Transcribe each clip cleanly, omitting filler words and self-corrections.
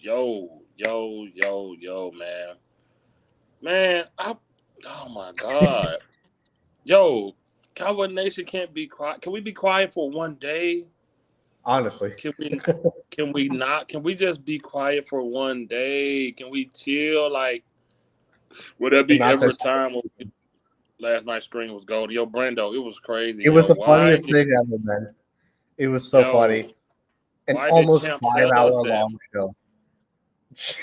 Yo, man. Oh my God. Yo, Cowboy Nation can't be quiet. Can we be quiet for one day? Honestly, Can we not? Can we just be quiet for one day? Can we chill? Like, would that and be not say every something. time last night's screen was golden? Yo, Brando, it was crazy, It was yo. the funniest thing ever, man. It was so Yo, funny. An why did almost Champ tell us 5 hour that, long show.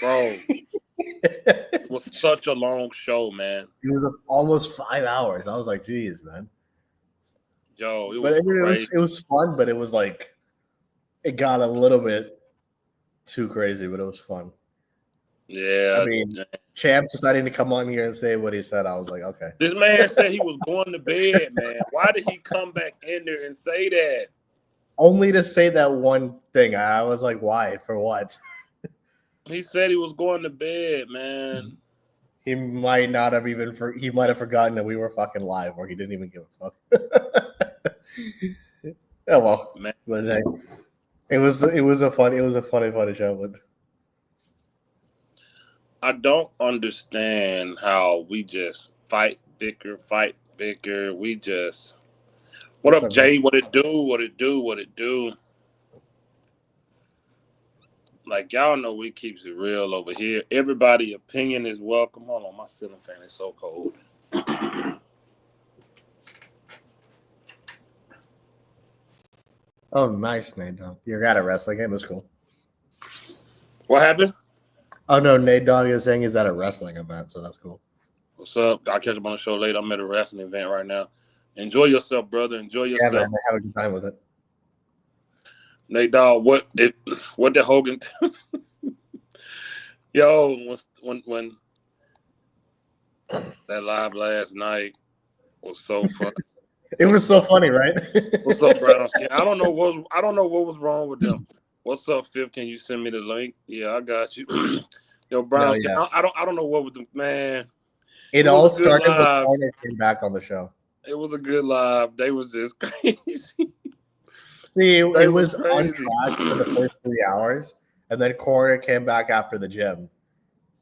bro? It was such a long show, man. It was almost 5 hours. I was like, geez, man. Yo, it But was I mean, crazy. it was fun, but it was like it got a little bit too crazy, but it was fun. Yeah. I mean, Champ's deciding to come on here and say what he said. I was like, okay. This man said he was going to bed, man. Why did he come back in there and say that? Only to say that one thing. I was like, why? For what? He said he was going to bed, man. He might not have even. He might have forgotten that we were fucking live, or he didn't even give a fuck. Oh well, Man. but hey, it was a funny show. But I don't understand how we just fight, bicker. We just. What up, Jay? What it do? Like, y'all know we keeps it real over here. Everybody opinion is welcome. Hold on, my ceiling fan is so cold. oh, nice, Nate Dogg. You're at a wrestling game. That's cool. What happened? Oh no, Nate Dogg is saying he's at a wrestling event, so that's cool. What's up? I'll catch up on the show later. I'm at a wrestling event right now. Enjoy yourself, brother. Enjoy yourself. Yeah, man. Have a good time with it. Nate Dogg, what did Hogan? Yo, when that live last night was so fun. It was so funny, right? What's up, Brown Skin? I don't know what was wrong with them. What's up, Fifth? Can you send me the link? Yeah, I got you. Yo, Brown Skin. Yeah. I don't know what with them, man. It all started when Corner came back on the show. It was a good live. They was just crazy. See, it was on track for the first 3 hours, and then Corner came back after the gym.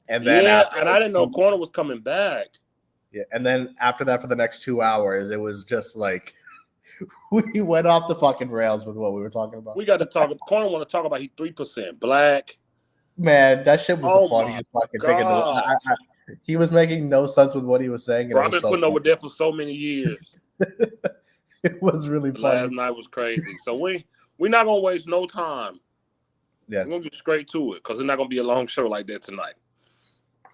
And then and I didn't know Corner was coming back. Yeah, and then after that, for the next 2 hours, it was just like we went off the fucking rails with what we were talking about. We got to talk. Corner want to talk about he 3% black. Man, that shit was the funniest fucking thing in the world. He was making no sense with what he was saying. Bro, I've been putting over there for so many years. It was really funny. Last night was crazy. So we're not gonna waste no time. Yeah, we're gonna get straight to it because it's not gonna be a long show like that tonight.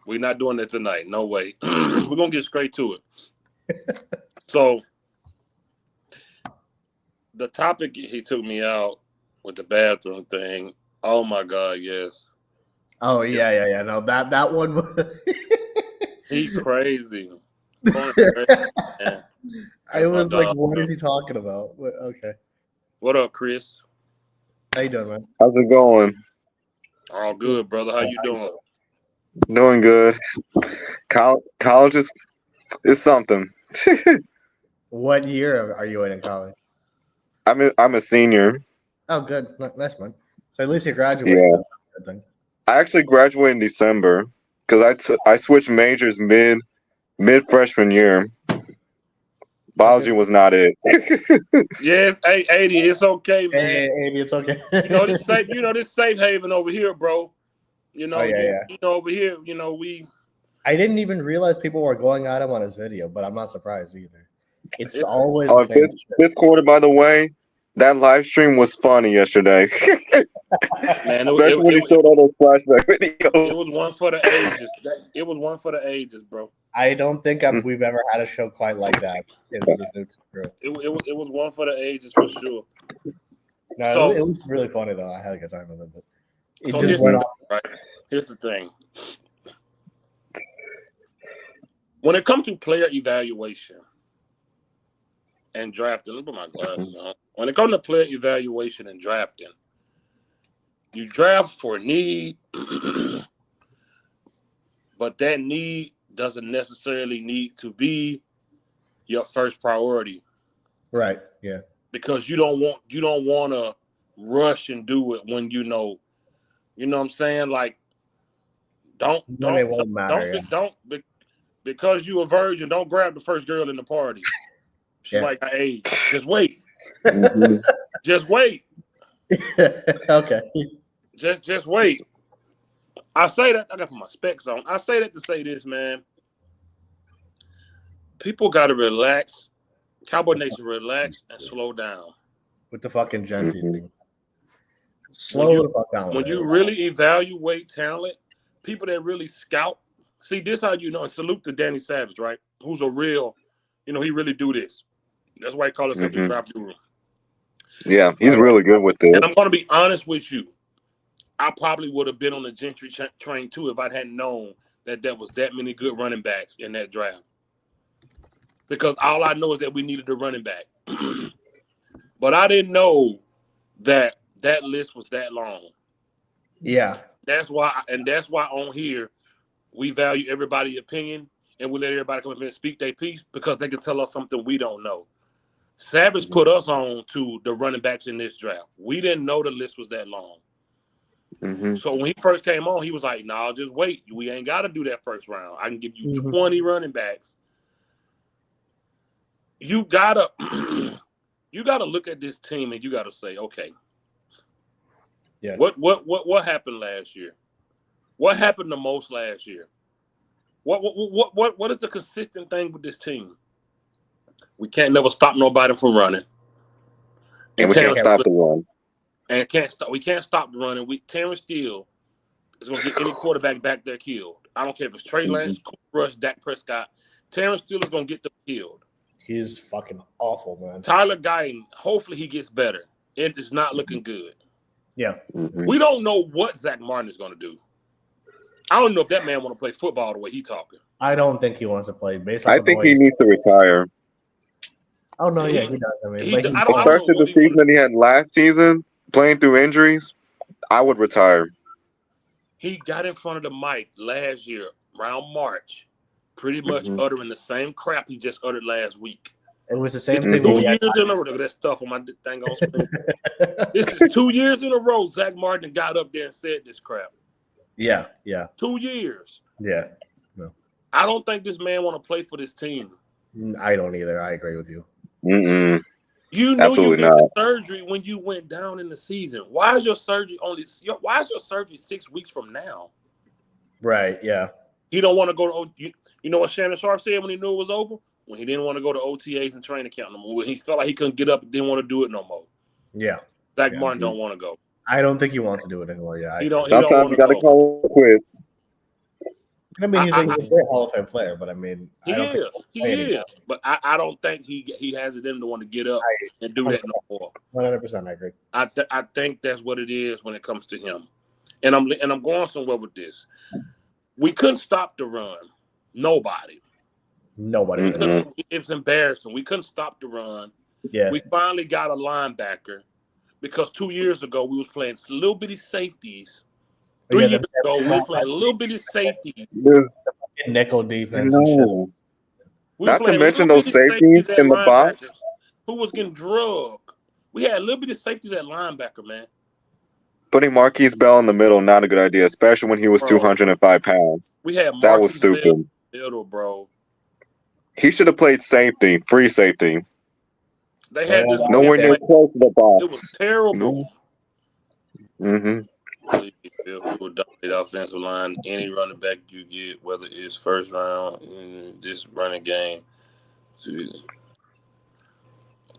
We're not doing that tonight. No way. We're gonna get straight to it. So the topic he took me out with the bathroom thing. Oh my God, yes. Oh yeah. No, that one was he crazy. I was like, what is he talking about? Okay. What up, Chris? How you doing, man? How's it going? All good, brother. How you doing? Doing good. College is something. What year are you in college? I'm a senior. Oh, good. Nice, man. So at least you graduated. Yeah. I actually graduated in December because I switched majors mid freshman year. Biology was not it. Yes, 80. It's okay, man. Hey, 80, it's okay. This safe haven over here, bro. Over here, we. I didn't even realize people were going at him on his video, but I'm not surprised either. It's always the same. Fifth quarter, by the way, that live stream was funny yesterday. Man, especially when he showed all those flashback videos. It was one for the ages. It was one for the ages, bro. I don't think we've ever had a show quite like that in this new crew. It was one for the ages for sure. No, it was really funny though. I had a good time with it, but it just went off. Right. Here's the thing. When it comes to player evaluation and drafting, let me put my glasses on. When it comes to player evaluation and drafting, you draft for need, but that need doesn't necessarily need to be your first priority. Right. Yeah. Because you don't want to rush and do it when you know You know what I'm saying? Like, Then it won't matter. Because you a virgin, don't grab the first girl in the party. She's like, hey, just wait. Mhm. Just wait. Okay. Just wait. I say that, I got to put my specs on. I say that to say this, man. People got to relax. Cowboy Nation, relax and slow down. With the fucking Jeanty Mhm. thing. Slow the fuck down. When you really evaluate talent, people that really scout, see, this how you know, and salute to Danny Savage, right? Who's a real, he really do this. That's why he call himself the Mhm. draft guru. Yeah, he's really good with And it. I'm going to be honest with you. I probably would have been on the Gentry train too if I hadn't known that there was that many good running backs in that draft. Because all I know is that we needed a running back. But I didn't know that list was that long. Yeah. That's why on here we value everybody's opinion and we let everybody come up and speak their piece because they can tell us something we don't know. Savage put us on to the running backs in this draft. We didn't know the list was that long. Mhm. So when he first came on, he was like, "Nah, just wait. We ain't got to do that first round. I can give you Mhm. 20 running backs." You gotta look at this team and you gotta say, okay, Yeah. What happened last year? What happened the most last year? What is the consistent thing with this team? We can't never stop nobody from running, And we can't stop the run. and we can't stop the running. Terrence Steele is gonna get any quarterback back there killed. I don't care if it's Trey Lance, Cooper Rush, Dak Prescott. Terrence Steele is gonna get them killed. He's fucking awful, man. Tyler Guyton, hopefully he gets better. It is not looking good. Yeah. Mhm. We don't know what Zach Martin is going to do. I don't know if that man want to play football the way he talking. I don't think he wants to play based off I of the think way he needs to retire. Oh no, yeah, he does. I mean, but I don't know Especially the what he season wanna- that he had last season, playing through injuries, I would retire. He got in front of the mic last year around March, pretty much uttering the same crap he just uttered last week. it was the same It's thing. 2 years in a row. Look at that stuff on my thing on screen. This is 2 years in a row. Zach Martin got up there and said this crap. Yeah. 2 years. Yeah. I don't think this man want to play for this team. I don't either. I agree with you. Mm-mm. You knew Absolutely you needed not. surgery when you went down in the season. Why is your surgery Why is your surgery 6 weeks from now? Right. Yeah. He don't want to go to you know what Shannon Sharp said when he knew it was over? When he didn't want to go to OTAs and training camp no more. When he felt like he couldn't get up and didn't want to do it no more. Yeah. Zach Martin don't want to go. I don't think he wants to do it anymore. Yeah. Sometimes you got to call it quits. I mean, he's a great Hall of Fame player, but I mean, he is. But I don't think he has it in to want to get up and do that no more. 100%, I agree. I think that's what it is when it comes to him. And I'm going somewhere with this. We couldn't stop the run. Nobody. It's embarrassing. We couldn't stop the run. Yeah. We finally got a linebacker because 2 years ago we was playing little bitty safeties. 3 years ago we were playing little bitty safeties. Nickel defense. No. Not to mention those safeties in the box. Who was getting drugged. We had little bitty safeties at linebacker, man. Putting Marquise Bell in the middle, not a good idea, especially when he was 205 pounds. We had that was stupid. Bell in the middle, bro. He should have played safety, free safety. They had this nowhere near close to the box. It was terrible. Mm-hmm. We will dominate offensive line. Any running back you get, whether it's first round in this running game, we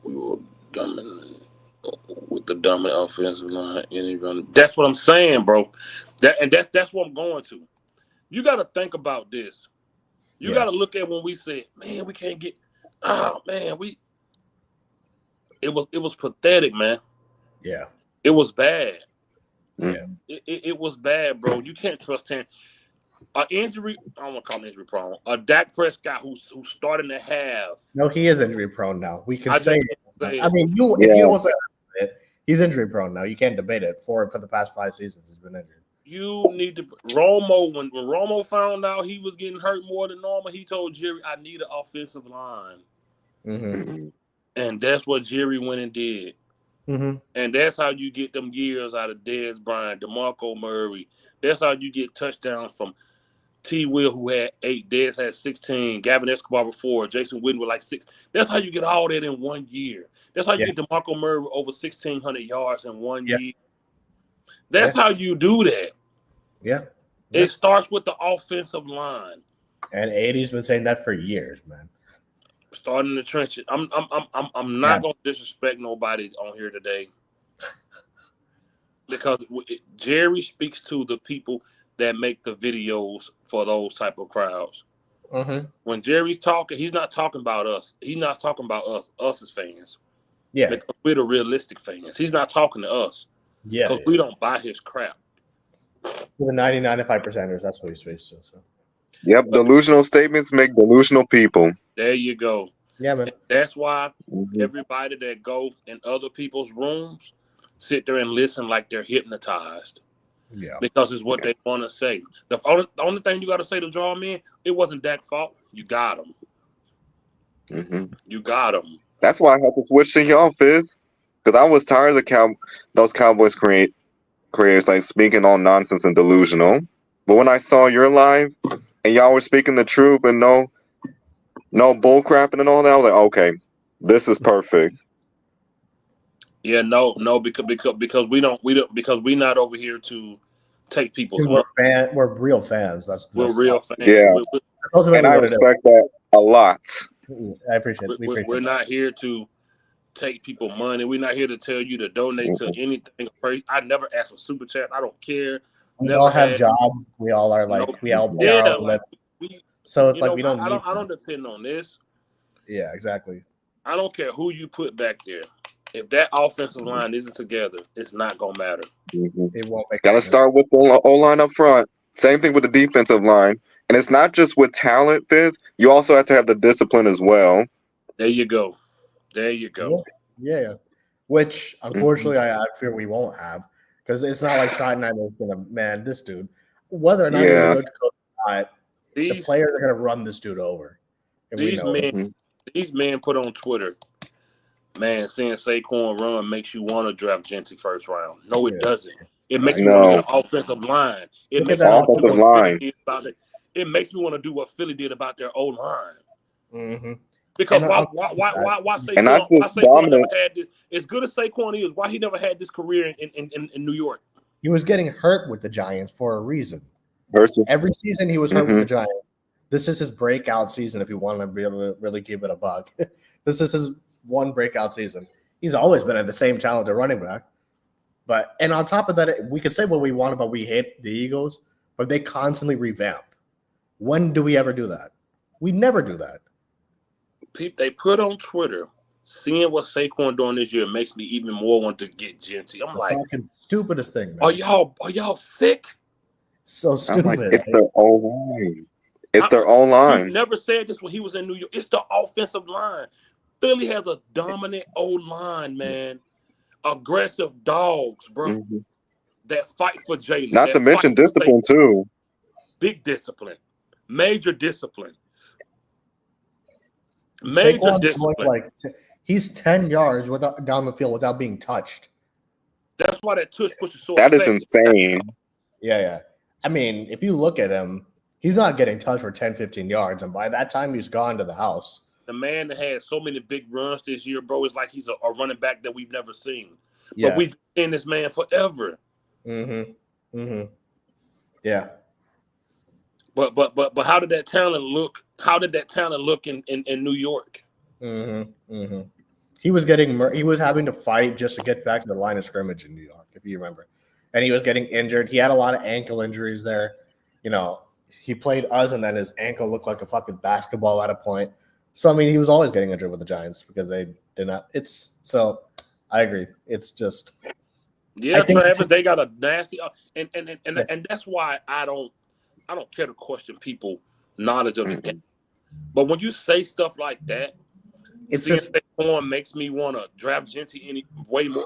will dominate with the dominant offensive line. Any running. That's what I'm saying, bro. That's what I'm going to. You got to think about this. You got to look at when we said, "Man, we can't get." Oh man, It was pathetic, man. Yeah. It was bad. Yeah. It was bad, bro. You can't trust him. An injury, I don't want to call him injury prone. A Dak Prescott who's starting to have. No, he is injury prone now. We can say it. I mean, if you don't say it, he's injury prone now. You can't debate it. For the past 5 seasons, he's been injured. You need to Romo. When Romo found out he was getting hurt more than normal, he told Jerry, "I need an offensive line." Mm-hmm. And that's what Jerry went and did. Mm-hmm. And that's how you get them years out of Dez Bryant, DeMarco Murray. That's how you get touchdowns from T. Will, who had 8, Dez had 16, Gavin Escobar with 4, Jason Witten with like 6. That's how you get all that in 1 year. That's how you get DeMarco Murray with over 1,600 yards in 1 year. That's how you do that. Yeah. It starts with the offensive line. And 80's been saying that for years, man. Starting in the trenches. I'm not gonna disrespect nobody on here today because Jerry speaks to the people that make the videos for those type of crowds. Mm-hmm. When Jerry's talking, he's not talking about us. He's not talking about us as fans. Yeah, because we're the realistic fans. He's not talking to us. Yeah, because we don't buy his crap. For the 99.5%ers, that's what he speaks to. So. Yep, delusional statements make delusional people. There you go. Yeah, man. And that's why everybody that go in other people's rooms sit there and listen like they're hypnotized. Yeah. Because it's what they want to say. The only thing you got to say to draw them in, it wasn't Dak's fault. You got him. Mm-hmm. You got him. That's why I had to switch to y'all, Fifth. Because I was tired of those Cowboys creators like speaking all nonsense and delusional. But when I saw your live and y'all were speaking the truth and no bull crapping and all that, I was like, okay, this is perfect. Yeah, no, because we don't because we're not over here to take people's money. We're real fans. We're real fans. Yeah, and I respect that a lot. I appreciate it. We're not here to take people money. We're not here to tell you to donate to anything. I never ask for super chat. I don't care. We all have jobs. We all are like we all pay our own so it's like we don't. I don't depend on this. Yeah, exactly. I don't care who you put back there. If that offensive line isn't together, it's not gonna matter. Mm-hmm. It won't make. Gotta start with the O-line up front. Same thing with the defensive line, and it's not just with talent, Fifth. You also have to have the discipline as well. There you go. There you go. Yeah. Which unfortunately I fear we won't have because it's not like Schottenheimer is gonna man this dude. Whether or not he's a good coach or not, the players are gonna run this dude over. These men put on Twitter, man, saying Saquon run makes you want to draft Jeanty first round. No, it doesn't. It makes me want to get an offensive line. It makes me want to do what Philly did about it. It makes me want to do what Philly did about their O line. Mm-hmm. Because why Saquon never had this? As good as Saquon is, why he never had this career in New York? He was getting hurt with the Giants for a reason. Every season he was hurt with the Giants. This is his breakout season. If you want to really give it a bug, this is his one breakout season. He's always been at the same talented running back. And on top of that, we could say what we want about we hate the Eagles, but they constantly revamp. When do we ever do that? We never do that. They put on Twitter, seeing what Saquon doing this year makes me even more want to get Jeanty. I'm like, fucking stupidest thing, man. Are y'all sick? So stupid. Like, it's their own line. It's their own line. You never said this when he was in New York. It's the offensive line. Philly has a dominant old line, man. Aggressive dogs, bro. That fight for Jalen. Not to mention discipline too. Big discipline. Major discipline. Major discipline. He's 10 yards down the field without being touched. That's why that tush push is so That is insane. Yeah. I mean, if you look at him, he's not getting touched for 10, 15 yards. And by that time, he's gone to the house. The man that had so many big runs this year, bro, is like he's a running back that we've never seen. Yeah. But we've seen this man forever. Yeah. But how did that talent look? How did that talent look in New York? He was having to fight just to get back to the line of scrimmage in New York, if you remember. And he was getting injured. He had a lot of ankle injuries there. You know, he played us, and then his ankle looked like a fucking basketball at a point. So I mean, he was always getting injured with the Giants because they did not. So I agree. It's just Travis, they got a nasty and that's why I don't care to question people knowledge of the game. But when you say stuff like that, it's just Saquon makes me want to draft Jeanty any way more.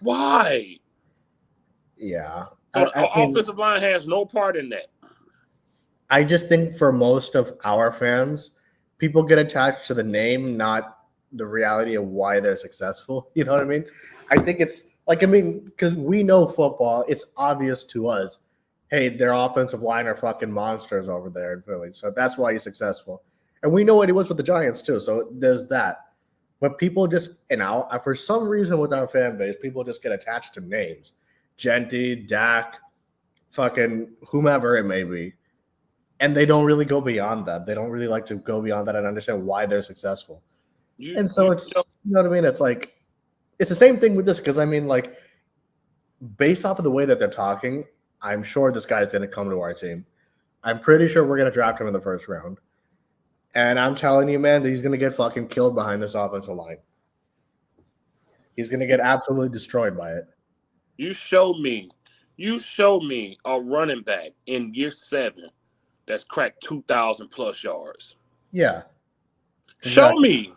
Why? Yeah. So the offensive line has no part in that. I just think for most of our fans, people get attached to the name, not the reality of why they're successful. You know what I mean? I think it's like, I mean, because we know football, it's obvious to us, hey, their offensive line are fucking monsters over there in Philly. So that's why he's successful. And we know what he was with the Giants too. So there's that. But people just, and now for some reason with our fan base, people just get attached to names. Jeanty, Dak, fucking whomever it may be. And they don't really go beyond that. They don't really like to go beyond that and understand why they're successful. And so it's, you know what I mean? It's like, it's the same thing with this, because I mean, like, based off of the way that they're talking, I'm sure this guy's going to come to our team. I'm pretty sure we're going to draft him in the first round. And I'm telling you, man, that he's going to get fucking killed behind this offensive line. He's going to get absolutely destroyed by it. You show me a running back in year 7 that's cracked 2,000 plus yards. Yeah. Exactly. Show me.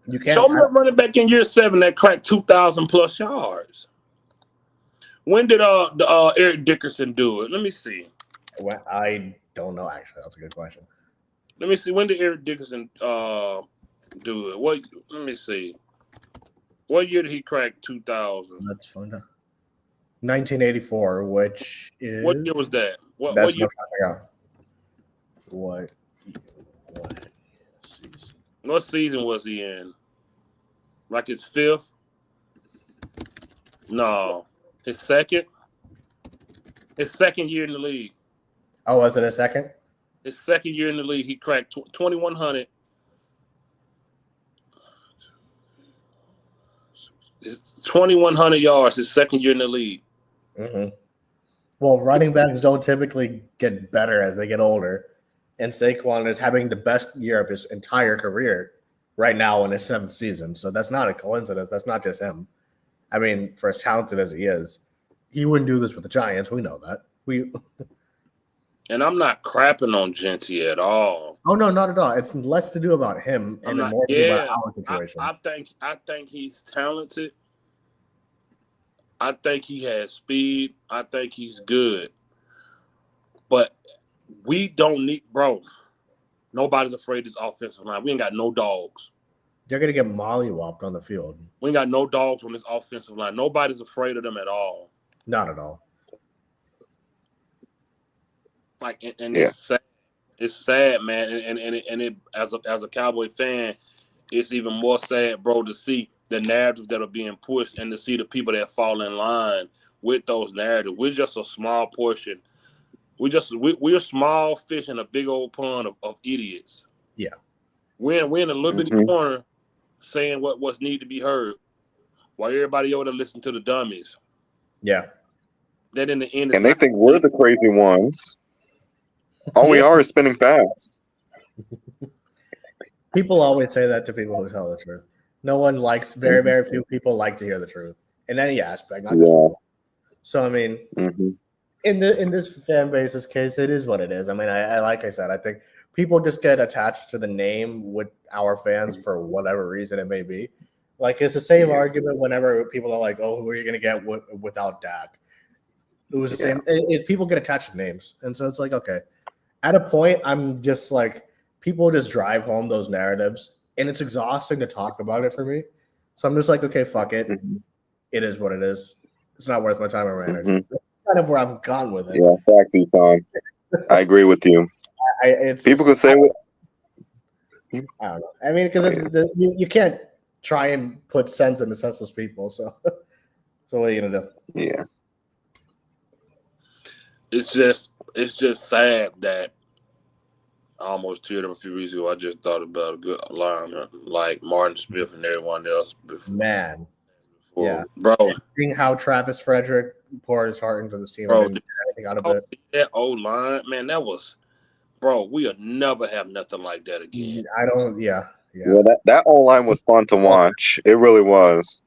You can't. Show me a running back in year 7 that cracked 2,000 plus yards. When did Eric Dickerson do it? Let me see. Well, I don't know, actually. That's a good question. Let me see. When did Eric Dickerson do it? Let me see. What year did he crack 2,000? That's fun. 1984, which is... What year was that? What year? What season? What season was he in? Like his 5th? No. His 2nd? His 2nd year in the league. Oh, was it a second? His 2nd year in the league, he cracked 2,100. It's 2,100 yards his 2nd year in the league. Mm-hmm. Well, running backs don't typically get better as they get older. And Saquon is having the best year of his entire career right now in his 7th season. So that's not a coincidence. That's not just him. I mean, for as talented as he is, he wouldn't do this with the Giants. We know that. And I'm not crapping on Jeanty at all. Oh no, not at all. It's less to do about him and more to do about our situation. I think he's talented. I think he has speed. I think he's good. But we don't need, bro. Nobody's afraid of this offensive line. We ain't got no dogs. They're gonna get mollywopped on the field. We ain't got no dogs on this offensive line. Nobody's afraid of them at all. Not at all. Like, and it's sad. It's sad, man. And it as a Cowboy fan, it's even more sad, bro, to see the narratives that are being pushed and to see the people that fall in line with those narratives. We're just a small portion. We're small fish in a big old pond of idiots. Yeah. We're in a little bitty corner saying what's need to be heard while everybody over there listen to the dummies. Yeah. That in the end, and they think we're the crazy ones. All we are is spinning facts. People always say that to people who tell the truth. No one likes, very, very few people like to hear the truth in any aspect. Not just football. So, I mean, in this fan base's case, it is what it is. I mean, I like I said, I think people just get attached to the name with our fans for whatever reason it may be. Like, it's the same argument whenever people are like, oh, who are you going to get without Dak? It was the same. People get attached to names. And so it's like, okay. At a point, I'm just like, people just drive home those narratives, and it's exhausting to talk about it for me. So I'm just like, okay, fuck it. It is what it is. It's not worth my time or energy. That's kind of where I've gone with it. Yeah, facts, Ethan. I agree with you. People can say what. I don't know. I mean, because you can't try and put sense into senseless people. So what are you gonna do? Yeah. It's just sad that I almost teared up a few weeks ago. I just thought about a good line like Martin Smith and everyone else before. Man. Yeah. Bro. Seeing how Travis Frederick poured his heart into this team. Bro, and didn't get anything out of it. That old line, man, that was, bro, we'll never have nothing like that again. Yeah, that old line was fun to watch. It really was.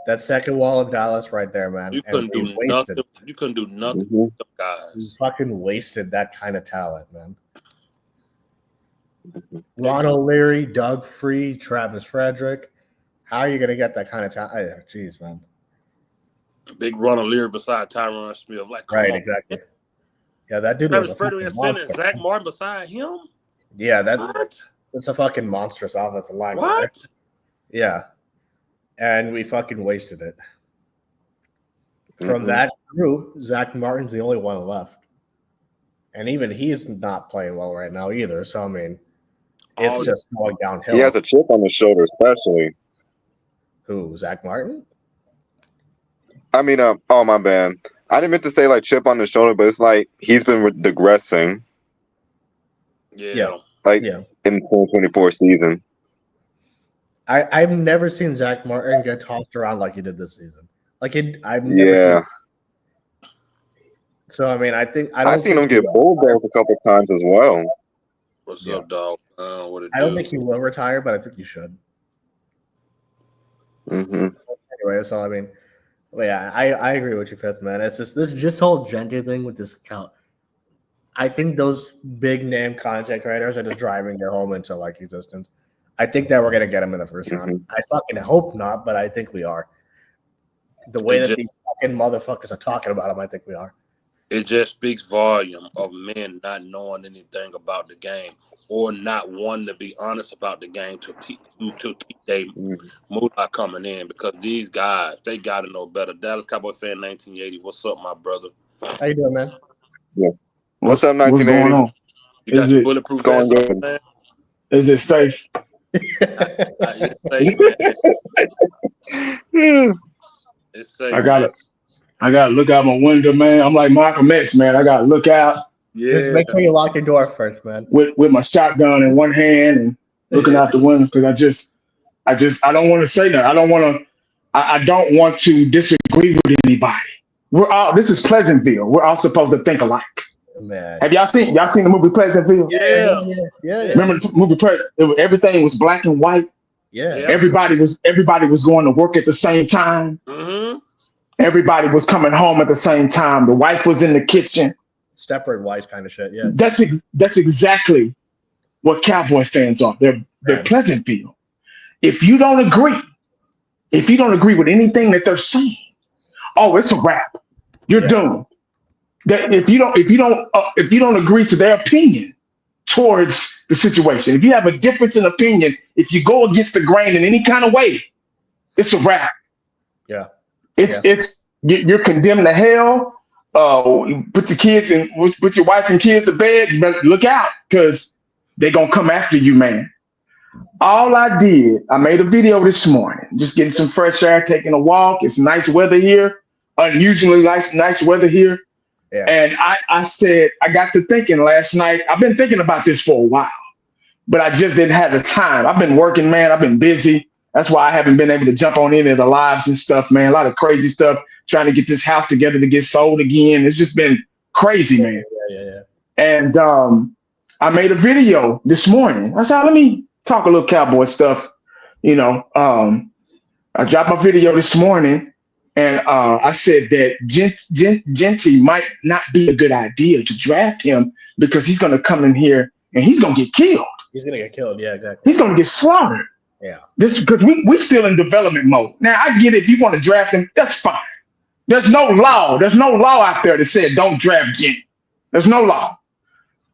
That second wall of Dallas right there, man. You couldn't do nothing. You couldn't do nothing with them guys. You fucking wasted that kind of talent, man. Ron O'Leary, Doug Free, Travis Frederick. How are you going to get that kind of talent? Jeez, man. Big Ron O'Leary beside Tyron Smith. Like, right, exactly. Yeah, that dude Travis was a Frederick monster. and Zach Martin beside him? Yeah, It's a fucking monstrous offensive line. What? Right? Yeah. And we fucking wasted it. From that group, Zach Martin's the only one left. And even he's not playing well right now either. So, I mean, it's just going downhill. He has a chip on his shoulder, especially. Who, Zach Martin? I mean, oh, my bad. I didn't mean to say, like, chip on the shoulder, but it's like he's been digressing. Yeah. Like, in the 2024 season. I've never seen Zach Martin get tossed around like he did this season. Like, I've never seen it. So, I mean, I've seen him get bulldogs a couple times as well. What's up, dog? I don't think he will retire, but I think he should. Anyway, so I mean, yeah, I agree with you, Fifth, man. It's this whole Jeanty thing with this count. I think those big name content creators are just driving their home into like existence. I think that we're gonna get him in the first round. I fucking hope not, but I think we are. The way that these fucking motherfuckers are talking about him, I think we are. It just speaks volume of men not knowing anything about the game or not wanting to be honest about the game to keep their moolah coming in, because these guys, they got to know better. Dallas Cowboy fan 1980. What's up, my brother? How you doing, man? Yeah. What's up, 1980? You got your bulletproof going good, man? Is it safe? It's safe, man. It's safe. I gotta look out my window, man. I'm like Malcolm X, man. I gotta look out. Yeah. Just make sure you lock your door first, man. With my shotgun in one hand and looking out the window, because I don't want to say that. I don't want to disagree with anybody. This is Pleasantville. We're all supposed to think alike. Man. Have y'all seen the movie Pleasantville? Yeah. Remember the movie everything was black and white. Yeah. Everybody was going to work at the same time. Mm-hmm. Everybody was coming home at the same time. The wife was in the kitchen. Stepford wife kind of shit. Yeah. That's exactly what Cowboy fans are. They're Pleasantville. If you don't agree with anything that they're saying, oh, it's a wrap. You're doomed. That if you don't agree to their opinion towards the situation, if you have a difference in opinion, if you go against the grain in any kind of way, it's a wrap. Yeah. You're condemned to hell. Put your kids and put your wife and kids to bed. But look out, because they're gonna come after you, man. All I made a video this morning, just getting some fresh air, taking a walk. It's nice weather here, unusually nice weather here. Yeah. And I said, I got to thinking last night. I've been thinking about this for a while, but I just didn't have the time. I've been working, man. I've been busy. That's why I haven't been able to jump on any of the lives and stuff, man. A lot of crazy stuff, trying to get this house together to get sold again. It's just been crazy, man. Yeah. And I made a video this morning. I said, let me talk a little Cowboy stuff. I dropped my video this morning, and I said that Jeanty might not be a good idea to draft him, because he's going to come in here and he's going to get killed. He's going to get killed. Yeah, exactly. He's going to get slaughtered. Yeah. This because we still in development mode. Now I get it. If you want to draft him, that's fine. There's no law. There's no law out there that said don't draft Jeanty. There's no law.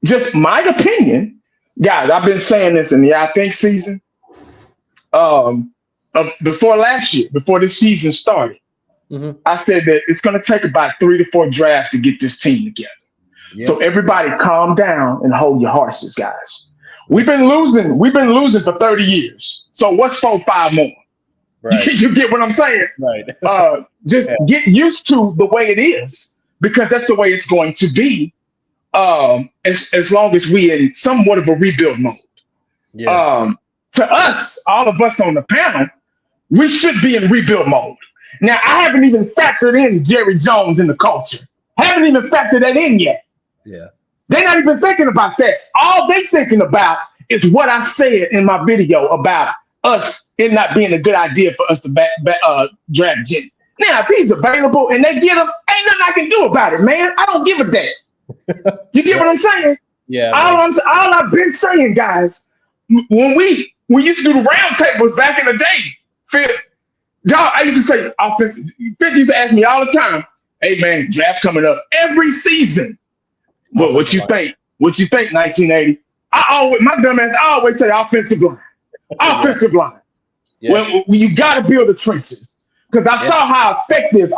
Just my opinion, guys. I've been saying this in the I Think season. Before last year, before this season started, I said that it's going to take about 3 to 4 drafts to get this team together. Yeah. So everybody, calm down and hold your horses, guys. We've been losing for 30 years. So what's 4, 5 more? Right. You get what I'm saying? Right. Get used to the way it is, because that's the way it's going to be. As long as we in somewhat of a rebuild mode. Yeah. To us, all of us on the panel, we should be in rebuild mode. Now, I haven't even factored in Jerry Jones in the culture. Haven't even factored that in yet. Yeah. They're not even thinking about that. All they thinking about is what I said in my video about us, it not being a good idea for us to draft Jeanty. Now, if he's available and they get him, ain't nothing I can do about it, man. I don't give a damn. You get what I'm saying? Yeah. All I've been saying, guys, when we used to do the round tables back in the day, I used to say, offensive. Fifth used to ask me all the time, "Hey man, draft coming up every season. What you think? What you think, 1980?" my dumb ass, I always say offensive line. Offensive line. When you got to build the trenches. Because I saw how effective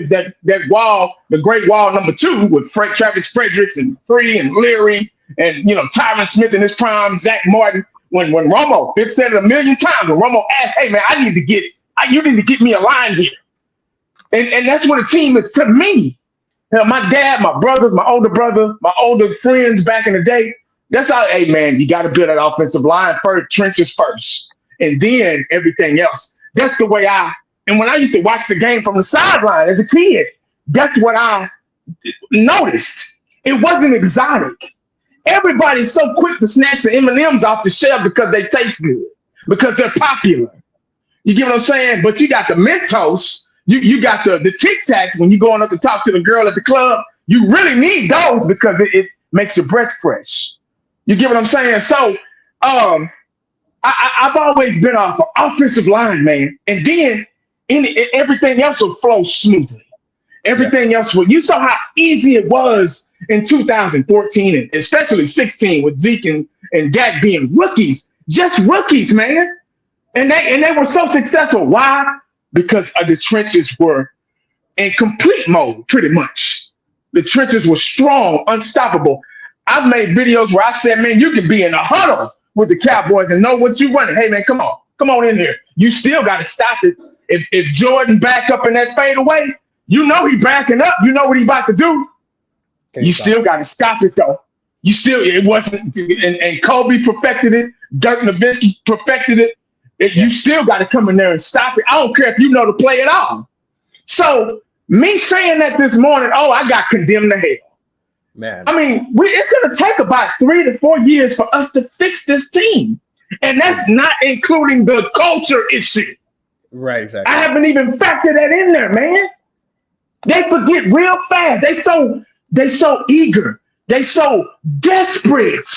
that wall, the Great Wall #2 with Travis Fredericks and Free and Leary and Tyron Smith in his prime, Zach Martin. When Romo, Fitz said it a million times. When Romo asked, "Hey man, you need to get me a line here," and that's what a team is to me. My dad, my brothers, my older brother, my older friends back in the day. That's how. Hey man, you got to build that offensive line first, trenches first, and then everything else. That's the way and when I used to watch the game from the sideline as a kid, that's what I noticed. It wasn't exotic. Everybody's so quick to snatch the M&Ms off the shelf because they taste good, because they're popular. You get what I'm saying? But you got the Mentos, you got the Tic Tacs when you're going up to talk to the girl at the club. You really need those because it makes your breath fresh. You get what I'm saying? So, I've always been off offensive line, man. And then everything else will flow smoothly. Everything else you saw how easy it was in 2014 and especially 16 with Zeke and Dak being rookies, just rookies, man. And they were so successful. Why? Because the trenches were in complete mode, pretty much. The trenches were strong, unstoppable. I've made videos where I said, man, you can be in a huddle with the Cowboys and know what you're running. Hey, man, come on in here. You still got to stop it. If Jordan back up in that fadeaway, he backing up. You know what he about to do. You still got to stop it, though. It wasn't, and Kobe perfected it. Dirk Nowitzki perfected it. You still got to come in there and stop it. I don't care if you know to play at all. So me saying that this morning, I got condemned to hell. Man, I mean, it's going to take about 3 to 4 years for us to fix this team. And that's not including the culture issue. Right, exactly. I haven't even factored that in there, man. They forget real fast. They so eager. They so desperate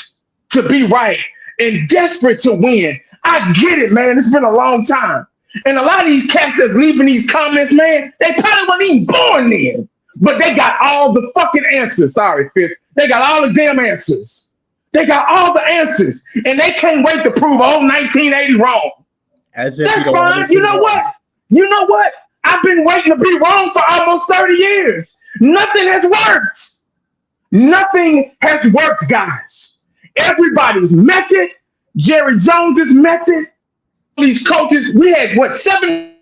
to be right and desperate to win. I get it, man. It's been a long time. And a lot of these cats that's leaving these comments, man, they probably weren't even born then. But they got all the fucking answers. Sorry, Fitz. They got all the damn answers. They got all the answers. And they can't wait to prove 1980 wrong. That's fine. You know what? I've been waiting to be wrong for almost 30 years. Nothing has worked. Nothing has worked, guys. Everybody's method. Jerry Jones's method. These coaches, we had, 7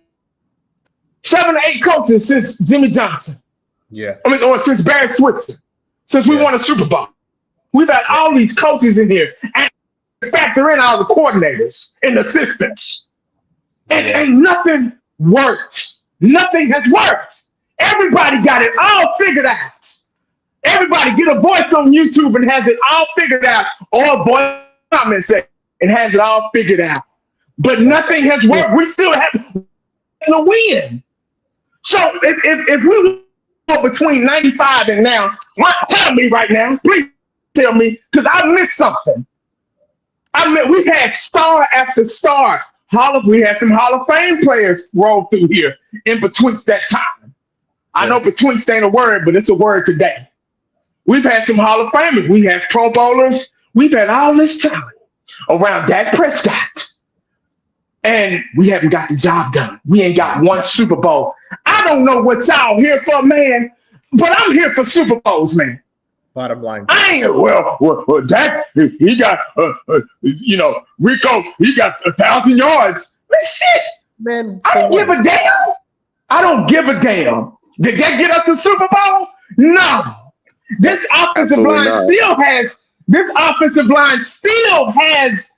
to 8 coaches since Jimmy Johnson. Yeah. Or since Barry Switzer. Since we won a Super Bowl. We've had all these coaches in here. And factor in all the coordinators and the assistants. And nothing worked. Nothing has worked. Everybody got it all figured out. Everybody get a voice on YouTube and has it all figured out. Or a voice comment section and has it all figured out. But nothing has worked. We still have to win. So if we go between 95 and now, tell me right now. Please tell me, because I missed something. We had star after star. We had some Hall of Fame players roll through here in betwixt that time. I know betwixt ain't a word, but it's a word today. We've had some Hall of Famers. We have Pro Bowlers. We've had all this talent around Dak Prescott. And we haven't got the job done. We ain't got one Super Bowl. I don't know what y'all here for, man, but I'm here for Super Bowls, man. Bottom line. I ain't well Dak, he got Rico, he got 1,000 yards. Man, shit. Man, I don't give a damn. I don't give a damn. Did that get us a Super Bowl? No. This offensive line still has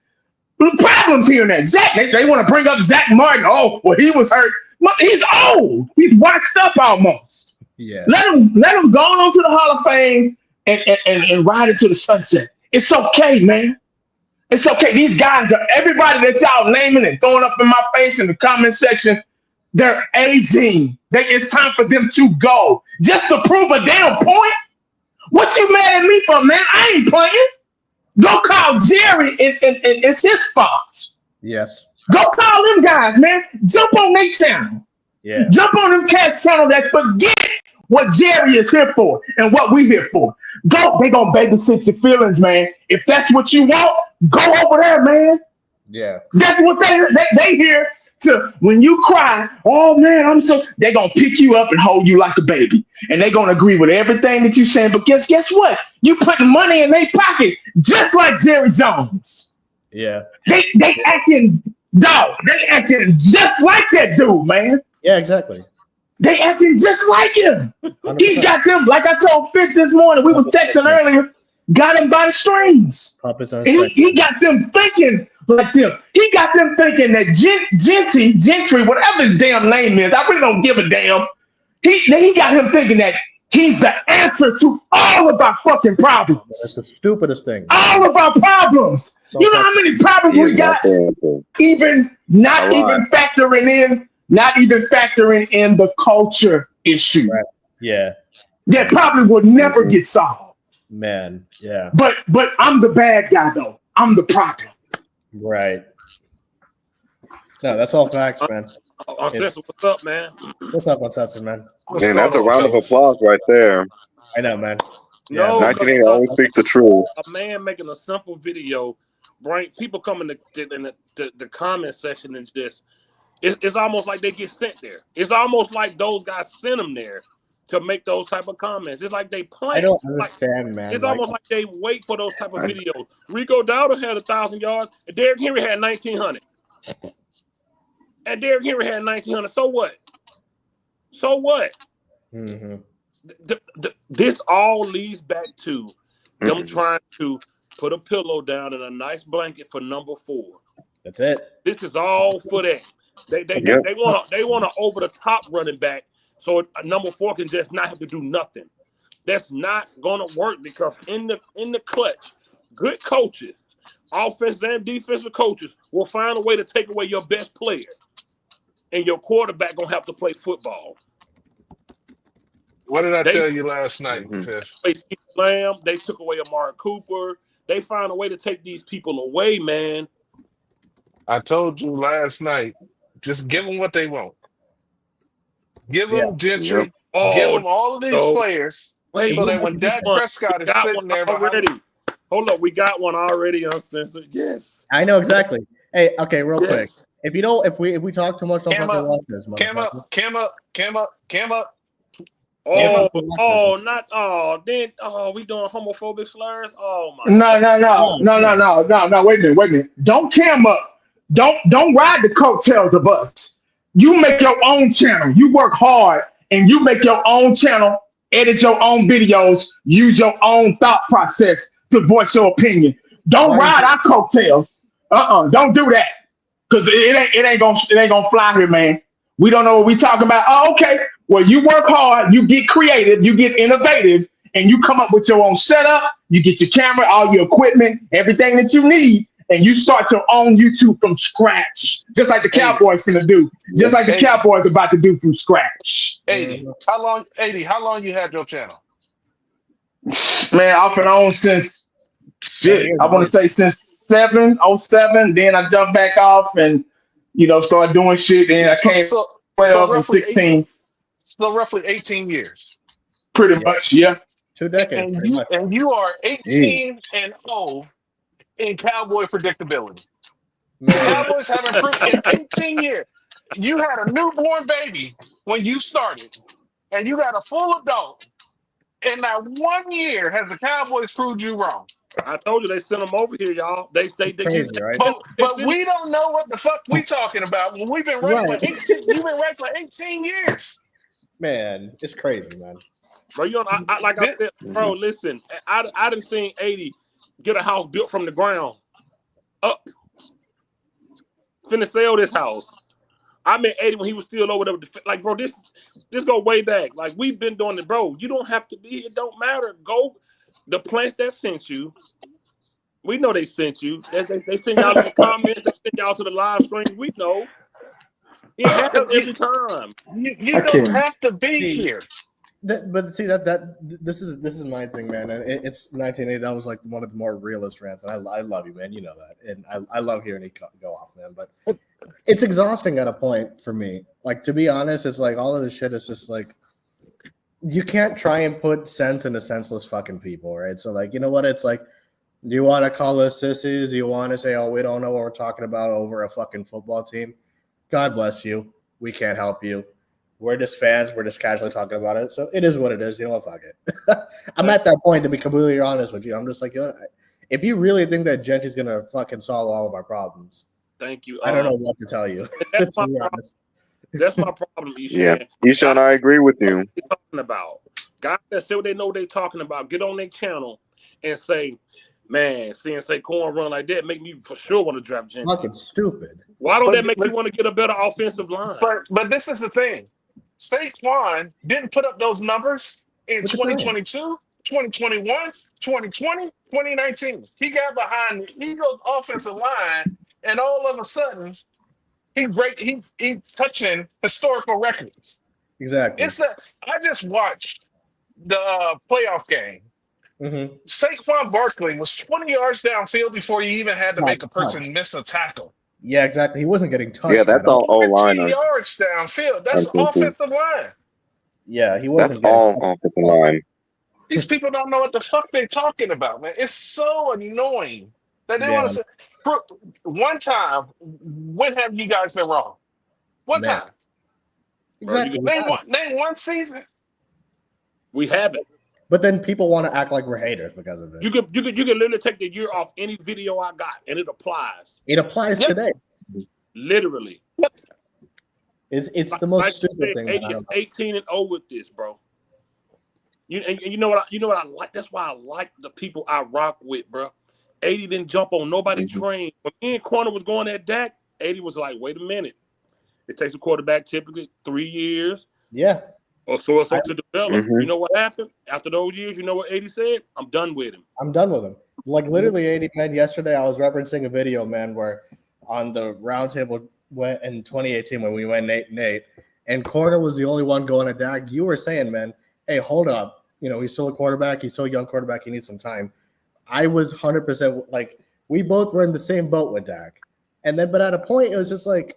problems here and there. Zach, they want to bring up Zach Martin. Oh, well, he was hurt. Well, he's old. He's washed up almost. Yeah. Let him go on to the Hall of Fame and ride it to the sunset. It's okay, man. It's okay. These guys are everybody that y'all naming and throwing up in my face in the comment section. They're aging. It's time for them to go. Just to prove a damn point. What you mad at me for, man? I ain't playing. Go call Jerry and it's his fault. Yes. Go call them guys, man. Jump on their channel. Yeah. Jump on them cats channel that forget what Jerry is here for and what we here for. They gonna babysit your feelings, man. If that's what you want, go over there, man. Yeah. That's what they here to. When you cry, oh man, they gonna pick you up and hold you like a baby. And they gonna agree with everything that you saying. But guess what? You putting money in their pocket just like Jerry Jones. Yeah. They acting just like that dude, man. Yeah, exactly. They acting just like him. 100%. He's got them, like I told Fitz this morning, we were texting earlier, got him by the strings. And he got them thinking like them. He got them thinking that Gentry, whatever his damn name is, I really don't give a damn. He got him thinking that he's the answer to all of our fucking problems. That's the stupidest thing. All of our problems. So you know how many problems we got? Not even factoring in the culture issue. Right. Yeah. That probably will never get solved. Man, yeah. But I'm the bad guy though. I'm the problem. Right. No, that's all facts, man. Uncensored, what's up, man? What's up, Uncensored, man? Man, that's a round of applause right there. I know, man. Yeah, 1980 always speaks the truth. A man making a simple video, bring people come in the comment section and just it's almost like they get sent there. It's almost like those guys sent them there to make those type of comments. It's like they plan. I don't understand, man. It's almost like they wait for those type of videos. Rico Dowdle had 1,000 yards, and Derrick Henry had 1,900. And Derrick Henry had 1,900. So what? So what? Mm-hmm. This all leads back to them trying to put a pillow down and a nice blanket for number 4. That's it. This is all for that. They want to over the top running back so number 4 can just not have to do nothing. That's not gonna work because in the clutch, good coaches, offensive and defensive coaches, will find a way to take away your best player, and your quarterback gonna have to play football. What did I tell you last night, Fish? They took away Amari Cooper. They find a way to take these people away, man. I told you last night, just give them what they want. Give them Gentry. Give them all of these players. So that when Dak Prescott is sitting there already. Hold up, we got one already uncensored. Yes. I know exactly. Hey, okay, real quick. If you don't, if we talk too much, don't fucking watch this. Cam up. We doing homophobic slurs? Oh my No, wait a minute. Don't cam up. Don't ride the coattails of us. You make your own channel. You work hard and you make your own channel, edit your own videos, use your own thought process to voice your opinion. Don't ride our coattails. Don't do that. Cause it ain't gonna fly here, man. We don't know what we talking about. Oh, okay. Well, you work hard, you get creative, you get innovative, and you come up with your own setup. You get your camera, all your equipment, everything that you need, and you start your own YouTube from scratch, just like the Cowboys finna do, just like the Cowboys about to do from scratch. 80. How long you had your channel? Man, off and on since I want to say since 07. Then I jumped back off and started doing shit. And I came 12 and 16. So roughly 18 years. Pretty much, yeah. 2 decades. And you are 18-0 in Cowboy predictability. The Cowboys have improved in 18 years. You had a newborn baby when you started, and you got a full adult. And not 1 year has the Cowboys proved you wrong. I told you they sent them over here, y'all. They crazy, right? But we don't know what the fuck we talking about when we've been ranked for 18. You've been ranked for 18 years. Man, it's crazy, man. Bro, I said, bro, listen, I done seen 80 get a house built from the ground up. Finna sell this house. I met 80 when he was still over there. Like, bro, this go way back. Like, we've been doing it, bro. You don't have to be. It don't matter. Go. The plants that sent you, we know they sent you. They send y'all in the comments. They send y'all to the live stream. We know. It happens every time. You don't have to be here. But see this is my thing, man. And it's 1980. That was like one of the more realist rants, and I love you, man. You know that, and I love hearing it go off, man. But it's exhausting at a point for me. Like, to be honest, it's like all of this shit is just like you can't try and put sense into senseless fucking people, right? So, like, you know what? It's like, you want to call us sissies? You want to say, oh, we don't know what we're talking about over a fucking football team? God bless you. We can't help you. We're just fans. We're just casually talking about it. So it is what it is. You know what? Fuck it. I'm at that point, to be completely honest with you. I'm just like, you know, if you really think that Genty's going to fucking solve all of our problems, thank you. I don't know what to tell you. That's my problem. That's my problem, Eshan. Yeah, Eshan, I agree with you. Talking about guys that say what they know what they're talking about, get on their channel and say, man, seeing Saquon run like that make me for sure want to draft Jeanty. Fucking stupid. Why don't that make you want to get a better offensive line? But this is the thing. Saquon didn't put up those numbers in 2022, 2021, 2020, 2019. He got behind the Eagles offensive line, and all of a sudden, he's touching historical records. Exactly. I just watched the playoff game. Mm-hmm. Saquon Barkley was 20 yards downfield before he even had to make a person miss a tackle. Yeah, exactly. He wasn't getting touched. Yeah, that's all O-line. 15 yards downfield. That's offensive line. Yeah, he wasn't. That's all offensive line. These people don't know what the fuck they're talking about, man. It's so annoying that they want to say. One time, when have you guys been wrong? One time. Exactly. Name one season. We haven't. But then people want to act like we're haters because of it. You could literally take the year off any video I got, and it applies. It applies today. Literally. It's the most stupid thing. 80 is 18-0 with this, bro. You know what I like? That's why I like the people I rock with, bro. 80 didn't jump on nobody train. When me and Corner was going at Dak, 80 was like, wait a minute. It takes a quarterback typically 3 years. Yeah. Or so to develop. You know what happened? After those years, you know what 80 said? I'm done with him. I'm done with him. Like literally 80, man. Yesterday I was referencing a video, man, where on the roundtable went in 2018 when we went 8-8, and Corner was the only one going at Dak. You were saying, man, hey, hold up. You know, he's still a quarterback. He's still a young quarterback. He needs some time. I was 100% like, we both were in the same boat with Dak. And then, but at a point, it was just like,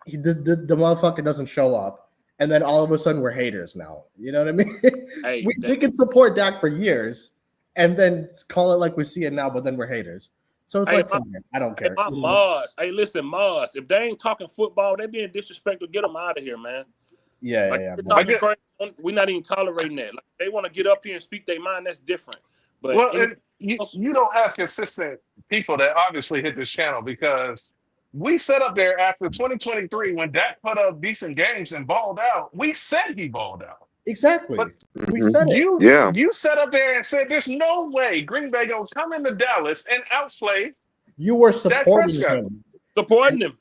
the motherfucker doesn't show up. And then all of a sudden we're haters now. You know what I mean? Hey, we can support Dak for years and then call it like we see it now, but then we're haters. So it's like, I don't care. Hey, listen, Mars, if they ain't talking football, they being disrespectful, get them out of here, man. Yeah. We're not even tolerating that. Like, they want to get up here and speak their mind, that's different. But you don't have consistent people that obviously hit this channel, because we set up there after 2023 when Dak put up decent games and balled out. We said he balled out. Exactly. But we said it. You set up there and said there's no way Green Bay gonna come into Dallas and outplay. You were supporting him. Supporting him.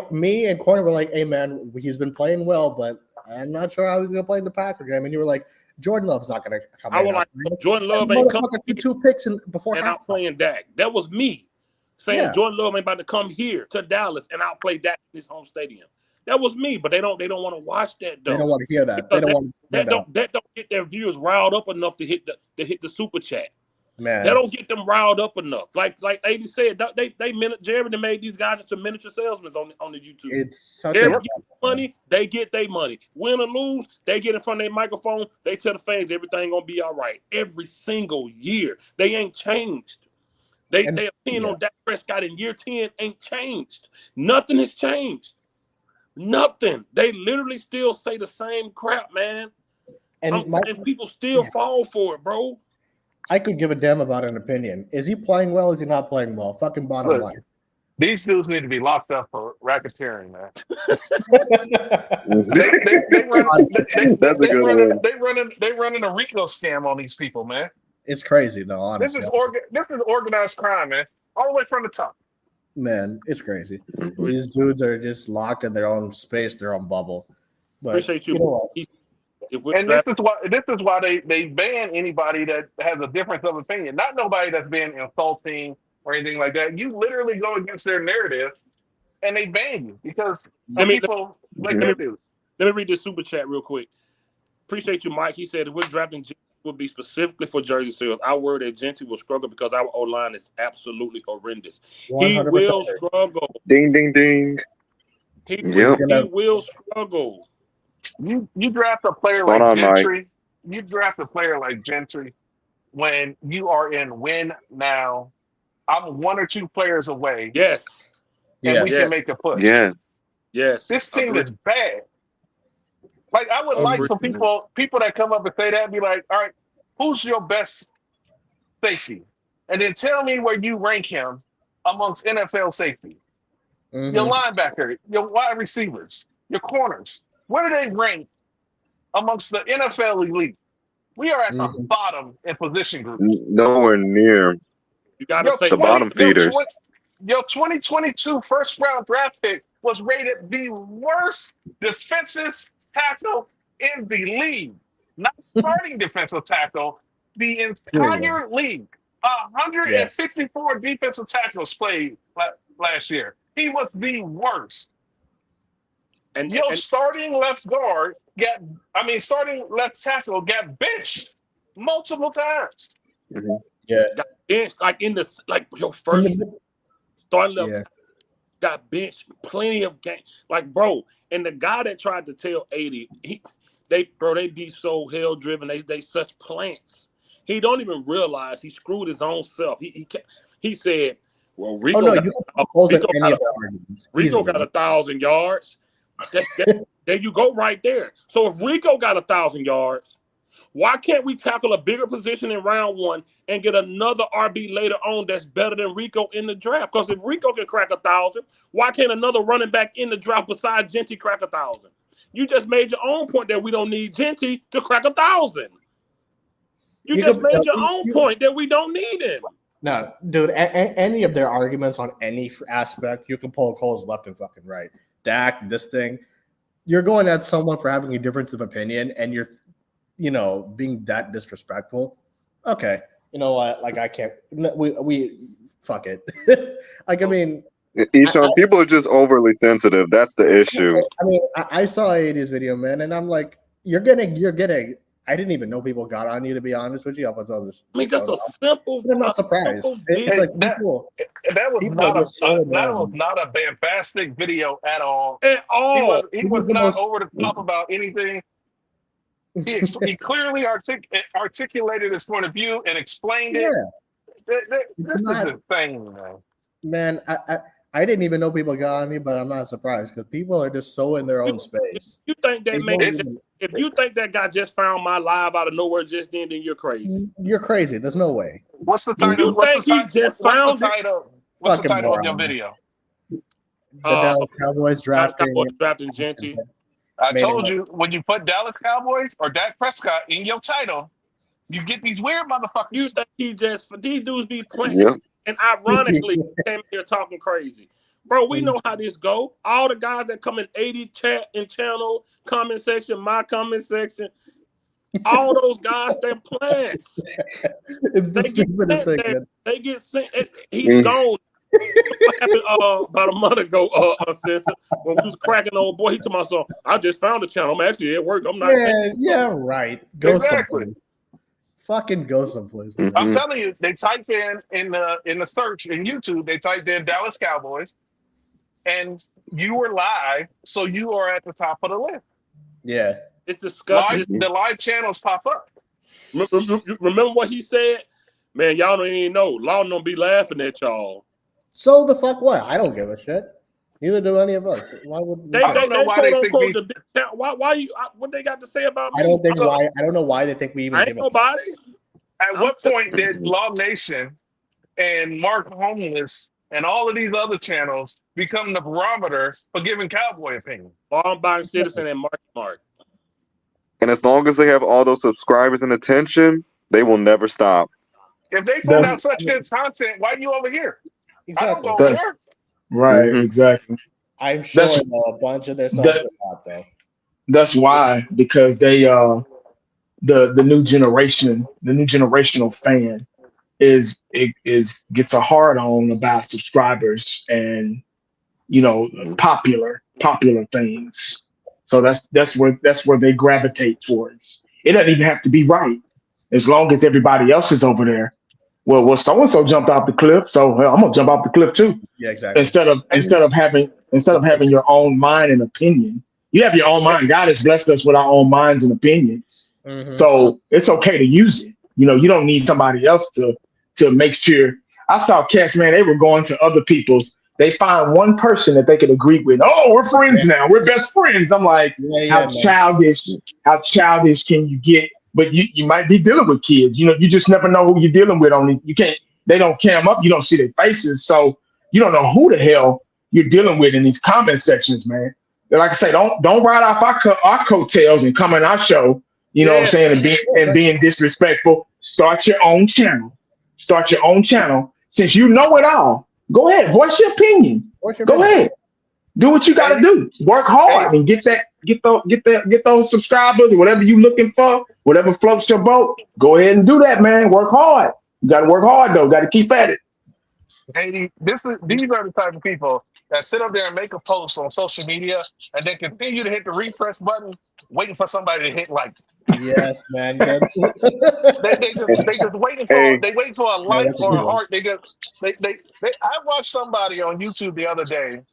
Me and Corner were like, hey man, he's been playing well, but I'm not sure how he's gonna play in the Packer game. And you were like, Jordan Love's not gonna come. I was like, Jordan Love ain't coming. 2 picks before and outplaying Dak. That was me saying Jordan Love ain't about to come here to Dallas and outplay Dak in his home stadium. That was me, but they don't want to watch that though. They don't want to hear that. They don't want that don't get their viewers riled up enough to hit the super chat. Man, that don't get them riled up enough. Like AD said, Jared made these guys into miniature salesmen on the YouTube. It's such they get money, they get their money. Win or lose, they get in front of their microphone. They tell the fans everything gonna be all right every single year. They ain't changed. They opinion on Dak Prescott in year 10 ain't changed. Nothing has changed. Nothing. They literally still say the same crap, man. And people still fall for it, bro. I could give a damn about an opinion. Is he playing well? Is he not playing well? Fucking bottom line. These dudes need to be locked up for racketeering, man. They running a RICO scam on these people, man. It's crazy, though. Honestly, this is organized crime, man. All the way from the top. Man, it's crazy. These dudes are just locked in their own space, their own bubble. But appreciate you. And this is why they ban anybody that has a difference of opinion. Not nobody that's been insulting or anything like that. You literally go against their narrative, and they ban you because people like that dude. Let me read this super chat real quick. Appreciate you, Mike. He said, if we're drafting Jeanty, will be specifically for jersey sales. I worry that Jeanty will struggle because our O-line is absolutely horrendous. 100%. He will struggle. Ding, ding, ding. He will struggle. You draft a player Spot like on, Mike. Gentry. You draft a player like Gentry when you are in win now. I'm one or two players away, Yes. and we Yes. can make a push. Yes. Yes. This team Agree. is bad. Like I would like some people that come up and say that be like, all right, who's your best safety? And then tell me where you rank him amongst NFL safety. Your linebacker, your wide receivers, your corners. Where do they rank amongst the NFL elite? We are at the bottom in position group. Nowhere near. You got to say the bottom feeders. Your 2022 first round draft pick was rated the worst defensive tackle in the league. Not starting defensive tackle, the entire league. 154 defensive tackles played last year. He was the worst. And starting left tackle got benched multiple times. Yeah, got benched your first starting left got benched plenty of games. Like, bro, and the guy that tried to tell 80, they be so hell driven. They such plants. He don't even realize he screwed his own self. He said, well, Rico got 1,000 yards. There you go right there. So if Rico got 1,000 yards, why can't we tackle a bigger position in round one and get another RB later on that's better than Rico in the draft? Because if Rico can crack 1,000, why can't another running back in the draft besides Jeanty crack 1,000? You just made your own point that we don't need Jeanty to crack 1,000. You just made your own point that we don't need him. No, dude, any of their arguments on any aspect, you can pull Coles left and fucking right. Dak, this thing, you're going at someone for having a difference of opinion and you're, being that disrespectful. Okay. You know what? Like, I can't, we fuck it. Like, I mean, people are just overly sensitive. That's the issue. I mean, I saw 80's video, man, and I'm like, you're getting. I didn't even know people got on you, to be honest with you. Up until this, I mean, just a simple. I'm not surprised. It's like that was not a bombastic video at all. At all. He was not over the top about anything. He clearly articulated his point of view and explained it. This is the thing, man. Man, I didn't even know people got on me, but I'm not surprised because people are just so in their own space. You think if you think that guy just found my live out of nowhere just then you're crazy. You're crazy. There's no way. What's the title? What's the title of your video? The Dallas Cowboys drafting Jeanty. I told you, when you put Dallas Cowboys or Dak Prescott in your title, you get these weird motherfuckers. You think these dudes be playing? Yeah. And ironically, came here talking crazy. Bro, we know how this go. All the guys that come in 80 chat and channel, comment section, my comment section, all those guys, they're plants. They get sent. He's gone. What happened about a month ago, Uncensored, when we was cracking old boy, he told my son, I just found the channel. I'm actually at work. I'm not. Yeah, right. Go someplace. Fucking go someplace. I'm telling you, they typed in the search in YouTube, they typed in Dallas Cowboys, and you were live, so you are at the top of the list. Yeah. It's disgusting. The live channels pop up. Remember what he said? Man, y'all don't even know. Law don't be laughing at y'all. So the fuck what? I don't give a shit. Neither do any of us. Why would I don't know why they think what they got to say about me? I don't know why they think we even give nobody. At what point did Law Nation and Mark Homeless and all of these other channels become the barometer for giving Cowboy opinion? Law-abiding citizen and Mark. And as long as they have all those subscribers and attention, they will never stop. If they put out such good content, why are you over here? Exactly. I don't go over there. Right, exactly. I'm sure a bunch of their songs are out though. That's why, because they the new generational fan gets a hard on about subscribers and popular things. So that's where they gravitate towards. It doesn't even have to be right, as long as everybody else is over there. Well, so and so jumped off the cliff, so I'm gonna jump off the cliff too. Yeah, exactly. Instead of having your own mind and opinion, You have your own mind. God has blessed us with our own minds and opinions. So it's okay to use it. You know, you don't need somebody else to make sure. I saw cats, man, they were going to other people's. They find one person that they could agree with. Oh, we're friends now. We're best friends. I'm like, how childish can you get? But you might be dealing with kids. You know, you just never know who you're dealing with on these. You can't, they don't cam up. You don't see their faces. So you don't know who the hell you're dealing with in these comment sections, man. Like I say, don't ride off our coattails and come on our show, you know what I'm saying, and being disrespectful. Start your own channel. Since you know it all, go ahead, voice your opinion. Go ahead. Do what you gotta do. Work hard and get those subscribers or whatever you looking for, whatever floats your boat. Go ahead and do that, man. Work hard. You gotta work hard though. Gotta keep at it. Hey, these are the type of people that sit up there and make a post on social media and then continue to hit the refresh button, waiting for somebody to hit like. Yes, man. they just waiting for they wait for a like or a heart. I watched somebody on YouTube the other day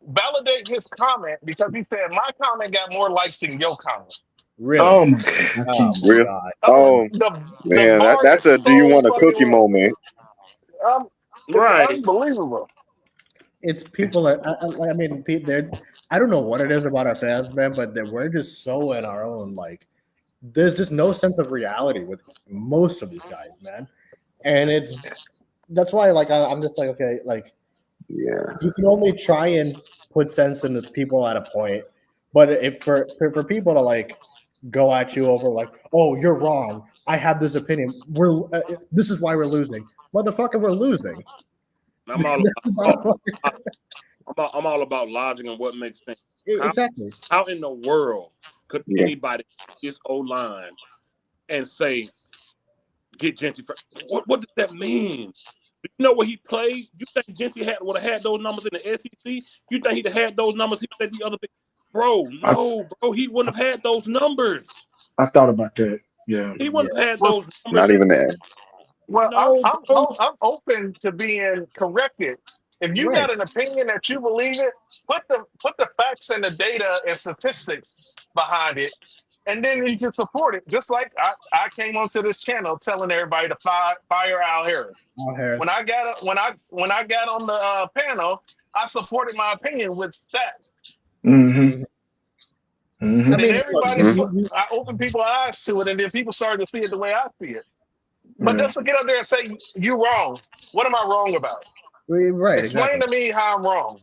validate his comment because he said my comment got more likes than your comment. Really? Oh, man, that's a do you want a cookie moment? Right, unbelievable. It's people that I mean, they're, I don't know what it is about our fans, man, but we're just so in our own, like, there's just no sense of reality with most of these guys, man. And that's why, like, I'm just like, okay, like, you can only try and put sense into people at a point, but if for people to like go at you over like, oh, you're wrong, I have this opinion, this is why we're losing, motherfucker, we're losing. I'm all about logic and what makes sense. Exactly. How in the world could anybody get this O-line and say, get Jeanty first? What does that mean? You know what he played? You think Jeanty would have had those numbers in the SEC? You think he'd have had those numbers? He played the other big. Bro, he wouldn't have had those numbers. I thought about that. Yeah. He wouldn't have had those numbers. Not even that. Well, I'm open to being corrected. If you got an opinion that you believe it, put the facts and the data and statistics behind it, and then you can support it. Just like I came onto this channel telling everybody to fire Al Harris. When I got on the panel, I supported my opinion with stats. Mm-hmm. And then I opened people's eyes to it, and then people started to see it the way I see it. But just to get up there and say, you're wrong. What am I wrong about? Right. Explain to me how I'm wrong.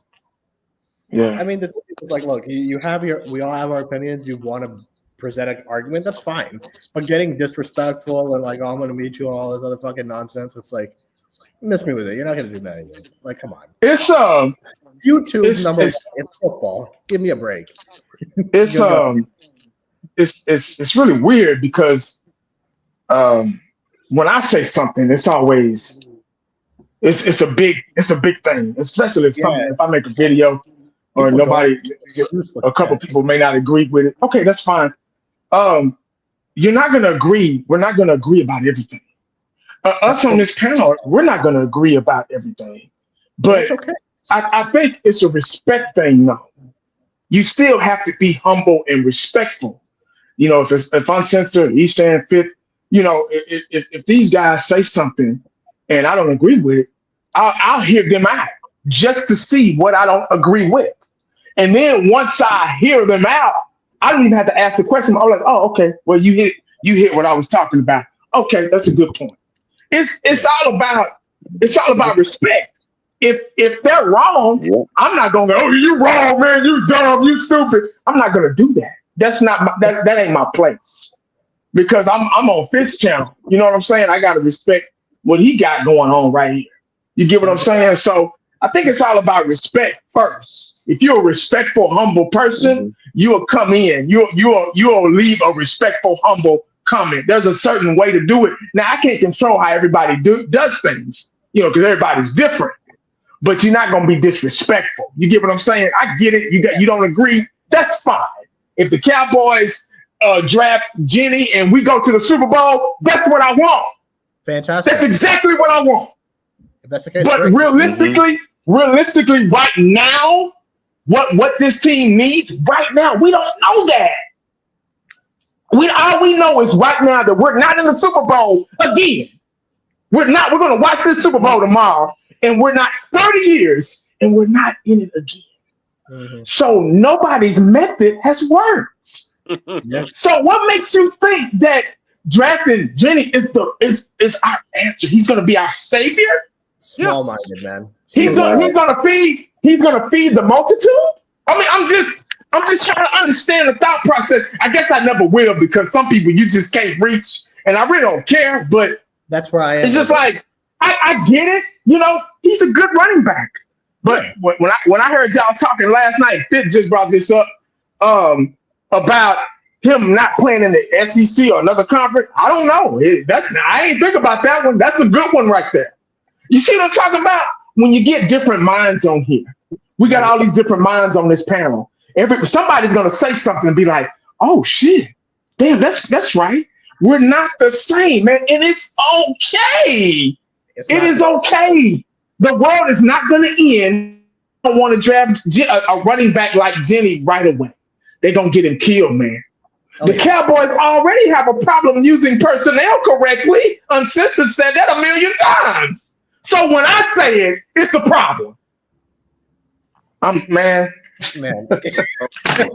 Yeah. I mean, the thing is, like, look, we all have our opinions. You want to present an argument, that's fine. But getting disrespectful and like, oh, I'm going to meet you and all this other fucking nonsense, it's like, miss me with it. You're not going to do anything. Like, come on. It's YouTube number one. It's football. Give me a break. It's it's really weird because when I say something, it's always it's a big thing, especially if I make a video or a couple people may not agree with it. Okay, that's fine. You're not going to agree. We're not going to agree about everything. Us on this panel, we're not going to agree about everything. But okay. I think it's a respect thing, though. You still have to be humble and respectful. You know, if I'm censored, East and Fifth, you know, if these guys say something and I don't agree with it, I'll hear them out just to see what I don't agree with. And then once I hear them out, I don't even have to ask the question. I'm like, oh, okay, well, you hit what I was talking about. Okay, that's a good point. It's all about respect. If they're wrong, I'm not gonna go, oh, you wrong, man, you dumb, you stupid. I'm not gonna do that. That's not that ain't my place. Because I'm on Fifth's channel. You know what I'm saying? I gotta respect what he got going on right here. You get what I'm saying? So I think it's all about respect first. If you're a respectful, humble person, you will come in. You'll leave a respectful, humble comment. There's a certain way to do it. Now I can't control how everybody does things, you know, because everybody's different. But you're not going to be disrespectful. You get what I'm saying? I get it. You don't agree. That's fine. If the Cowboys draft Jeanty and we go to the Super Bowl, that's what I want. Fantastic. That's exactly what I want. If that's the case, but realistically, right now, what this team needs right now. We don't know that. All we know is right now that we're not in the Super Bowl again. We're not. We're going to watch this Super Bowl tomorrow, and we're not 30 years, and we're not in it again. Mm-hmm. So nobody's method has worked. Yeah. So what makes you think that drafting Jeanty is our answer? He's going to be our savior. Small-minded, man. He's going to feed the multitude. I mean, I'm just trying to understand the thought process. I guess I never will, because some people you just can't reach, and I really don't care. But that's where I am. It's just like I get it. You know, he's a good running back. But when I heard y'all talking last night, Fit just brought this up about him not playing in the SEC or another conference. I don't know. I ain't think about that one. That's a good one right there. You see what I'm talking about? When you get different minds on here, we got all these different minds on this panel. Somebody's gonna say something and be like, "Oh shit, damn, that's right. We're not the same, man, and it's okay. It is okay. The world is not going to end. I don't want to draft a running back like Jeanty right away. They're going to get him killed, man. The Cowboys already have a problem using personnel correctly. Uncensored said that 1,000,000 times. So when I say it, it's a problem. Man.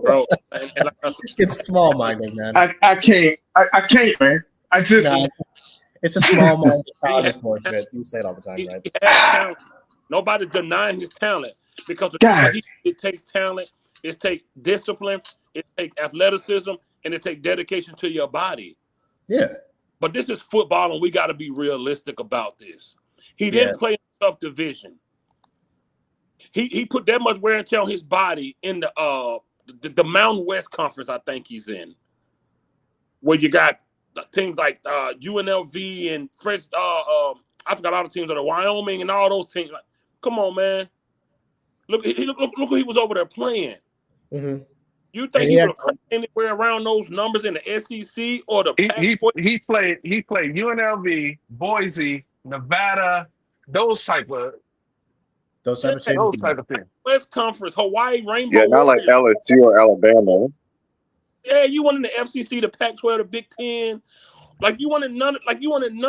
Bro. It's small-minded, man. I can't, man. I just... No. It's a small-minded bullshit. You say it all the time, right? Nobody's denying his talent, because it takes talent, it takes discipline, it takes athleticism, and it takes dedication to your body. Yeah. But this is football, and we got to be realistic about this. He didn't play in a tough division. He put that much wear and tear on his body in the Mountain West Conference, I think he's in, where you got teams like UNLV and Fresh. I forgot all the teams that are Wyoming and all those teams. Like, come on, man! Look who he was over there playing. Mm-hmm. You think he would have cracked anywhere around those numbers in the SEC or the? He played UNLV, Boise, Nevada, those type of things. West Conference, Hawaii Rainbow. Yeah, not Warriors. like LSU or Alabama. Yeah, you wanted the FCC, the Pac-12, the Big Ten. Like you wanted none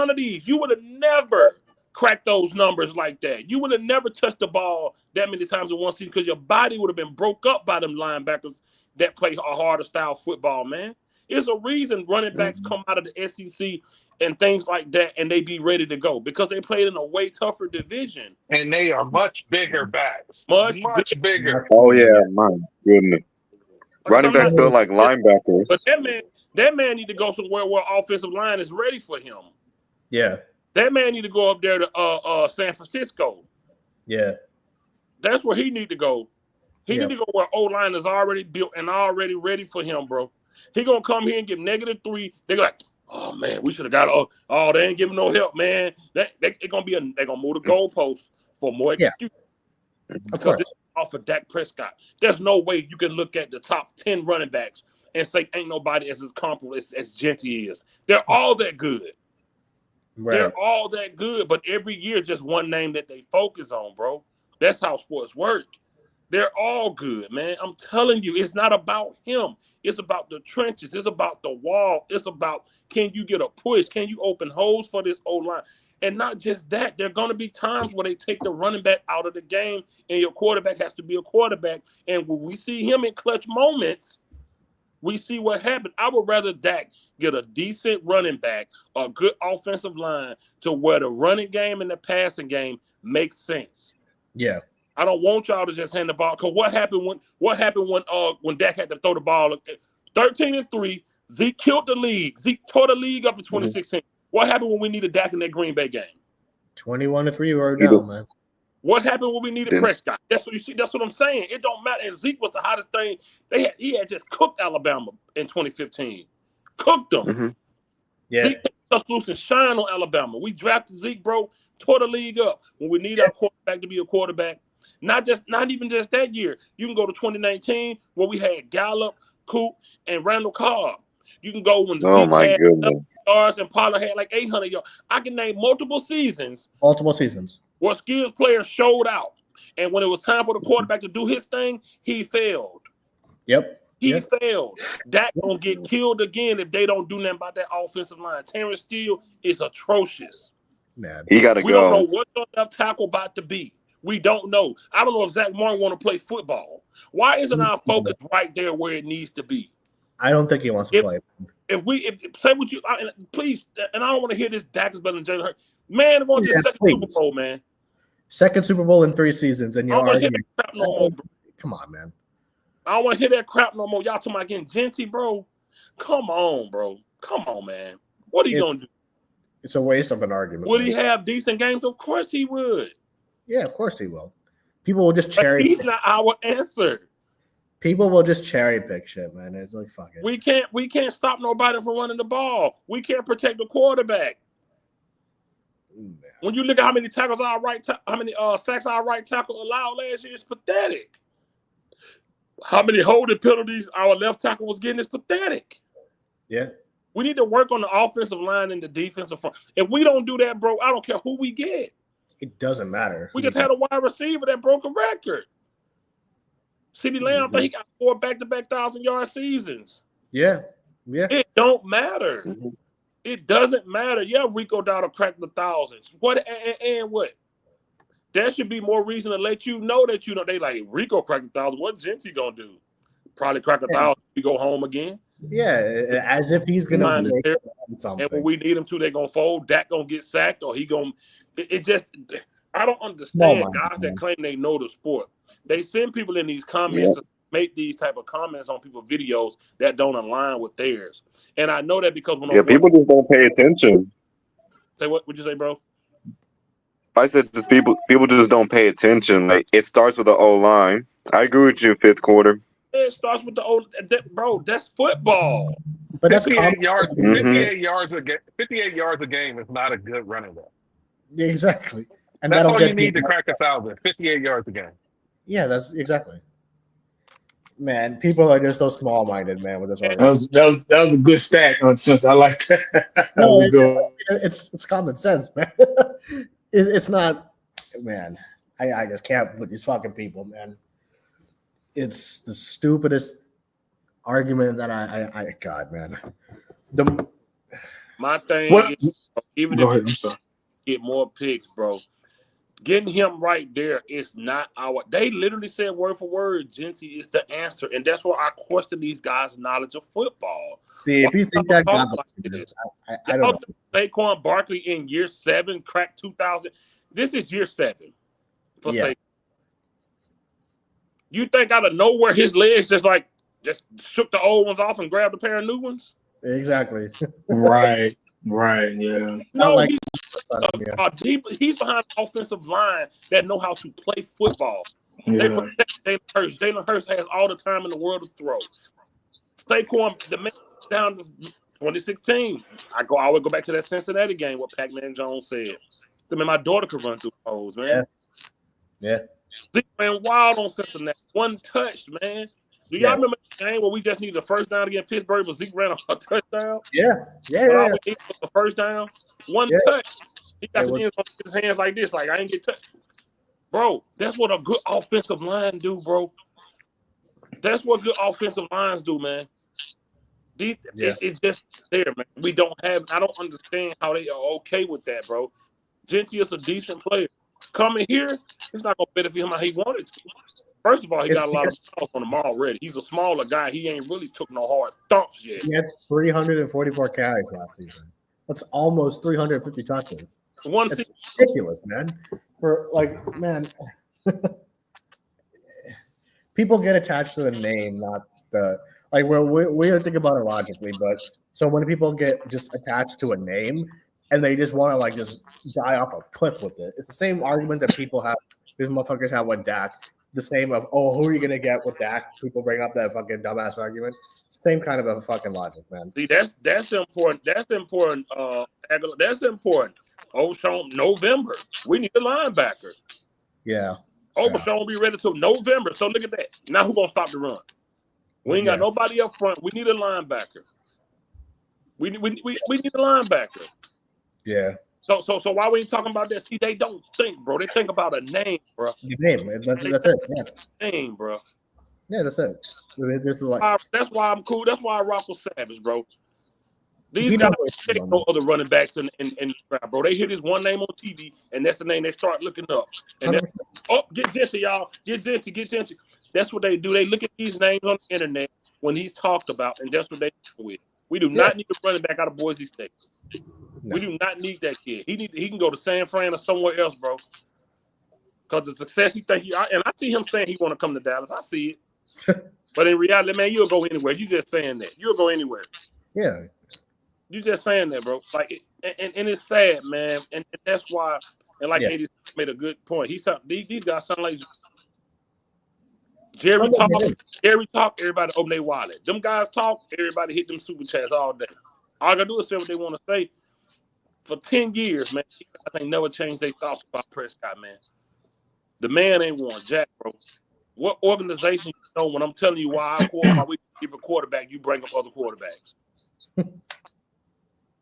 of these. You would have never cracked those numbers like that. You would have never touched the ball that many times in one season, because your body would have been broke up by them linebackers that play a harder style football, man. It's a reason running backs come out of the SEC and things like that, and they be ready to go, because they played in a way tougher division. And they are much bigger backs. Much bigger. Oh, yeah, my goodness. Running backs feel like linebackers. But that man need to go somewhere where offensive line is ready for him. Yeah. That man need to go up there to San Francisco. Yeah. That's where he need to go. He need to go where O-line is already built and already ready for him, bro. He gonna come here and get -3. They're like, oh man, we should have got they ain't giving no help, man. They're gonna move the goalposts for more excuse. Because this is off of Dak Prescott. There's no way you can look at the top 10 running backs and say ain't nobody as comparable as Jeanty is. They're all that good. Right. They're all that good, but every year just one name that they focus on, bro. That's how sports work. They're all good, man. I'm telling you, it's not about him. It's about the trenches. It's about the wall. It's about, can you get a push? Can you open holes for this O-line? And not just that, there are going to be times where they take the running back out of the game, and your quarterback has to be a quarterback. And when we see him in clutch moments, we see what happened. I would rather Dak get a decent running back, a good offensive line, to where the running game and the passing game makes sense. Yeah. I don't want y'all to just hand the ball. Because what happened when Dak had to throw the ball? 13-3, Zeke killed the league. Zeke tore the league up in 2016. What happened when we needed Dak in that Green Bay game? 21-3 right now, man. What happened when we needed Prescott? That's what you see. That's what I'm saying. It don't matter. And Zeke was the hottest thing. He had just cooked Alabama in 2015. Cooked them. Mm-hmm. Yeah. Zeke us loose and shine on Alabama. We drafted Zeke, bro. Tore the league up. When we need our quarterback to be a quarterback. Not even just that year. You can go to 2019 where we had Gallup, Coop, and Randall Cobb. You can go when Zeke had stars and Pollard had like 800 yards. I can name multiple seasons. Multiple seasons. Where skills players showed out. And when it was time for the quarterback to do his thing, he failed. Yep. He failed. Dak gonna get killed again if they don't do nothing about that offensive line. Terrence Steele is atrocious. Man, he got to We go. don't know what your left tackle about to be. We don't know. I don't know if Zach Martin want to play football. Why isn't our focus right there where it needs to be? I don't think he wants to play. If say what you please, and I don't want to hear this Dak is better than Jalen Hurts. Man, going to the second Super Bowl, man. Second Super Bowl in 3 seasons, and you're arguing. Crap no more, bro. Come on, man. I don't want to hear that crap no more. Y'all talking about getting Jeanty, bro. Come on, bro. Come on, man. What are you gonna do? It's a waste of an argument. Would he have decent games? Of course he would. Yeah, of course he will. People will just cherry. He's not our answer. People will just cherry pick shit, man. It's like fuck it. We can't stop nobody from running the ball. We can't protect the quarterback. When you look at how many tackles our how many sacks our right tackle allowed last year, it's pathetic. How many holding penalties our left tackle was getting is pathetic. Yeah. We need to work on the offensive line and the defensive front. If we don't do that, bro, I don't care who we get. It doesn't matter. We just had a wide receiver that broke a record. CeeDee Lamb, I think he got 4 back-to-back 1,000-yard seasons. Yeah. Yeah. It don't matter. Mm-hmm. It doesn't matter. Yeah, Rico Dowdle cracked the thousands. What and what? There should be more reason to let you know that they like Rico cracked the 1,000. What Jeanty gonna do? Probably crack 1,000. We go home again. Yeah, as if he's gonna make something. And when we need him to, they're gonna fold. Dak gonna get sacked, or he gonna. It just. I don't understand guys that claim they know the sport. They send people in these comments to make these type of comments on people's videos that don't align with theirs. And I know that because when people just don't pay attention. Say what? What'd you say, bro? I said just people just don't pay attention. Like it starts with the O-line. I agree with you. 5th quarter. It starts with the O. Bro, that's football. But that's 58 yards. 58 yards a game. 58 yards a game is not a good running back. Yeah, exactly. And that's all you need to crack 1,000. 58 yards a game. Yeah, that's exactly. Man, people are just so small-minded, man. With this, that was a good stat. Since I like that. No, it's common sense, man. It's not, man. I just can't with these fucking people, man. It's the stupidest argument that I God, man. My thing is, even if you get more picks, bro, getting him right there is not our. They literally said word for word, Jeanty is the answer, and that's why I question these guys' knowledge of football. See, if you think that, I don't know. Saquon Barkley in year 7 cracked 2,000. This is year 7 for Saquon. You think out of nowhere his legs just shook the old ones off and grabbed a pair of new ones? Exactly. Right. Yeah. No, he's behind the offensive line that know how to play football. Yeah. They protect Jalen Hurts. Jalen Hurts has all the time in the world to throw. Saquon, the man down to 2016. I always go back to that Cincinnati game what Pac-Man Jones said. I mean, my daughter could run through holes, man. Yeah. Zeke ran wild on Cincinnati. One touch, man. Do y'all remember the game where we just needed a first down against Pittsburgh, but Zeke ran a touchdown? Yeah. The first down, one touch. He got some hands on his hands like this, like I ain't get touched. Bro, that's what a good offensive line do, bro. That's what good offensive lines do, man. It's just there, man. We don't have. I don't understand how they are okay with that, bro. Jeanty is a decent player. Coming here, it's not gonna benefit him how he wanted to. First of all, he got a lot of miles on him already. He's a smaller guy. He ain't really took no hard thumps yet. He had 344 carries last season. That's almost 350 touches. That's ridiculous, man. People get attached to the name, not the we think about it logically, but so when people get just attached to a name and they just want to just die off a cliff with it, it's the same argument that people have. These motherfuckers have with Dak. The same of who are you gonna get with Dak? People bring up that fucking dumbass argument. Same kind of a fucking logic, man. See, that's important. That's important. That's important. Sean, November. We need a linebacker. Yeah. Sean will be ready till November. So look at that. Now who's gonna stop the run? We ain't got nobody up front. We need a linebacker. We need a linebacker. Yeah. So why we ain't talking about that? See, they don't think, bro. They think about a name, bro. The name. That's it. Yeah. Name, bro. Yeah, that's it. It's just like, that's why I'm cool. That's why I rock with Savage, bro. These he guys knows what ain't no other running backs in the draft, bro. They hear this one name on TV, and that's the name they start looking up. And that's, get Jeanty, y'all. Get Jeanty. That's what they do. They look at these names on the internet when he's talked about, and that's what they do with. We do not need a running back out of Boise State. No. We do not need that kid. He can go to San Fran or somewhere else, bro. Because the success he think and I see him saying he want to come to Dallas. I see it. But in reality, man, you'll go anywhere. You just saying that. You'll go anywhere. Yeah. You just saying that, bro. Like, and it's sad, man. And that's why. And like Eddie made a good point. These guys sound like Jerry talk. Everybody open their wallet. Them guys talk. Everybody hit them super chats all day. All I gotta do is say what they want to say. For 10 years, man, I think never changed their thoughts about Prescott, man. The man ain't won jack, bro. What organization you know when I'm telling you why we give a quarterback, you bring up other quarterbacks?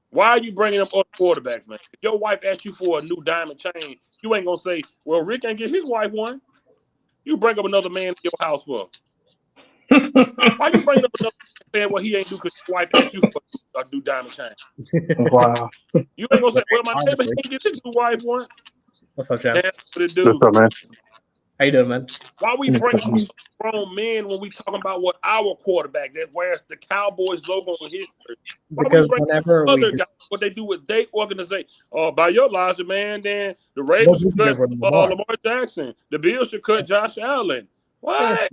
Why are you bringing up other quarterbacks, man? If your wife asks you for a new diamond chain, you ain't gonna say, "Well, Rick ain't get his wife one." You bring up another man in your house for. Why you bring up another man saying what he ain't do because your wife asked you for a new diamond chain? Wow. You ain't gonna say, "Well, my neighbor he didn't get his new wife one." What's up, Chance? What it do? What's up, man? How you doing, man? Why we bring up grown men when we talking about what our quarterback that wears the Cowboys logo on his shirt? Because whenever other guys, what they do with their organization? Oh, by your logic, man, then the Ravens should cut Lamar Jackson. The Bills should cut Josh Allen. What?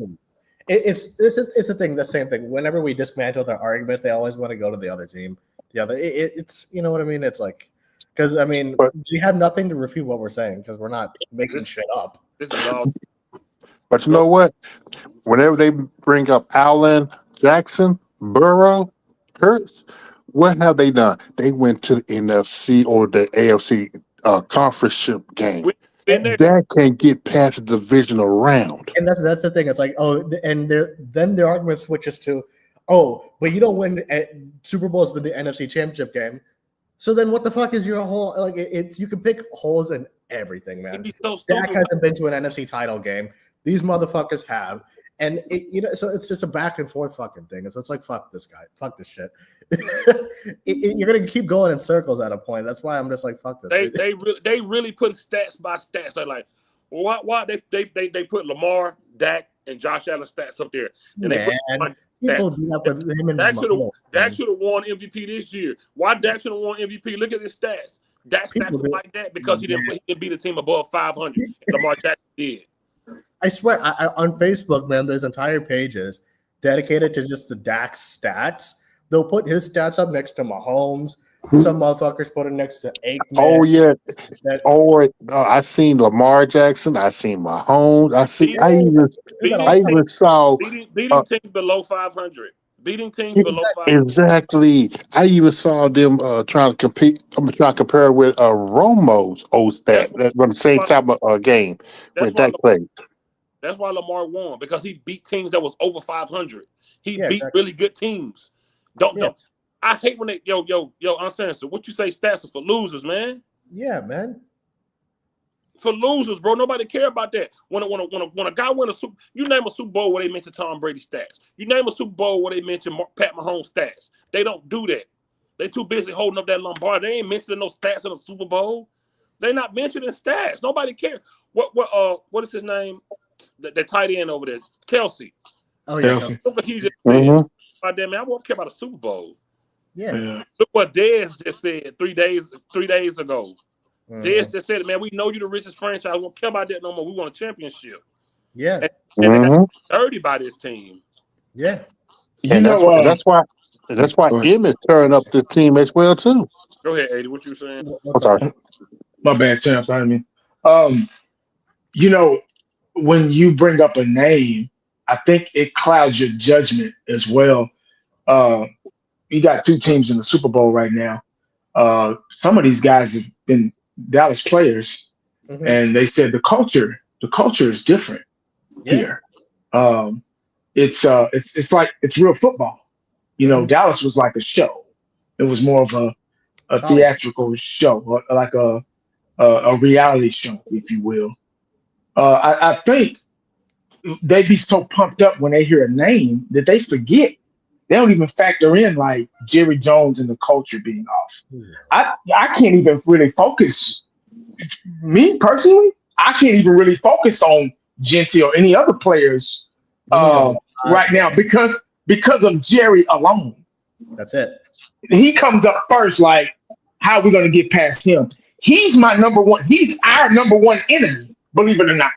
It's the thing. The same thing. Whenever we dismantle their arguments, they always want to go to the other team. It's you know what I mean. It's like because I mean we have nothing to refute what we're saying because we're not making shit up. This is all. But you know what? Whenever they bring up Allen, Jackson, Burrow, Hurts, what have they done? They went to the NFC or the AFC conference game. That can't get past the divisional round. And that's the thing. It's like, and then the argument switches to, but you don't win at Super Bowl has been the NFC Championship game. So then what the fuck is your whole like it's you can pick holes in everything, man. Dak hasn't been to an NFC title game. These motherfuckers have. And so it's just a back and forth fucking thing. So it's like, fuck this guy, fuck this shit. You're gonna keep going in circles at a point. That's why I'm just like, fuck this. They really put stats by stats. They're like, why they put Lamar, Dak, and Josh Allen stats up there. And people do that with him and Dak should have won MVP this year. Why Dak should have won MVP? Look at his stats. Dak stats are like that because he didn't beat a team above 500. And Lamar Jackson did. I swear, on Facebook, man, there's entire pages dedicated to just the Dak stats. They'll put his stats up next to Mahomes. Some motherfuckers put it next to Aikman. Oh yeah. I seen Lamar Jackson. I seen Mahomes. I even saw beating teams below 500. Beating teams below 500. Exactly. I even saw them trying to compete. I'm trying to compare with Romo's old stat. That's the same type of game when Dak played. That's why Lamar won because he beat teams that was over 500. He beat really good teams. Don't. I hate when they uncensored. What you say stats are for losers, man. Yeah, man. For losers, bro. Nobody care about that. When a guy win a Super, you name a Super Bowl where they mention Tom Brady stats. You name a Super Bowl where they mention Pat Mahomes stats. They don't do that. They too busy holding up that Lombardi. They ain't mentioning no stats in a Super Bowl. They're not mentioning stats. Nobody cares. What is his name? The tight end over there, Kelsey. Oh yeah, Kelsey. He's just man, I won't care about a Super Bowl. Yeah. Look what Dez just said 3 days ago. Dez just said, man, we know you're the richest franchise. We won't care about that no more. We want a championship. Yeah. And they got dirty by this team. Yeah. And that's why Emmett turned up the team as well too. Go ahead, Eddie. What you saying? I'm sorry. My bad, champs. I mean, when you bring up a name, I think it clouds your judgment as well. You got two teams in the Super Bowl right now. Some of these guys have been Dallas players, and they said the culture is different here. It's like it's real football. Dallas was like a show. It was more of a theatrical show, like a reality show, if you will. I think they be so pumped up when they hear a name that they forget. They don't even factor in like Jerry Jones and the culture being off. I can't even really focus. Me personally, I can't even really focus on Jeanty or any other players right now because of Jerry alone. That's it. He comes up first. Like, how are we going to get past him? He's my number one. He's our number one enemy. Believe it or not,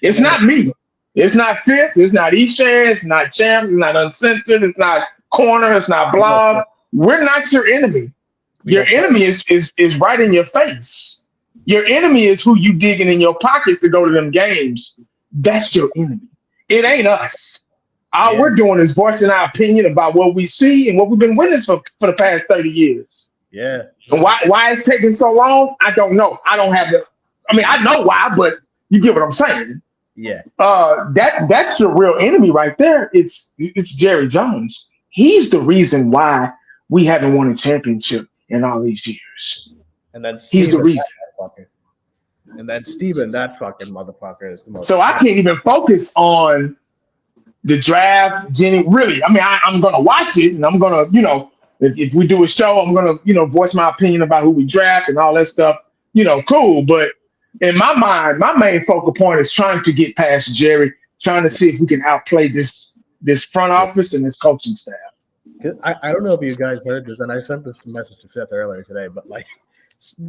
it's not me. It's not Fifth. It's not Eshan. It's not Champs. It's not Uncensored. It's not Corner. It's not Blob. We're not your enemy. Your enemy is right in your face. Your enemy is who you digging in your pockets to go to them games. That's your enemy. It ain't us. All we're doing is voicing our opinion about what we see and what we've been witnessing for the past 30 years. Yeah. And why it's taking so long? I don't know. I don't have the. I mean, I know why, but you get what I'm saying. Yeah. That's your real enemy right there. It's Jerry Jones. He's the reason why we haven't won a championship in all these years. And then he's the reason. And then Steven, that fucking motherfucker, is the most. So I can't even focus on the draft, Jenny. Really, I mean, I'm gonna watch it, and I'm gonna, if we do a show, I'm gonna, voice my opinion about who we draft and all that stuff. Cool. But in my mind, my main focal point is trying to get past Jerry, trying to see if we can outplay this front office and this coaching staff. I don't know if you guys heard this, and I sent this message to Fifth earlier today, but like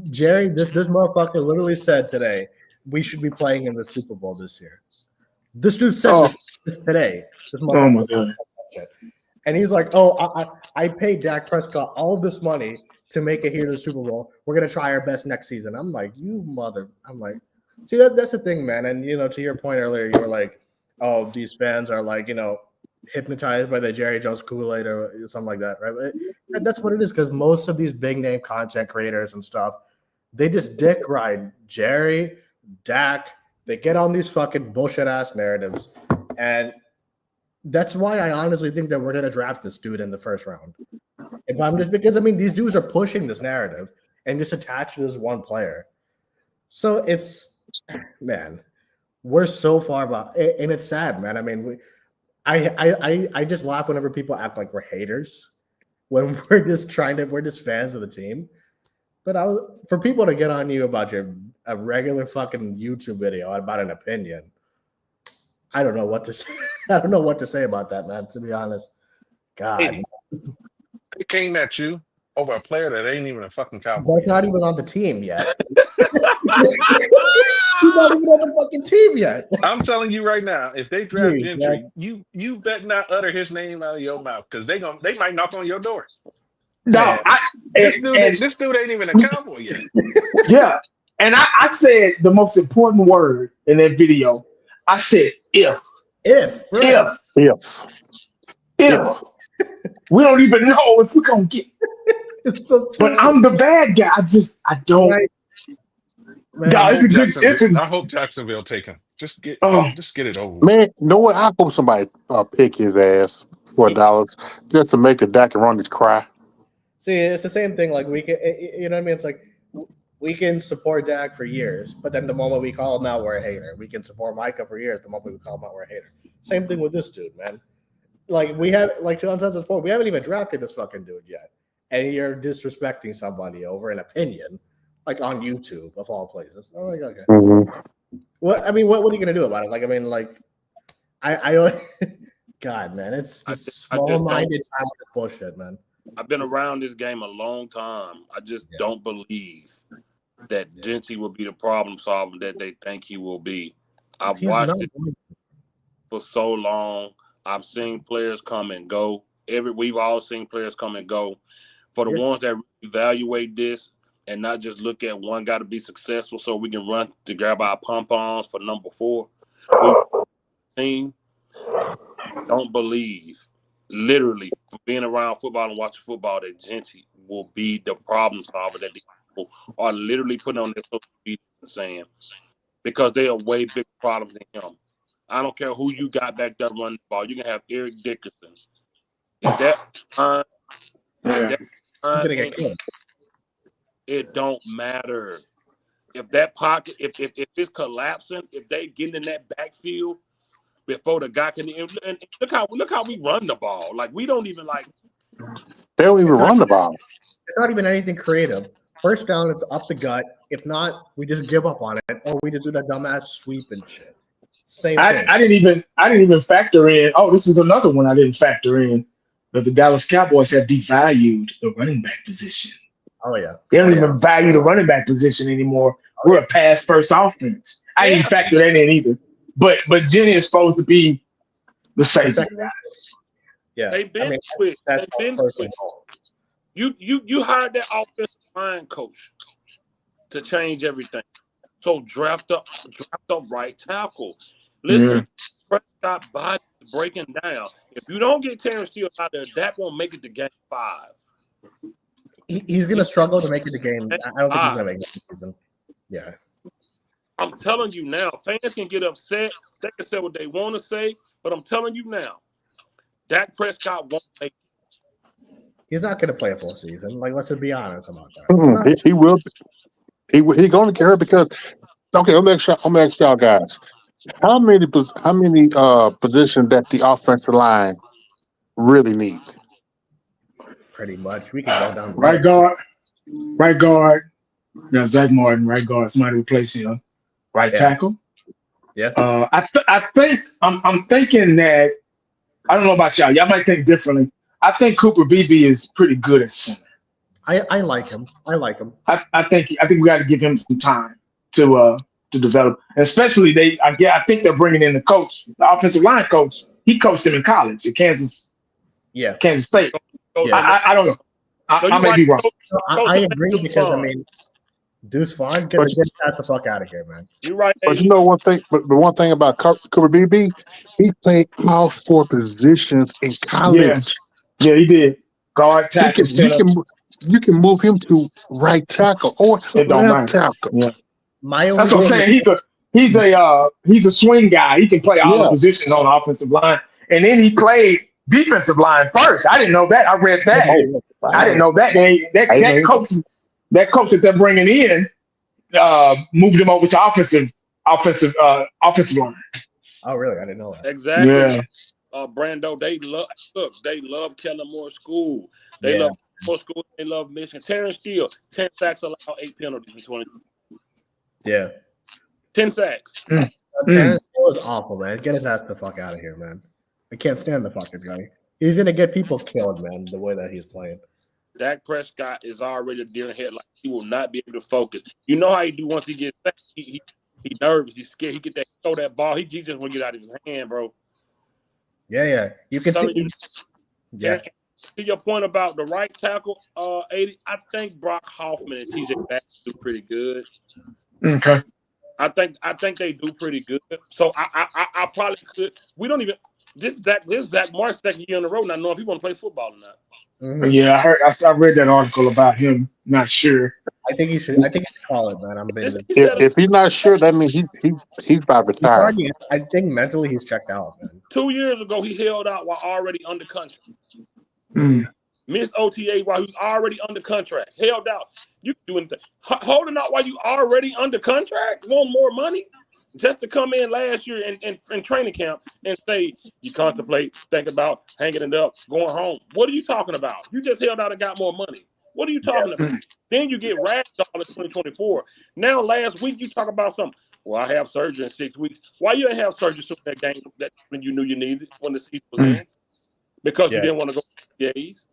Jerry, this motherfucker literally said today, we should be playing in the Super Bowl this year. This dude said this today. Oh my God. And he's like, I paid Dak Prescott all this money to make it here to the Super Bowl. We're going to try our best next season. I'm like, I'm like, see, that's the thing, man. And, to your point earlier, you were like, oh, these fans are like, hypnotized by the Jerry Jones Kool-Aid or something like that, right? But that's what it is, because most of these big name content creators and stuff, they just dick ride Jerry, Dak. They get on these fucking bullshit ass narratives, and that's why I honestly think that we're gonna draft this dude in the first round. If I'm just because these dudes are pushing this narrative and just attached to this one player. So it's, man, we're so far behind, and it's sad, man. I mean, I just laugh whenever people act like we're haters when we're just fans of the team. But for people to get on you about a regular fucking YouTube video about an opinion, I don't know what to say. I don't know what to say about that, man. To be honest, God, they came at you over a player that ain't even a fucking Cowboy. That's not even on the team yet. He's not even on the fucking team yet. I'm telling you right now, if they draft Gentry, you bet not utter his name out of your mouth, because they might knock on your door. No, this dude ain't even a Cowboy yet. Yeah, and I said the most important word in that video. I said if. We don't even know if we're gonna get. But I'm the bad guy. I don't. Man, I hope Jacksonville take him. Just get it over with. Man, you know what? I hope somebody pick his ass for $1 just to make a Dak and Ronnie's cry. See, it's the same thing. Like, we can, you know what I mean? It's like we can support Dak for years, but then the moment we call him out, we're a hater. We can support Micah for years. The moment we call him out, we're a hater. Same thing with this dude, man. Like, we have, like Sean says, this point, we haven't even drafted this fucking dude yet, and you're disrespecting somebody over an opinion, like on YouTube of all places. Oh my God. Okay. Mm-hmm. What are you gonna do about it? Like, I mean, like, I don't. God, man, it's just small-minded bullshit, man. I've been around this game a long time. I just don't believe that Jeanty will be the problem solver that they think he will be. I've watched it for so long. I've seen players come and go. We've all seen players come and go. For the ones that evaluate this and not just look at one guy to be successful so we can run to grab our pom-poms for number 4, team don't believe, literally, for being around football and watching football, that Jeanty will be the problem solver that these people are literally putting on their social media and saying, because they are way bigger problems than him. I don't care who you got back there running the ball. You can have Eric Dickerson. If that he's gonna get killed. It don't matter. If that pocket, if it's collapsing, if they get in that backfield before the guy can, and look how we run the ball. Like we don't even like. They don't even run the ball. It's not even anything creative. First down, it's up the gut. If not, we just give up on it, or we just do that dumbass sweep and shit. Same thing. I didn't even factor in. Oh, this is another one I didn't factor in. That the Dallas Cowboys have devalued the running back position. Oh yeah, they don't even value the running back position anymore. We're a pass first offense. I didn't factor that in either. But Jenny is supposed to be the safety guys. Yeah, they've been quick. That's been quick. You hired that offensive line coach to change everything. So draft the right tackle. Listen, Prescott body breaking down. If you don't get Terrence Steele out there, that won't make it to game 5. He's going to struggle to make it to game. I don't think he's going to make it to season. Yeah. I'm telling you now, fans can get upset. They can say what they want to say, but I'm telling you now, Dak Prescott won't make it. He's not going to play a full season. Like, let's just be honest about that. He will. He's going to care because. Okay, I'm gonna ask y'all guys. How many positions that the offensive line really need? Pretty much. We can go down. Right guard. Yeah, Zach Martin. Right guard. Somebody replace him. Right tackle. Yeah. I think I'm thinking that I don't know about y'all. Y'all might think differently. I think Cooper Beebe is pretty good at center. I like him. I think we got to give him some time to develop, and especially I think they're bringing in the coach, the offensive line coach. He coached him in college at Kansas State. Yeah. I don't know. I may be wrong. I agree because Deuce Vaughn, get the fuck out of here, man. You're right. But you know one thing. But the one thing about Cooper Beebe, he played all 4 positions in college. Yeah, he did. Guard, tackle, you can move him to right tackle or left tackle. Yeah. That's what I'm saying. He's a swing guy. He can play all the positions on the offensive line, and then he played defensive line first. I didn't know that. I read that. I didn't know that. That coach that they're bringing in moved him over to offensive line. Oh, really? I didn't know that. Exactly. Yeah. Brando, they love Kellen Moore School. They love Moore School. They love Michigan. Terrence Steele, 10 sacks allowed, 8 penalties in 20. Yeah. 10 sacks. Terrence Steele is awful, man. Get his ass the fuck out of here, man. I can't stand the fucking guy. He's gonna get people killed, man. The way that he's playing. Dak Prescott is already a deer in headlight. He will not be able to focus. You know how he do once he gets sacked. He nervous. He's scared. He get throw that ball. He just want to get out of his hand, bro. Yeah. You can see. To your point about the right tackle, 80. I think Brock Hoffman and TJ Baxter do pretty good. Okay. I think they do pretty good. So I probably could. We don't even. This is Zach Mark's second year in a row. Not knowing if he want to play football or not. Mm-hmm. Yeah, I read that article about him. Not sure. I think he should call it, man. If he's not sure, that means he's about retired. I think mentally he's checked out, man. 2 years ago, he held out while already under contract. Missed OTA while he was already under contract. Held out. You can do anything. Holding out while you already under contract? Want more money? Just to come in last year in training camp and say you think about hanging it up, going home. What are you talking about? You just held out and got more money. What are you talking about? Then you get ragdolled in 2024. Now last week you talk about something. Well, I have surgery in 6 weeks. Why you didn't have surgery to that game that when you knew you needed when the season was in? Because you didn't want to go to days.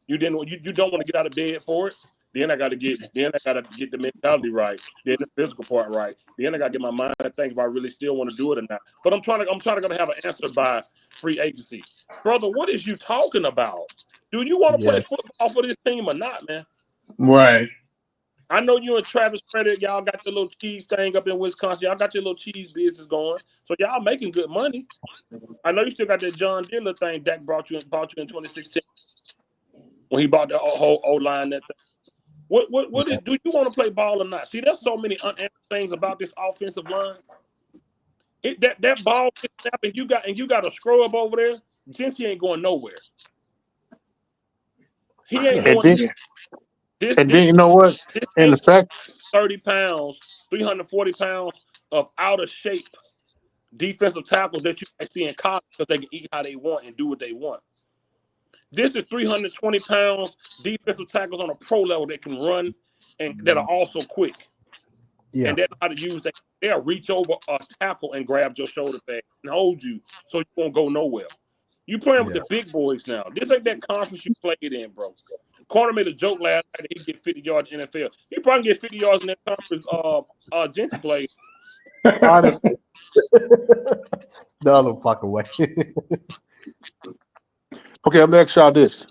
You don't want to get out of bed for it. Then I got to get the mentality right. Then the physical part right. Then I got to get my mind to think if I really still want to do it or not. But I'm trying to have an answer by free agency, brother. What is you talking about? Do you want to play football for this team or not, man? Right. I know you and Travis Credit, y'all got the little cheese thing up in Wisconsin. Y'all got your little cheese business going, so y'all making good money. I know you still got that John Deere thing Dak brought you in 2016 when he bought the whole O-line. That thing. What is? Do you want to play ball or not? See, there's so many unanswered things about this offensive line. That ball gets snapped and you got a scrub over there. Jeanty ain't going nowhere. He ain't going. And then you know what? This And the ain't fact 30 pounds, 340 pounds of out of shape defensive tackles that you might see in college because they can eat how they want and do what they want. This is 320 pounds defensive tackles on a pro level that can run and that are also quick. Yeah. And they know how to use that. They'll reach over a tackle and grab your shoulder pad and hold you so you won't go nowhere. You playing with the big boys now. This ain't that conference you played in, bro. Corner made a joke last night that he get 50 yards in the NFL. He probably get 50 yards in that conference Jeanty played. Honestly. The other fucking way. Okay, I'm gonna ask y'all this: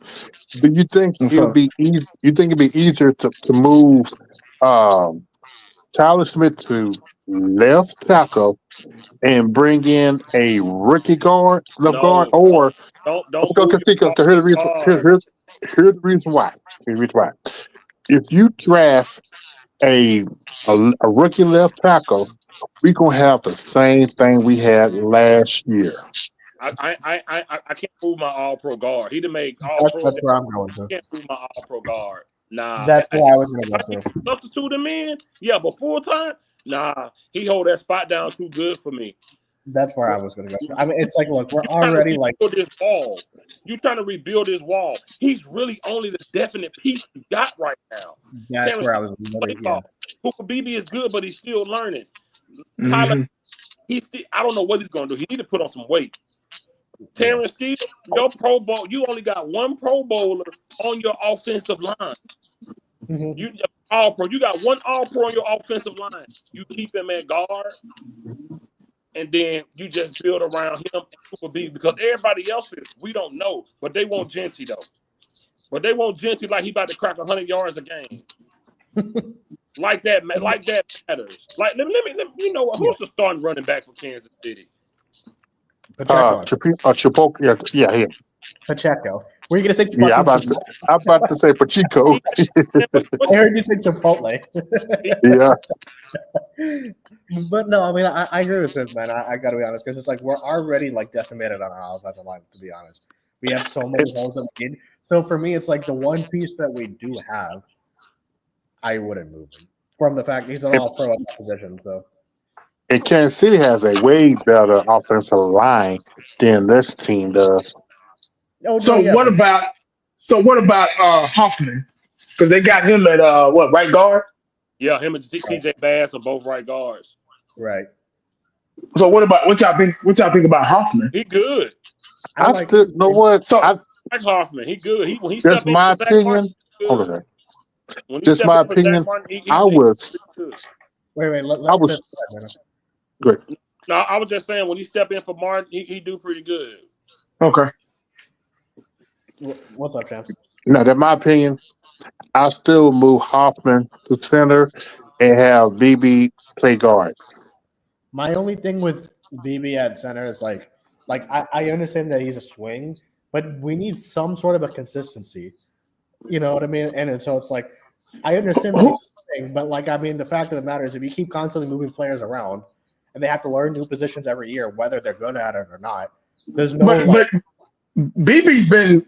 do you think it'd be easy? You think it'd be easier to move Tyler Smith to left tackle and bring in a rookie guard, left guard, or don't okay, here's the reason. Here's the reason why. Here's the reason why. If you draft a rookie left tackle, we're gonna have the same thing we had last year. I can't move my all pro guard. He done make all pro. That's where I'm going to. I can't move my all pro guard. Nah. That's where I was going to go to. Substitute him in, yeah, but full time, nah. He hold that spot down too good for me. That's where I was going to go. I mean, it's like, look, we're already like this wall. You trying to rebuild his wall? He's really only the definite piece you got right now. That's where I was going. Yeah. Cooper BB is good, but he's still learning. Tyler, I don't know what he's going to do. He need to put on some weight. Terrence Steele, your Pro Bowl, you only got one Pro Bowler on your offensive line. You all pro. You got one all pro on your offensive line. You keep him at guard, and then you just build around him and Cooper B because everybody else is we don't know, but they want Jeanty though. But they want Jeanty like he about to crack 100 yards a game. like that matters. Like let me you know what? Who's the starting running back for Kansas City? Chipotle. Yeah. Pacheco. Were you gonna say? Yeah, I'm about to say Pacheco. I heard you say Chipotle. Yeah. But no, I mean, I agree with this, man. I got to be honest because it's like we're already like decimated on our offensive line. To be honest, we have so many holes that we need. So for me, it's like the one piece that we do have, I wouldn't move him from the fact he's an all-pro at that position. So. And Kansas City has a way better offensive line than this team does. What about Hoffman? Because they got him at right guard? Yeah, him and TJ Bass are both right guards. Right. So what y'all think about Hoffman? He good. I still know what. So I like Hoffman. He good. He just my opinion. Okay. Just my opinion. I was. Wait. I was. Good. No, I was just saying when he step in for Martin, he do pretty good. Okay. What's up, champs? No, that's my opinion. I still move Hoffman to center and have BB play guard. My only thing with BB at center is like I understand that he's a swing, but we need some sort of a consistency. You know what I mean? And so it's like I understand that he's a swing, but like I mean the fact of the matter is if you keep constantly moving players around and they have to learn new positions every year, whether they're good at it or not, there's no. But BB's been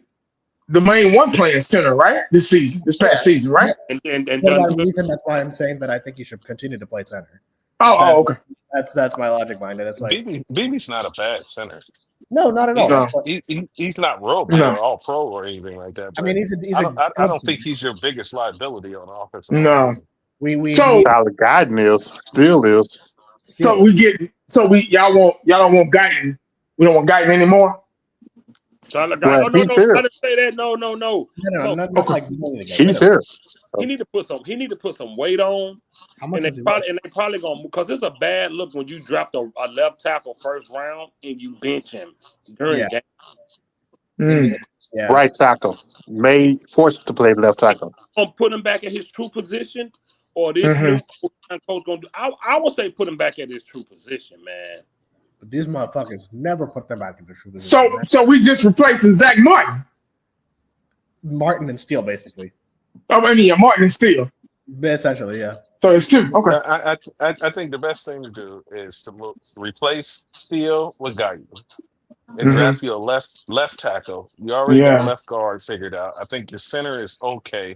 the main one playing center, right? This past season, right? And that reason, that's why I'm saying that I think he should continue to play center. Okay. That's my logic behind it. It's like BB's not a bad center. No, not at all. He's not real bad or all pro or anything like that. I mean, I don't think he's your biggest liability on offense. No. Tyler Guyton still is. Y'all don't want Guyton. We don't want Guyton anymore. Tyler Guyton. No, I didn't say that. No. Not like he's here. He need to put some weight on. And they probably gonna because it's a bad look when you draft a left tackle first round and you bench him during the game. Yeah. Right tackle. Forced to play left tackle. Gonna put him back at his true position, or this new coach gonna do? I would say put him back at his true position, man. But these motherfuckers never put them back in their true position. So we just replacing Zach Martin and Steele, basically. Martin and Steele. Essentially, yeah. So it's two. Okay. I think the best thing to do is to replace Steele with Guyton and draft you a left tackle. You already got a left guard figured out. I think your center is okay.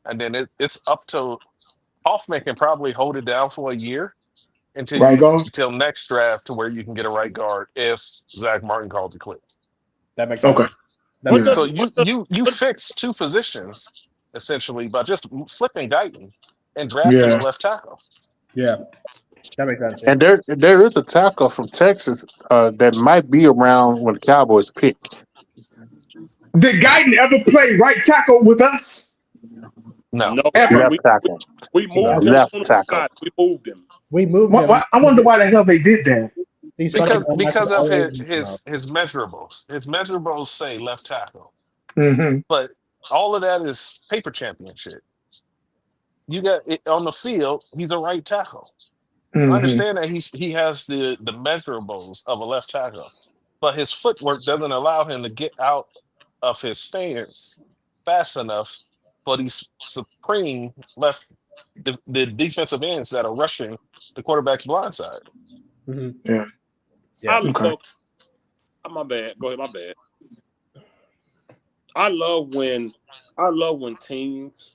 and then it's up to Hoffman can probably hold it down for a year Right, go. until next draft to where you can get a right guard if Zach Martin calls it quits. That makes sense. Okay. That makes So sense. you fix two positions essentially by just flipping Guyton and drafting a left tackle. Yeah, that makes sense. And there is a tackle from Texas that might be around when the Cowboys pick. Did Guyton ever play right tackle with us? No. Ever? Left tackle. We moved him. Left tackle. We moved him. We moved him. I wonder why the hell they did that. Because of his measurables. His measurables say left tackle. Mm-hmm. But all of that is paper championship. You got it on the field, he's a right tackle. Mm-hmm. I understand that he has the measurables of a left tackle, but his footwork doesn't allow him to get out of his stance fast enough for these supreme left the defensive ends that are rushing the quarterback's blind side. Mm-hmm. Yeah. My bad. Go ahead. My bad. I love when teams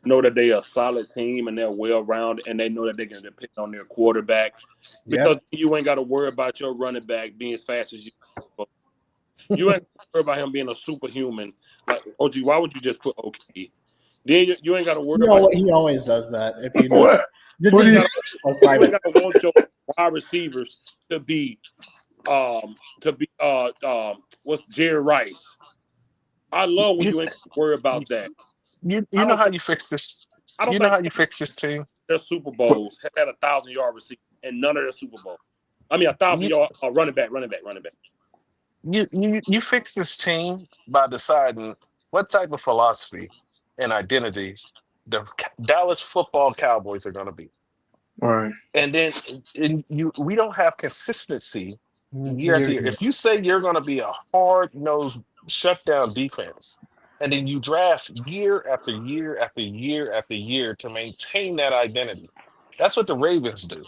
know that they are a solid team and they're well-rounded and they know that they can depend on their quarterback because you ain't got to worry about your running back being as fast as you. You ain't got to worry about him being a superhuman. Like, OG, why would you just put OK? Then you ain't got to worry about. He always does that. If you know, What? You ain't got to want your wide receivers to be what's Jerry Rice. I love when you ain't worry about that. You know how you fix this. You know how you fix this team. Their Super Bowls have had 1,000-yard receiver and none of their Super Bowls. I mean 1,000-yard running back. You fix this team by deciding what type of philosophy and identity the Dallas football Cowboys are going to be. Right. And then we don't have consistency year after year. If you say you're going to be a hard-nosed shutdown defense, and then you draft year after year after year after year to maintain that identity, that's what the Ravens do.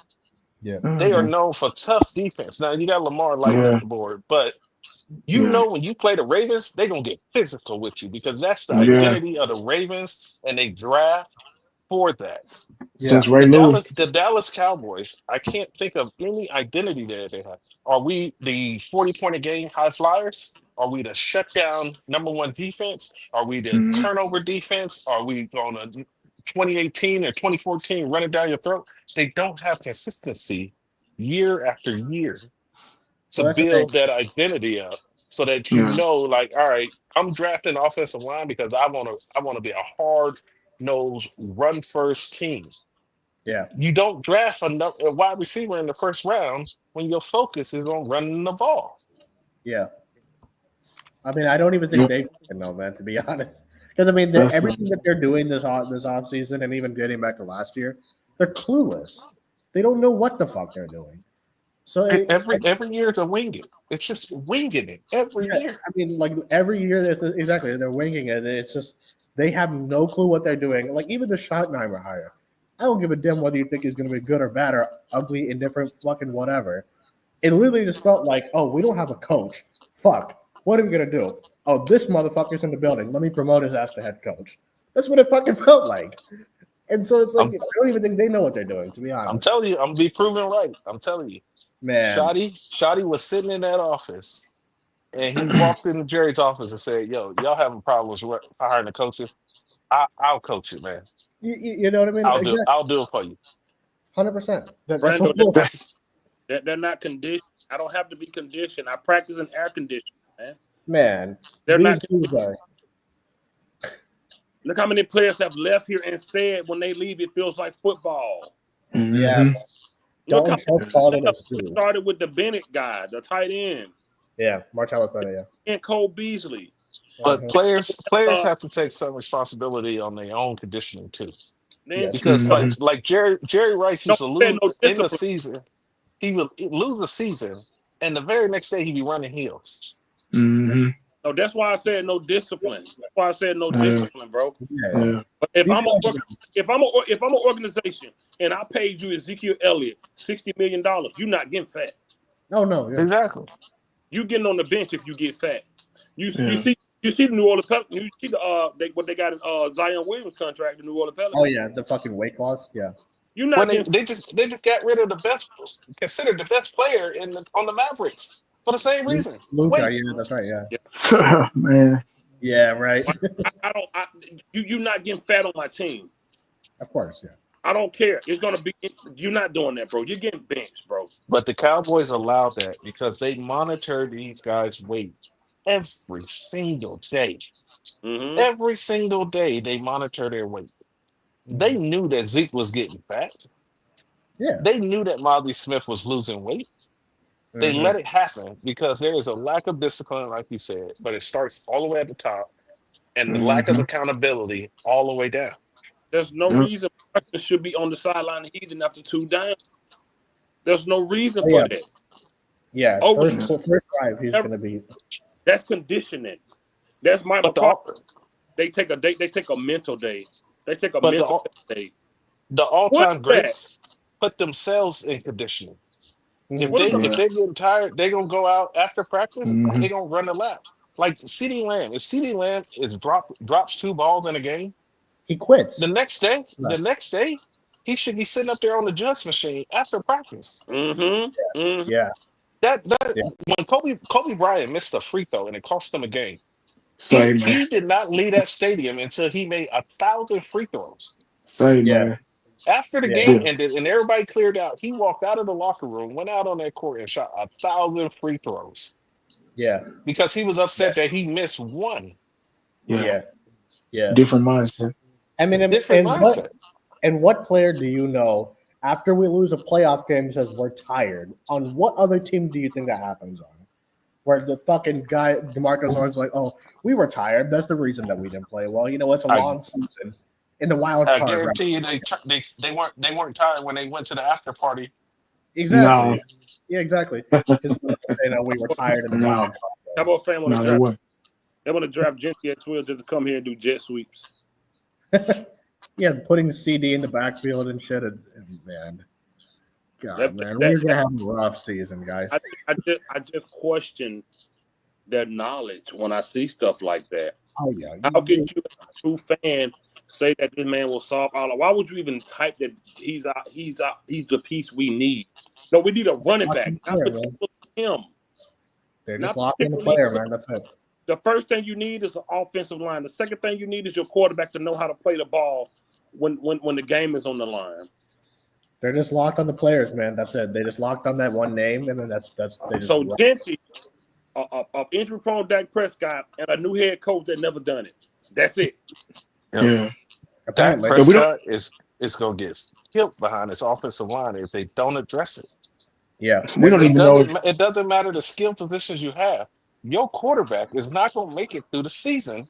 Yeah, they are known for tough defense. Now you got Lamar lighting up the board, but you know when you play the Ravens, they're gonna get physical with you because that's the identity of the Ravens, and they draft for that. Since Ray Lewis. The Dallas Cowboys, I can't think of any identity there they have. Are we the 40-point-a-game high flyers? Are we the shutdown #1 defense? Are we the turnover defense? Are we going to 2018 or 2014 run it down your throat? They don't have consistency year after year to build that identity up so that you know, like, all right, I'm drafting offensive line because I want to be a hard-nosed run-first team. Yeah. You don't draft a wide receiver in the first round when your focus is on running the ball. Yeah. I mean, I don't even think they know, man, to be honest. Because, I mean, everything that they're doing this offseason and even getting back to last year, they're clueless. They don't know what the fuck they're doing. So every year they're winging. It's just winging it every year. I mean, like every year, exactly, they're winging it. It's just they have no clue what they're doing. Like even the Schottenheimer hire, I don't give a damn whether you think he's going to be good or bad or ugly, indifferent, fucking whatever. It literally just felt like, oh, we don't have a coach. Fuck. What are we going to do? Oh, this motherfucker's in the building. Let me promote his ass to head coach. That's what it fucking felt like. And so it's like, I don't even think they know what they're doing, to be honest. I'm telling you, I'm going to be proven right. I'm telling you. Man. Shotty was sitting in that office, and he walked into Jerry's office and said, yo, y'all having problems with hiring the coaches? I'll coach it, man. You know what I mean? I'll do it for you. 100%. They're not conditioned. I don't have to be conditioned. I practice in air conditioning, man. Man, they're not conditioned. Look how many players have left here and said when they leave, it feels like football. Yeah. Look how started with the Bennett guy, the tight end. Yeah, Martellus Bennett, and Cole Beasley. But players have to take some responsibility on their own conditioning too. Because like Jerry Rice used to lose in the season. He would lose the season, and the very next day he'd be running heels. So that's why I said no discipline. That's why I said no discipline, bro. Yeah. But if I'm an organization and I paid you Ezekiel Elliott $60 million, you're not getting fat. No. Exactly. You getting on the bench if you get fat. You see You see the New Orleans Pelicans. You see the what they got in Zion Williams contract, the New Orleans Pelicans. Oh yeah, the fucking weight clause. Yeah. You're not When getting they just got rid of the best, considered the best player on the Mavericks for the same reason. Luka, Wait, yeah, that's right. Yeah. Man. Yeah, right. I don't. You're not getting fat on my team. Of course, yeah. I don't care. It's gonna be. You're not doing that, bro. You're getting benched, bro. but the Cowboys allow that because they monitor these guys' weight every single day. Mm-hmm. Every single day they monitor their weight. They knew that Zeke was getting fat. Yeah. They knew that Molly Smith was losing weight. They Mhm. let it happen because there is a lack of discipline, like you said, but it starts all the way at the top and the lack of accountability all the way down. There's no reason Preston should be on the sideline heating after 2 down. There's no reason for that. Yeah, first drive, he's going to be. That's conditioning. That's my McCarthy. They take a day. They take a mental day. They take a mental day. The all-time greats put themselves in conditioning. If they're getting tired, they're gonna go out after practice. They're gonna run the laps. Like CeeDee Lamb. If CeeDee Lamb drops 2 balls in a game, he quits. The next day, he should be sitting up there on the judge machine after practice. Mm-hmm. Yeah. When Kobe Bryant missed a free throw and it cost them a game, he did not leave that stadium until he made 1,000 free throws. Man. After the game ended and everybody cleared out, he walked out of the locker room, went out on that court and shot 1,000 free throws. Yeah. Because he was upset that he missed one. Yeah. Different mindset. I mean, mindset. What player do you know after we lose a playoff game says we're tired? On what other team do you think that happens on? Where the fucking guy DeMarcus Lawrence like, oh, we were tired. That's the reason that we didn't play. Well, you know, it's a long season in the wild card. I guarantee you, they weren't tired when they went to the after party. Exactly. No. Yeah, exactly. Say that we were tired in the wild card. How about fam on the draft? They want to draft Jeanty at 12 just to come here and do jet sweeps. Yeah, putting CD in the backfield and shit. And man, we're gonna have a rough season, guys. I just question their knowledge when I see stuff like that. Oh yeah. How can you, a true fan, say that this man will solve all? Why would you even type that he's the piece we need? No, we need a running back. Not particularly him. They're just locking the player, man. That's it. The first thing you need is an offensive line. The second thing you need is your quarterback to know how to play the ball when the game is on the line. They're just locked on the players, man. That's it. They just locked on that one name, and then that's they just. So Jeanty, a injury-prone Dak Prescott, and a new head coach that never done it. That's it. Yeah. Dak Prescott is going to get killed behind this offensive line if they don't address it. Yeah, we don't even know. It doesn't matter the skill positions you have. Your quarterback is not going to make it through the season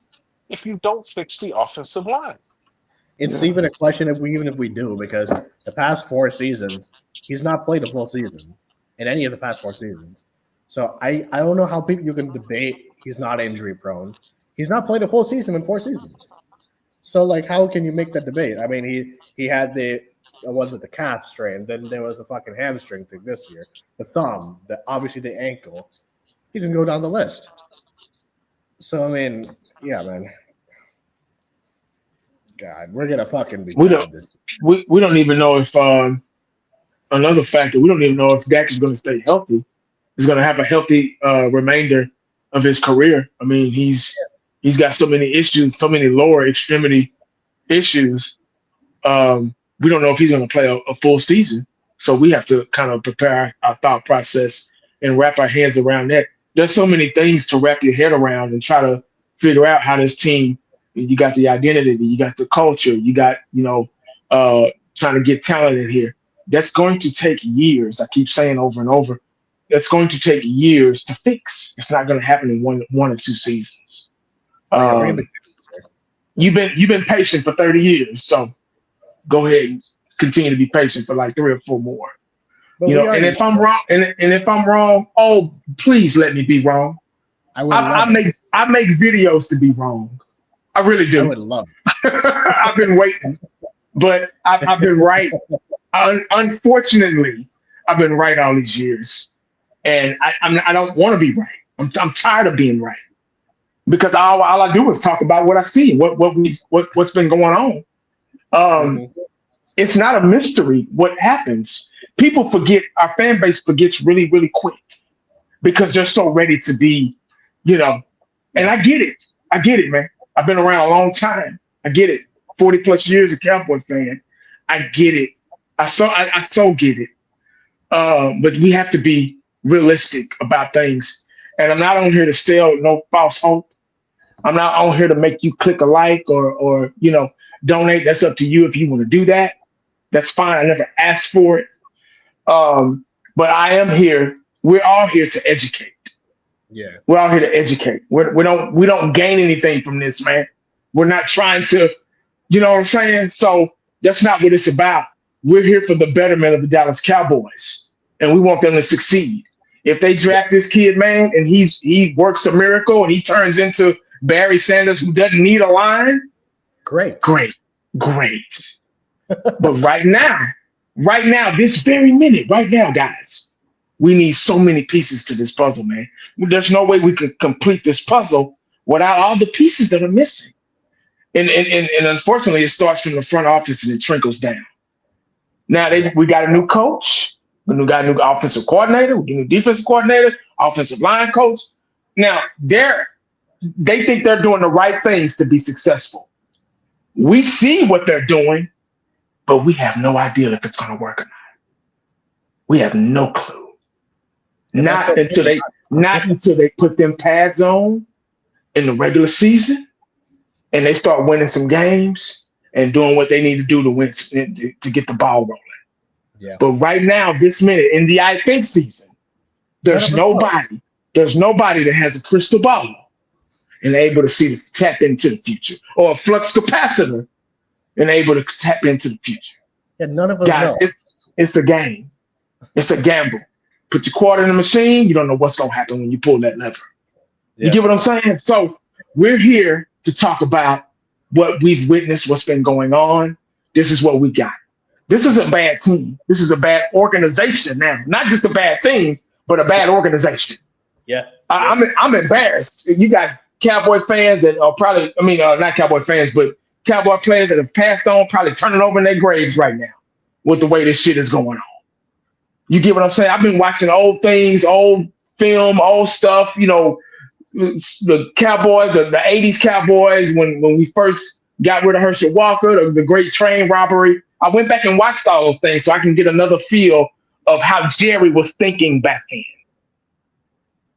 if you don't fix the offensive line. It's even a question if we do, because the past 4 seasons, he's not played a full season in any of the past 4 seasons. So I don't know how you can debate he's not injury prone. He's not played a full season in 4 seasons. So like, how can you make that debate? I mean, he had the calf strain, then there was the fucking hamstring thing this year, the thumb, obviously the ankle. You can go down the list. So I mean, yeah, man. God, we're gonna fucking be. We don't even know if another factor. We don't even know if Dak is going to stay healthy. He's going to have a healthy remainder of his career. I mean, he's got so many issues, so many lower extremity issues. We don't know if he's going to play a full season. So we have to kind of prepare our thought process and wrap our heads around that. There's so many things to wrap your head around and try to figure out how this team. You got the identity, you got the culture, you got, trying to get talent in here. That's going to take years. I keep saying over and over. That's going to take years to fix. It's not going to happen in one or 2 seasons. You've been patient for 30 years, so go ahead and continue to be patient for like 3 or 4 more. And if I'm wrong, and if I'm wrong, oh, please let me be wrong. I make videos to be wrong. I really do. I would love it. I've been waiting, but I've been right. Unfortunately, I've been right all these years, and I don't want to be right. I'm tired of being right. because all I do is talk about what I see, what's been going on. It's not a mystery what happens. People forget, our fan base forgets really, really quick because they're so ready to be, and I get it, man. I've been around a long time. I get it. 40 plus years a Cowboy fan. I get it. I so get it. But we have to be realistic about things. And I'm not on here to sell no false hope. I'm not on here to make you click a like or donate. That's up to you if you want to do that. That's fine. I never asked for it. But I am here. We're all here to educate. Yeah. We're all here to educate. We don't gain anything from this, man. We're not trying to, you know what I'm saying? So that's not what it's about. We're here for the betterment of the Dallas Cowboys, and we want them to succeed. If they draft this kid, man, and he works a miracle and he turns into Barry Sanders who doesn't need a line, great. But right now, this very minute, right now, guys, we need so many pieces to this puzzle, man. There's no way we could complete this puzzle without all the pieces that are missing. And unfortunately, it starts from the front office and it trickles down. Now we got a new coach. We got a new offensive coordinator. We got a new defensive coordinator, offensive line coach. Now they think they're doing the right things to be successful. We see what they're doing, but we have no idea if it's going to work or not. We have no clue. Not until they put them pads on in the regular season and they start winning some games and doing what they need to do to win, to get the ball rolling. Yeah. But right now, this minute in the I think season, there's nobody that has a crystal ball and able to tap into the future, or a flux capacitor and able to tap into the future. Yeah, none of us guys, know. It's a game. It's a gamble. Put your quarter in the machine, you don't know what's going to happen when you pull that lever. Yeah. You get what I'm saying? So we're here to talk about what we've witnessed, what's been going on. This is what we got. This is a bad team. This is a bad organization now. Not just a bad team, but a bad organization. Yeah. I'm embarrassed. You got Cowboy fans that are probably, not Cowboy fans, but Cowboy players that have passed on, probably turning over in their graves right now with the way this shit is going on. You get what I'm saying? I've been watching old things, old film, old stuff, the Cowboys, the 80s Cowboys, when we first got rid of Herschel Walker, the great train robbery. I went back and watched all those things so I can get another feel of how Jerry was thinking back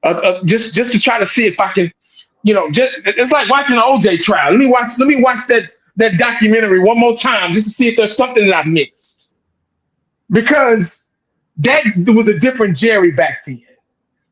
then. Just to try to see if I can, it's like watching an OJ trial. Let me watch that documentary one more time just to see if there's something that I missed. Because that was a different Jerry back then.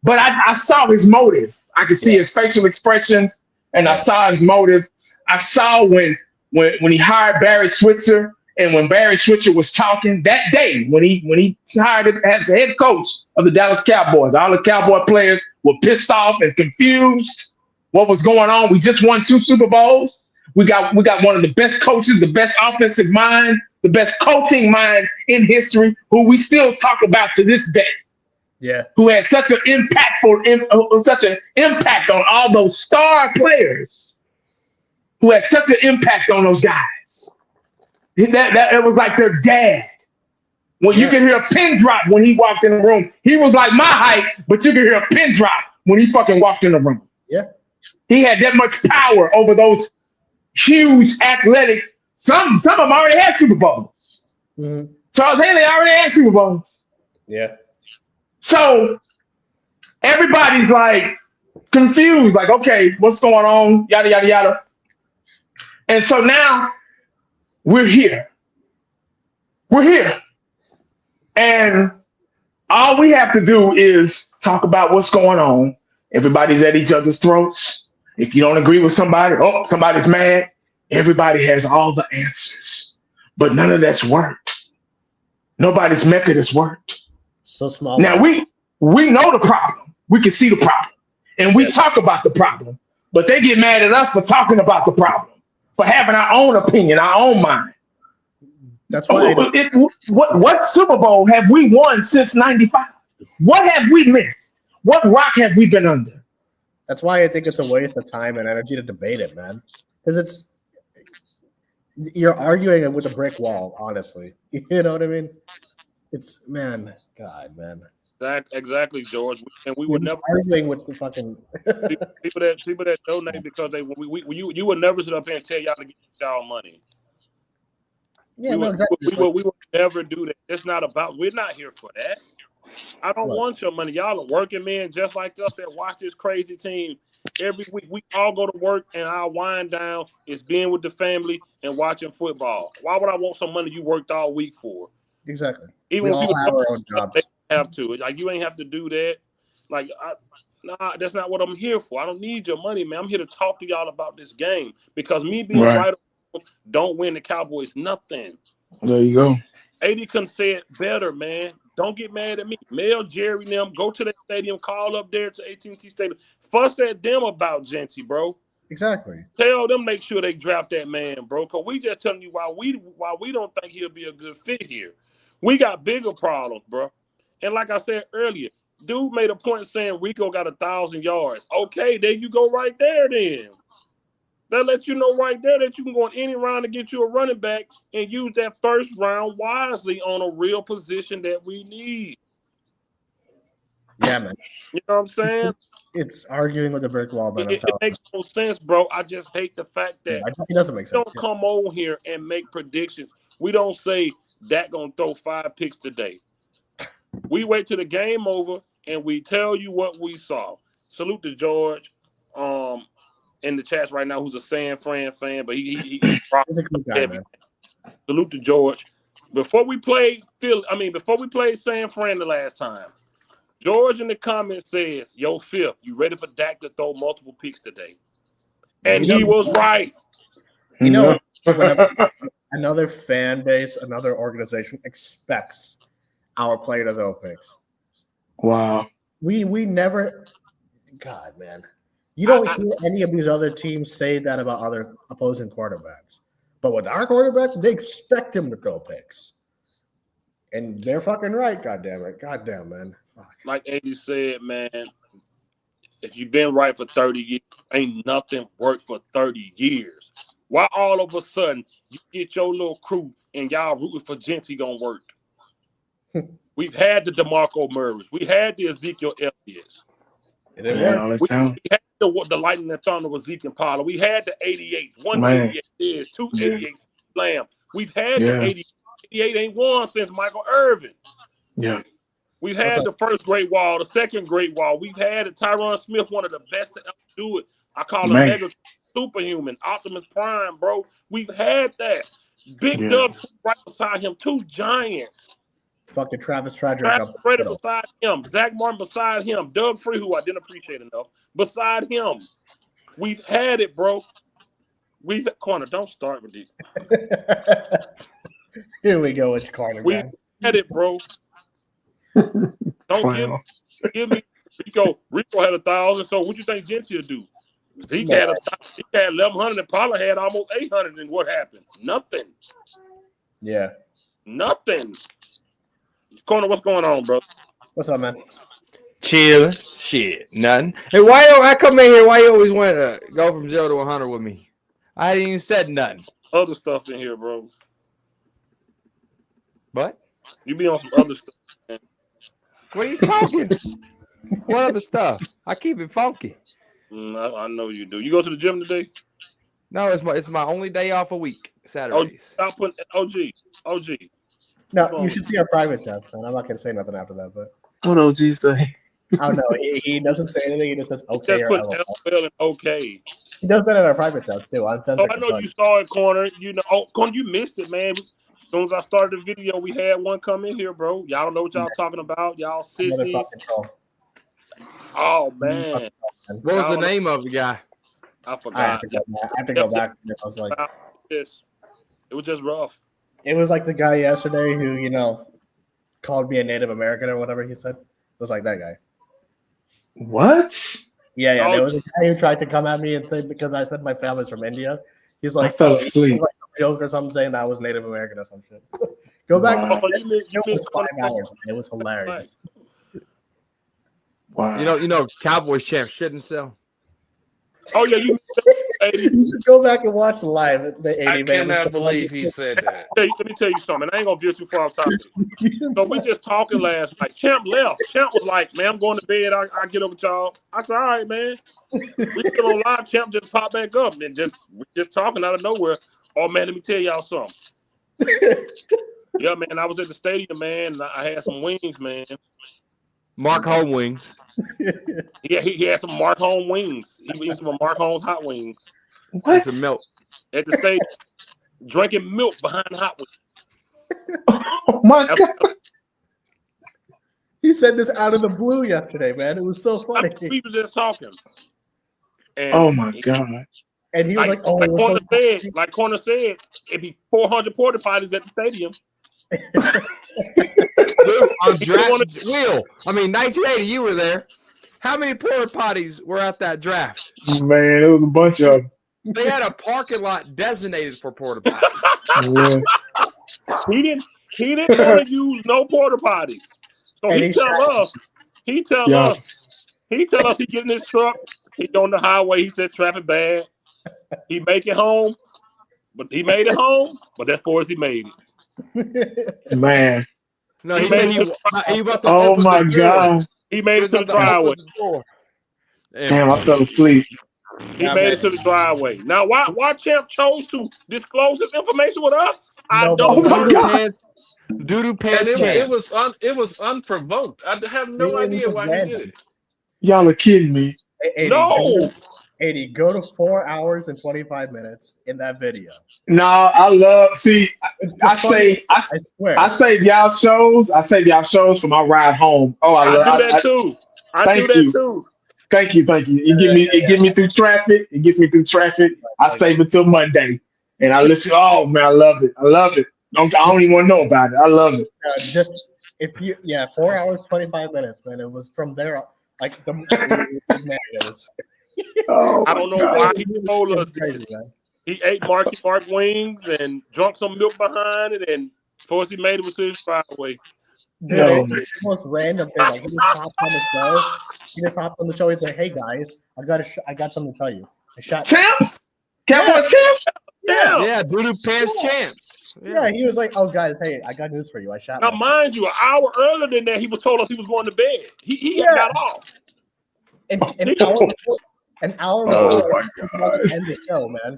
But I saw his motive. I could see his facial expressions, and I saw his motive. I saw when he hired Barry Switzer, and when Barry Switzer was talking that day, when he hired him as head coach of the Dallas Cowboys, all the Cowboy players were pissed off and confused what was going on. We just won 2 Super Bowls. We got one of the best coaches, the best offensive mind, the best coaching mind in history, who we still talk about to this day. Yeah. Who had such an impact on all those star players, who had such an impact on those guys. That it was like their dad. When you could hear a pin drop when he walked in the room. He was like my height, but you could hear a pin drop when he fucking walked in the room. Yeah. He had that much power over those huge athletic. Some of them already had Super Bowls. Mm-hmm. Charles Haley already had Super Bowls. Yeah. So everybody's like confused, like, okay, what's going on? Yada, yada, yada. And so now we're here. We're here. And all we have to do is talk about what's going on. Everybody's at each other's throats. If you don't agree with somebody, somebody's mad. Everybody has all the answers. But none of that's worked. Nobody's method has worked. So small. Now we know the problem. We can see the problem. And we talk about the problem. But they get mad at us for talking about the problem, for having our own opinion, our own mind. That's why. What Super Bowl have we won since '95? What have we missed? What rock have we been under? That's why I think it's a waste of time and energy to debate it, man. Because you're arguing with a brick wall, honestly. You know what I mean? It's man. Exactly, George. And we You're would just never arguing with the fucking people that donate because you would never sit up here and tell y'all to get y'all money. Yeah, exactly. We would never do that. It's not about. We're not here for that. I don't want your money. Y'all are working men just like us that watch this crazy team every week. We all go to work, and our wind down is being with the family and watching football. Why would I want some money you worked all week for? Exactly. Even we when people all have our own jobs. They have to. Like, you ain't have to do that. Like, nah, that's not what I'm here for. I don't need your money, man. I'm here to talk to y'all about this game because me being right don't win the Cowboys nothing. There you go. 80 couldn't say it better, man. Don't get mad at me. Mail Jerry and them. Go to the stadium. Call up there to AT&T Stadium. Fuss at them about Jeanty, bro. Exactly. Tell them make sure they draft that man, bro. Because we just telling you why we don't think he'll be a good fit here. We got bigger problems, bro. And like I said earlier, dude made a point saying Rico got 1,000 yards. Okay, there you go right there then. That lets you know right there that you can go in any round to get you a running back and use that first round wisely on a real position that we need. Yeah, man. You know what I'm saying? It's arguing with a brick wall, man. It makes no sense, bro. I just hate the fact that it doesn't make sense. We don't come on here and make predictions. We don't say that gonna throw 5 picks today. We wait till the game over and we tell you what we saw. Salute to George. In the chats right now, who's a San Fran fan, but he's a good guy, man. Salute to George. Before we played San Fran the last time, George in the comments says, "Yo, Fifth, you ready for Dak to throw multiple picks today?" And he was right. You know, another fan base, another organization expects our player to throw picks. Wow. We never. God, man. You don't hear any of these other teams say that about other opposing quarterbacks. But with our quarterback, they expect him to throw picks. And they're fucking right, goddamn it. Goddamn, man. Fuck. Like AD said, man, if you've been right for 30 years, ain't nothing worked for 30 years. Why all of a sudden you get your little crew and y'all rooting for Jeanty gonna work? We've had the DeMarco Murrays. We had the Ezekiel Elliott's. It didn't work. We had the Lightning and Thunder with Zeke and Pollard. We had the 88. 188 is 288 Lamb. We've had the 88. 88 ain't won since Michael Irvin. Yeah. We've had the first Great Wall, the second Great Wall. We've had Tyron Smith, one of the best to ever do it. I call him Mega Superhuman, Optimus Prime, bro. We've had that. Big Doug right beside him, 2 giants. Fucking Travis Frederick beside him, Zach Martin beside him, Doug Free, who I didn't appreciate enough, beside him. We've had it, bro. Corner, don't start with it. Here we go, it's Corner. We had it, bro. Don't give me Rico. Rico had 1,000. So what you think Jeanty will do? Zeke had 1,100 and Pollard had almost 800. And what happened? Nothing. Yeah. Nothing. Corner, what's going on, bro? What's up, man? Chilling. Shit, nothing. Hey, why I come in here? Why you always want to go from 0 to 100 with me? I ain't even said nothing. Other stuff in here, bro. What? You be on some other stuff, man. What are you talking? What other stuff? I keep it funky. I know you do. You go to the gym today? No, it's my only day off a week. Saturdays. Stop putting OG. No, you should see our private chats, man. I'm not gonna say nothing after that, but what OG say? I don't know. He doesn't say anything. He just says okay. Just put LL and okay. He does that in our private chats too. Uncensored. I know you saw it, Corner. You know, Corner, you missed it, man. As soon as I started the video, we had one come in here, bro. Y'all don't know what y'all talking about. Y'all sissies. Oh man, what was the name of the guy? I forgot. I have to go back. I was like, it was just rough. It was like the guy yesterday who, called me a Native American or whatever he said. It was like that guy. What? Yeah. There was a guy who tried to come at me and say, because I said my family's from India, he's like, I fell asleep. Like a joke or something saying that I was Native American or some shit. Go back. Wow. It was 5 hours, man. It was hilarious. Wow. You know, Cowboys champ shit himself. Oh yeah, you You should go back and watch the live. The 80 I man. cannot believe he said that. let me tell you something. I ain't gonna veer too far off topic. So we just talking last night. Champ left. Champ was like, "Man, I'm going to bed. I get up with y'all." I said, "All right, man." We still on live. Champ just popped back up and we just talking out of nowhere. Oh man, let me tell y'all something. Yeah, man, I was at the stadium, man. And I had some wings, man. Mark Home wings. Yeah, he had some Mark Home wings. He eating some of Mark Home's hot wings. What? Some milk at the stadium, drinking milk behind hot wings. Oh my God! He said this out of the blue yesterday, man. It was so funny. We were just talking. And oh my God! And he was like, "Oh, like Corner said, like Corner said, it'd be 400 porta potties at the stadium." on draft Will. I mean, 1980, you were there. How many porta potties were at that draft? Man, it was a bunch of them. They had a parking lot designated for porta potties. Yeah. He didn't want to use no porta potties. So he tell us he get in his truck. He on the highway. He said traffic bad. He make it home, but he made it home. But that's for us. He made it. Man. No, he said he about to oh open my the God! He made it to the driveway. Damn, I fell asleep. He made it to the driveway. Now, why Champ chose to disclose this information with us? I don't know. Oh my God. Doo-doo pants it was unprovoked. I have no idea why he did it. Y'all are kidding me. Hey, no. 80, go to 4 hours and 25 minutes in that video. No, I save y'all shows. I save y'all shows for my ride home. Oh, I do that too. Too. Thank you. It get me through traffic. It gets me through traffic. I save it till Monday, and I listen. Oh man, I love it. I don't even want to know about it. I love it. 4 hours 25 minutes, man. It was from there, like the man. It was. I don't know why he told us crazy, man. He ate Marky Mark wings and drunk some milk behind it, and first he made it with his driveway. Dude, it's the most random thing. Like he just hopped on the show. He's like, "Hey guys, I got something to tell you. I shot champs, Cowboy champs, yeah, doo-doo pants champs." Yeah, he was like, "Oh guys, hey, I got news for you. I shot." Now, mind you, an hour earlier than that, he was told us he was going to bed. He got off. An hour before to end the show, man.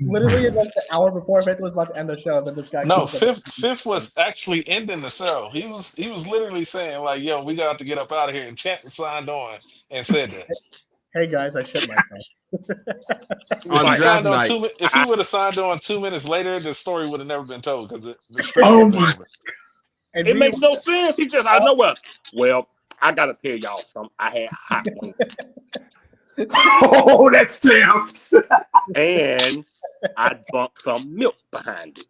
Literally, like the hour before Fifth was about to end the show, then this guy. No, Fifth was actually ending the show. He was literally saying like, "Yo, we got to get up out of here." And Champ signed on and said that. Hey guys, I shit myself. If he would have signed on 2 minutes later, the story would have never been told because it makes no sense. He just, I know what. Well, I gotta tell y'all something. I had hot wings. Oh, that's champs. And I drunk some milk behind it.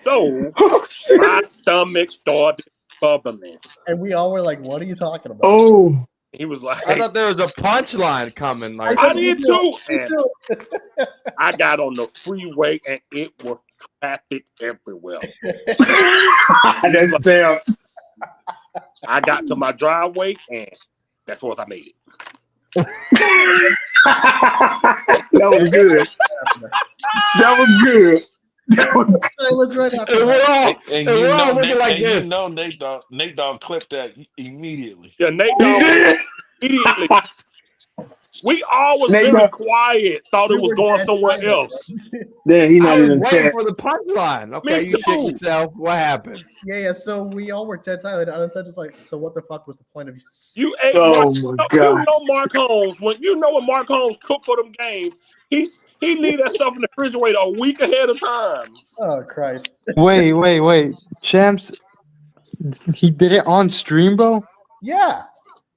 So my stomach started bubbling. And we all were like, "What are you talking about?" Oh. He was like, I thought there was a punchline coming. Like, I did too. And I got on the freeway and it was traffic everywhere. That's champs. I got to my driveway and that's what I made it. That was good. That was good. Nate Dogg clipped that immediately. Yeah, Nate Dogg immediately. We all was very quiet, thought it was going somewhere else. Yeah, he not even waiting for the punchline. Okay, you shit yourself. What happened? Yeah. So we all were dead silent. And I just like, so what the fuck was the point of you? You ate you know Mark Holmes. When Mark Holmes cooked for them games, he leave that stuff in the refrigerator a week ahead of time. Oh Christ! Wait, Champs. He did it on stream, bro. Yeah.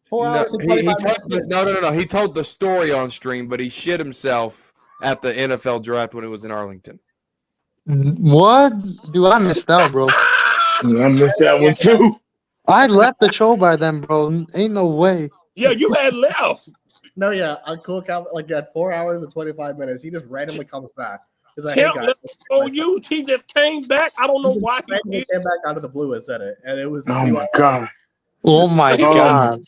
4 hours and 25 minutes. No. He told the story on stream, but he shit himself at the NFL draft when it was in Arlington. What? Dude, I missed out, bro. I missed that one too. I left the show by then, bro. Ain't no way. Yeah, you had left. No, yeah, a cool count. Like at 4 hours and 25 minutes, he just randomly comes back. He's like, "Hey guys." You. He just came back. I don't know why he came back out of the blue and said it, and it was. Oh my god. Oh my god.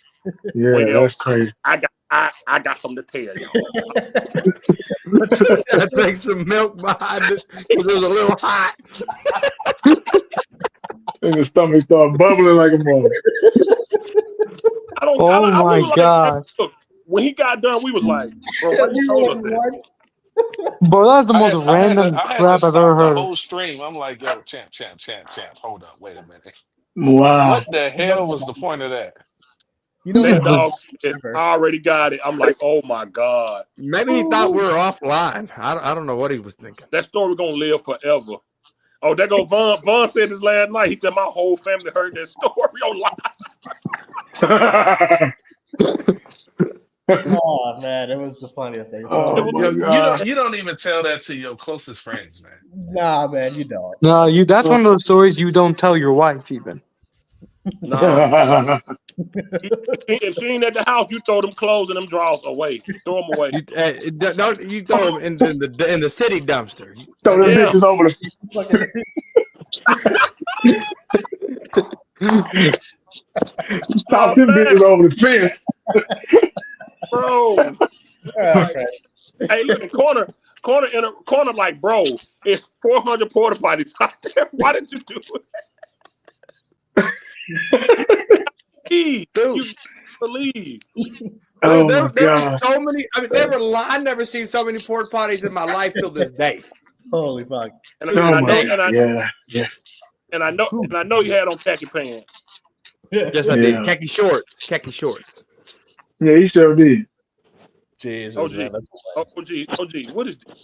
Yeah, that's crazy. I got something to tell y'all. I take some milk behind it. It was a little hot. And the stomach started bubbling like a mother. Oh my god. Like, look, when he got done, we was like, bro, why you told us that? Bro, that's the most random crap I've ever heard. The whole stream. I'm like, yo, champ. Hold up, wait a minute. Wow. What the hell was the point of that? You know that dog said, I already got it. I'm like, oh my god. Maybe he thought we were offline. I don't know what he was thinking. That story gonna live forever. Oh, there go Vaughn. Vaughn said this last night. He said my whole family heard that story on live. Oh man, it was the funniest thing. So, you don't even tell that to your closest friends, man. Nah, man, you don't. No, that's one of those stories you don't tell your wife even. Nah. If she ain't at the house, you throw them clothes and them drawers away. Throw them away. You throw them in the city dumpster. Throw them bitches over the. Toss them bitches over the fence. Bro. Okay. Hey, look, corner in a corner like, bro, it's 400 porta potties out there. Why did you do it? You believe. Oh there were so many. I mean, I never seen so many porta potties in my life till this day. Holy fuck! And I know you had on khaki pants. Yes, I did. Khaki shorts. Yeah, he sure did. Jesus, OG, man, that's OG, what is this?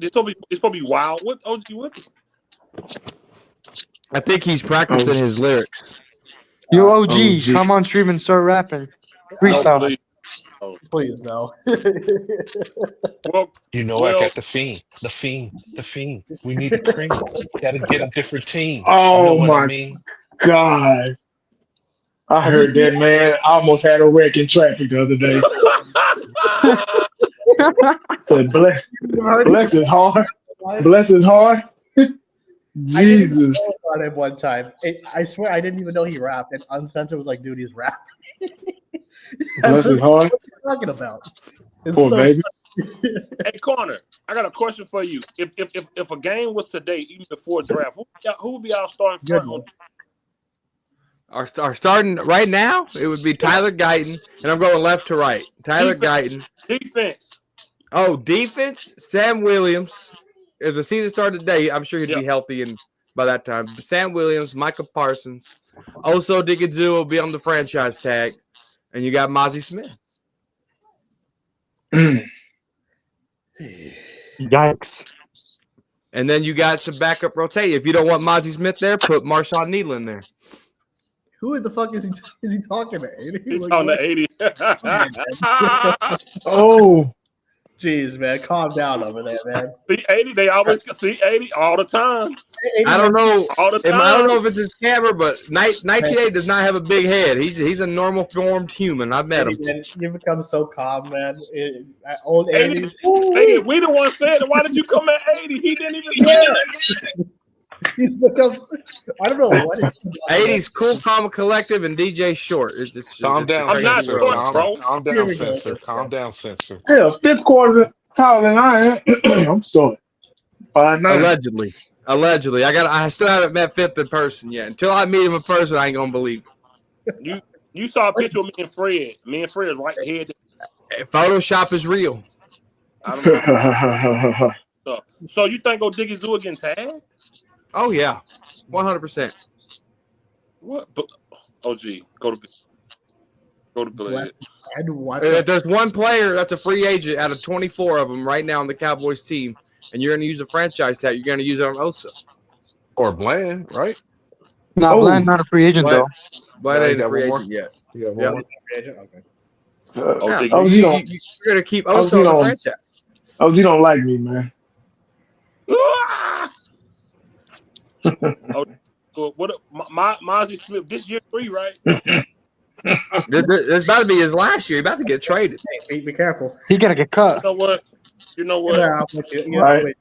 It's supposed to be wild. What OG? What? I think he's practicing his lyrics. Yo, OG, come on stream and start rapping. Freestyle. Please no. Well, I got the fiend. We need a cream. Got to get a different team. Oh my god! I heard that, man. I almost had a wreck in traffic the other day. Said, bless his heart. Bless his heart. Jesus. I on him one time. I swear I didn't even know he rapped, and Uncensored was like, "Dude, he's rapping." Bless his heart. What are you talking about? Poor baby. Hey, Corner, I got a question for you. If a game was today, even before draft, who would be our starting front? Our starting right now, it would be Tyler Guyton, and I'm going left to right. Tyler Guyton. Defense. Oh, defense. Sam Williams. If the season started today, I'm sure he'd be healthy and by that time. Sam Williams, Micah Parsons. Also, Digazoo will be on the franchise tag. And you got Mozzie Smith. Yikes. And then you got some backup rotate. If you don't want Mozzie Smith there, put Marshawn Neal in there. Who the fuck is he talking to? 80? He's on the 80. Oh. Jeez, man, calm down over there, man. See 80, they always see 80 all the time. I don't know. All the time. I don't know if it's his camera, but 98 does not have a big head. He's a normal formed human. I've met him. Man, you become so calm, man. Old 80. 80. We the one said it. Why did you come at 80? He didn't even say it. He's become. I don't know what. 80's Cool, Calm, Collective, and DJ Short. Calm down, I'm not Censor. short, bro. Calm down, Censor. Calm down, Censor. Hell, fifth quarter taller than I am. I'm sorry. 5'9". Allegedly. I still haven't met Fifth in person yet. Until I meet him in person, I ain't gonna believe it. You saw a picture of me and Fred. Me and Fred right head. Photoshop is real. I don't know. So you think Diggy Zoo again tagged? Oh yeah, 100%. What? OG, go to Billy. If there's one player that's a free agent out of 24 of them right now on the Cowboys team, and you're going to use a franchise tag, you're going to use it on Osa or Bland, right? No, Bland not a free agent though. Bland ain't a free agent yet. Yeah, free agent. Okay. You're going to keep Osa on the franchise. OG don't like me, man. What? Mozzie Smith, this year 3, right? It's about to be his last year. He's about to get traded. Hey, be careful. He got to get cut. You know what? You know what? Yeah, I'm with you. Right. Wait.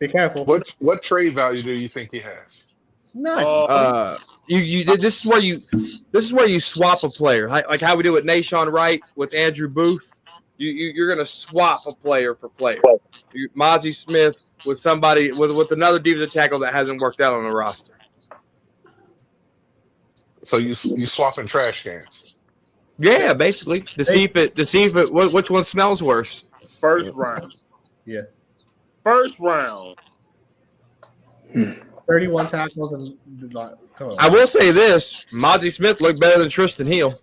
Be careful. What trade value do you think he has? None. This is where you swap a player, like how we do with Nashawn Wright with Andrew Booth. You're gonna swap a player for player. Mozzie Smith with somebody with another defensive tackle that hasn't worked out on the roster. So you swapping trash cans. Yeah, basically to see if it which one smells worse. First round. Yeah. First round. 31 tackles and total. I will say this: Mozzie Smith looked better than Tristan Hill.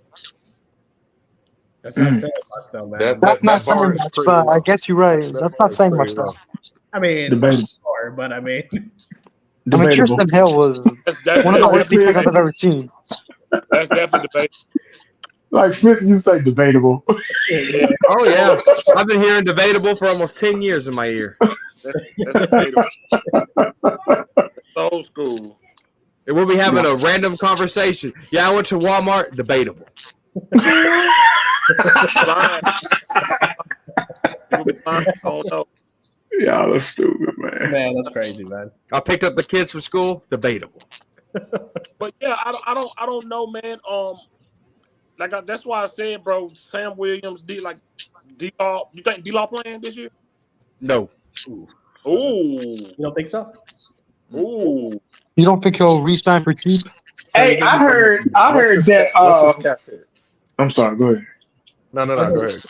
That's not saying much, though, man. That's not that saying bar is much, pretty but low. I guess you're right. That That's bar not is saying pretty much, low. though. I mean, Debatable. sure, but I mean, Debatable. Tristan Hill was That's one of the worst definitely, tackles I've ever seen. that's definitely debatable. Like Fitz, you say debatable. Yeah, Oh yeah, I've been hearing debatable for almost 10 years in my ear. that's debatable. That's old school. And we'll be having a random conversation. Yeah, I went to Walmart. Debatable. Fine. People be fine. I don't know. Y'all are stupid, man. man, that's crazy, man. I picked up the kids from school. Debatable. But yeah, I don't know, man. That's why I said, bro. Sam Williams, D-Law. You think D-Law playing this year? No. Ooh. You don't think so? Ooh. You don't think he'll re-sign for cheap? Hey, I heard What's that. his cap hit? I'm sorry. Go ahead. No, go ahead.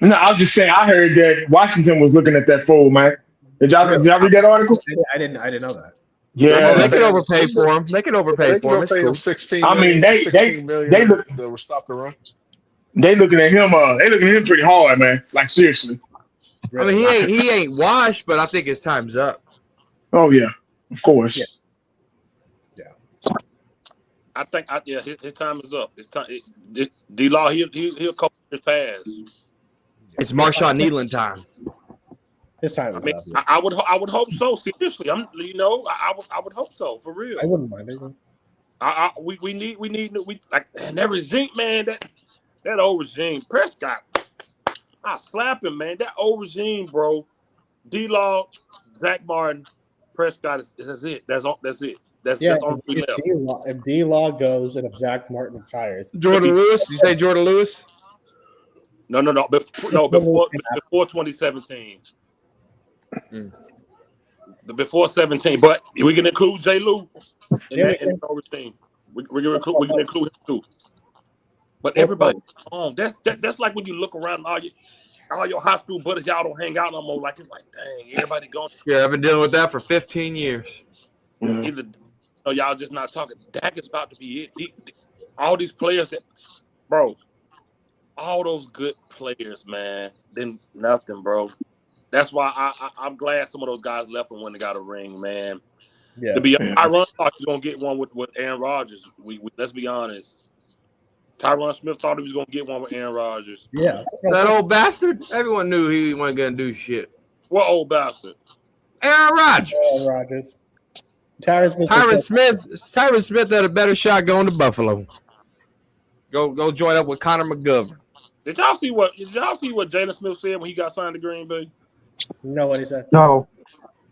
No, I was just saying. I heard that Washington was looking at that fool, man. Did y'all read that article? I didn't know that. Yeah, They can overpay for him. They can overpay for him. It's Pay him cool. 16 I mean, million, they 16 million they look to stop the run. they looking at him. They looking at him pretty hard, man. Like seriously. I mean, he ain't washed, but I think his time's up. Oh yeah, of course. Yeah. I think his time is up. His time. D-Law, he'll coach his pass. It's Marshawn Nealon time. His time is I mean, up. I would hope so. Seriously, I would hope so for real. I wouldn't mind it. We need and that regime, man. That old regime, Prescott. I slap him, man. That old regime, bro. D-Law, Zach Martin, Prescott. That's it. That's it. That's all we left. If D-Law goes and if Zach Martin retires, Jordan Lewis? You say Jordan Lewis? No. Before 2017. Before 17, but we can include J. Lou in the whole team. We can include him too. But everybody, that's like when you look around and all your high school buddies, y'all don't hang out no more. Like it's like, dang, everybody going. Yeah, I've been dealing with that for 15 years. Either y'all just not talking. Dak is about to be it. All these players bro, all those good players, man, then nothing, bro. That's why I'm glad some of those guys left and when they got a ring, man. yeah. To be Tyron thought he was gonna get one with Aaron Rodgers. We let's be honest. Tyron Smith thought he was gonna get one with Aaron Rodgers. Yeah. That old bastard. Everyone knew he wasn't gonna do shit. What old bastard? Aaron Rodgers. Rodgers. Tyron Smith had a better shot going to Buffalo. Go join up with Connor McGovern. Did y'all see what Jalen Smith said when he got signed to Green Bay? You know what he said? No.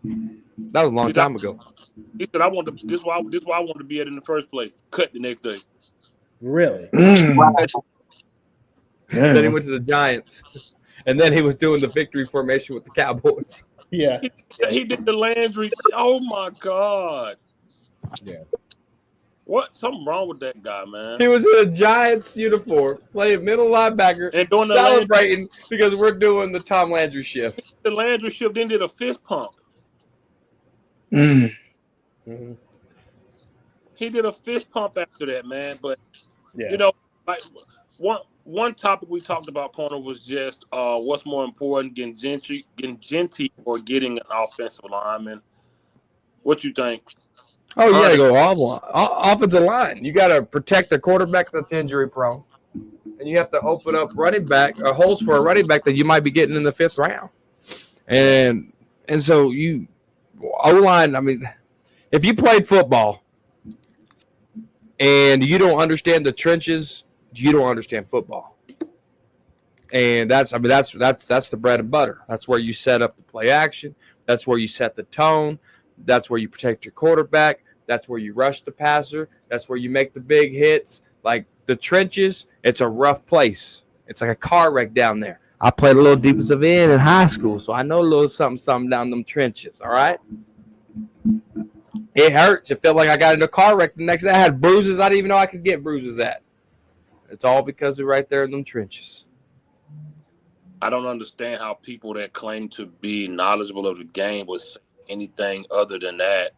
That was a long time ago. He said, this is why I wanted to be at in the first place. Cut the next day. Really? Then he went to the Giants. And then he was doing the victory formation with the Cowboys. Yeah. He did the Landry. Oh my God. Yeah. What? Something wrong with that guy, man. He was in a Giants uniform, playing middle linebacker, And doing the celebrating because we're doing the Tom Landry shift. The Landry shift, then did a fist pump. Mm-hmm. He did a fist pump after that, man. But yeah. like one topic we talked about, Corner, was just what's more important, getting Jeanty or getting an offensive lineman. What you think? Oh, you got to go offensive line. You got to protect the quarterback that's injury prone. And you have to open up running back holes for a running back that you might be getting in the 5th round. And so you O-line, I mean, if you played football and you don't understand the trenches, you don't understand football. And that's the bread and butter. That's where you set up the play action. That's where you set the tone. That's where you protect your quarterback. That's where you rush the passer. That's where you make the big hits. Like the trenches, it's a rough place. It's like a car wreck down there. I played a little defensive end in high school, so I know a little something down them trenches, all right? It hurts. It felt like I got in a car wreck the next day. I had bruises I didn't even know I could get bruises at. It's all because we're right there in them trenches. I don't understand how people that claim to be knowledgeable of the game would say anything other than that,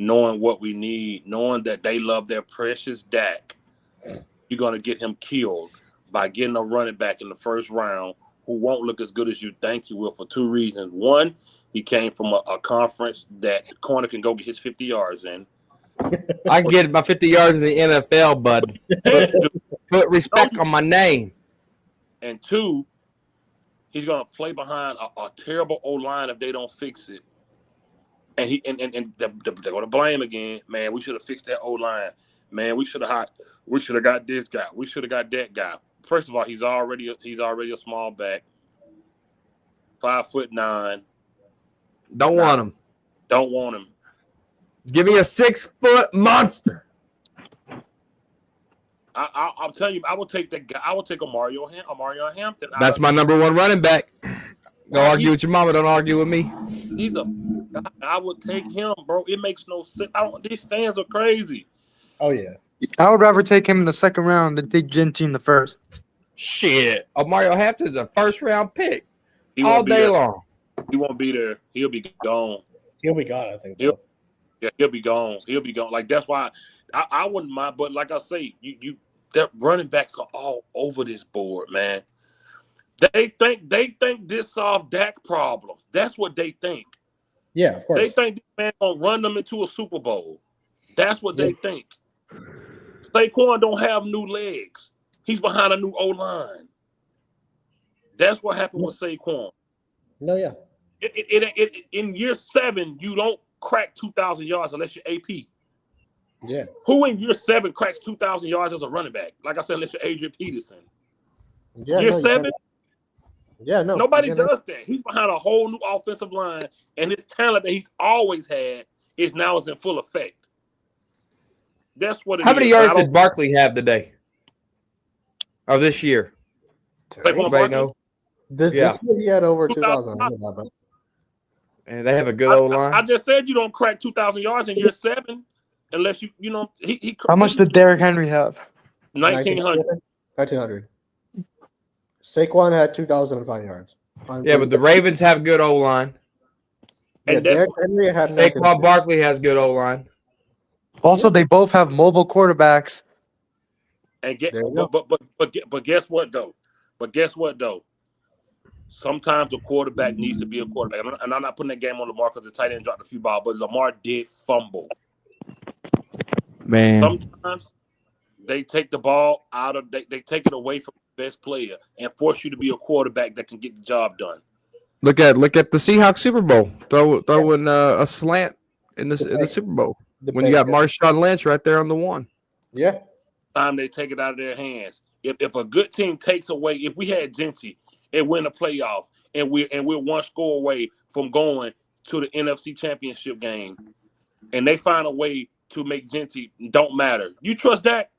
knowing what we need, knowing that they love their precious Dak. You're going to get him killed by getting a running back in the first round who won't look as good as you think he will for two reasons. One, he came from a conference that the corner can go get his 50 yards in. I can get my 50 yards in the NFL, bud. Put respect on my name. And two, he's going to play behind a terrible O-line if they don't fix it. And they're going to blame again. Man, we should have fixed that O-line. Man, we should have got this guy. We should have got that guy. First of all, he's already a small back, 5'9". Don't want him. Don't want him. Give me a 6-foot monster. I'm telling you, I would take that guy. I would take a Mario Hampton. That's my number one running back. Go argue with your mama. Don't argue with me. I would take him, bro. It makes no sense. These fans are crazy. Oh yeah. I would rather take him in the second round than take Jeanty in the first. Shit. Mario Hampton's a first-round pick all day long. He won't be there. He'll be gone. He'll be gone, I think. He'll be gone. He'll be gone. Like, that's why I wouldn't mind. But like I say, that running backs are all over this board, man. They think this solves Dak problems. That's what they think. Yeah, of course. They think this man gonna run them into a Super Bowl. That's what they think. Saquon don't have new legs. He's behind a new O-line. That's what happened with Saquon. No, yeah. In year 7, you don't crack 2,000 yards unless you're AP. Yeah. Who in year 7 cracks 2,000 yards as a running back? Like I said, unless you're Adrian Peterson. Yeah, year 7? Yeah, no. Nobody does that. He's behind a whole new offensive line, and his talent that he's always had is in full effect. That's what it is. How many yards did Barkley have today? Or this year? Anybody know? This year he had over 2,000. And they have a good old line. I just said you don't crack 2,000 yards in year 7 unless he. How much did Derrick Henry have? 1,900. 1,900. Saquon had 2,005 yards. Yeah, but the Ravens have good O line. And Derrick Henry had Saquon Barkley has good O line. Also, they both have mobile quarterbacks. And but guess what though? Sometimes the quarterback needs to be a quarterback. And I'm not putting that game on Lamar because the tight end dropped a few balls, but Lamar did fumble. Man. Sometimes they take the ball out of they take it away from the best player and force you to be a quarterback that can get the job done. Look at the Seahawks Super Bowl. Throwing a slant in the Super Bowl. When you got Marshawn Lynch right there on the one. Yeah. Time they take it out of their hands. If a good team takes away, if we had Jeanty and win a playoff and we're one score away from going to the NFC Championship game, and they find a way to make Jeanty don't matter. You trust that?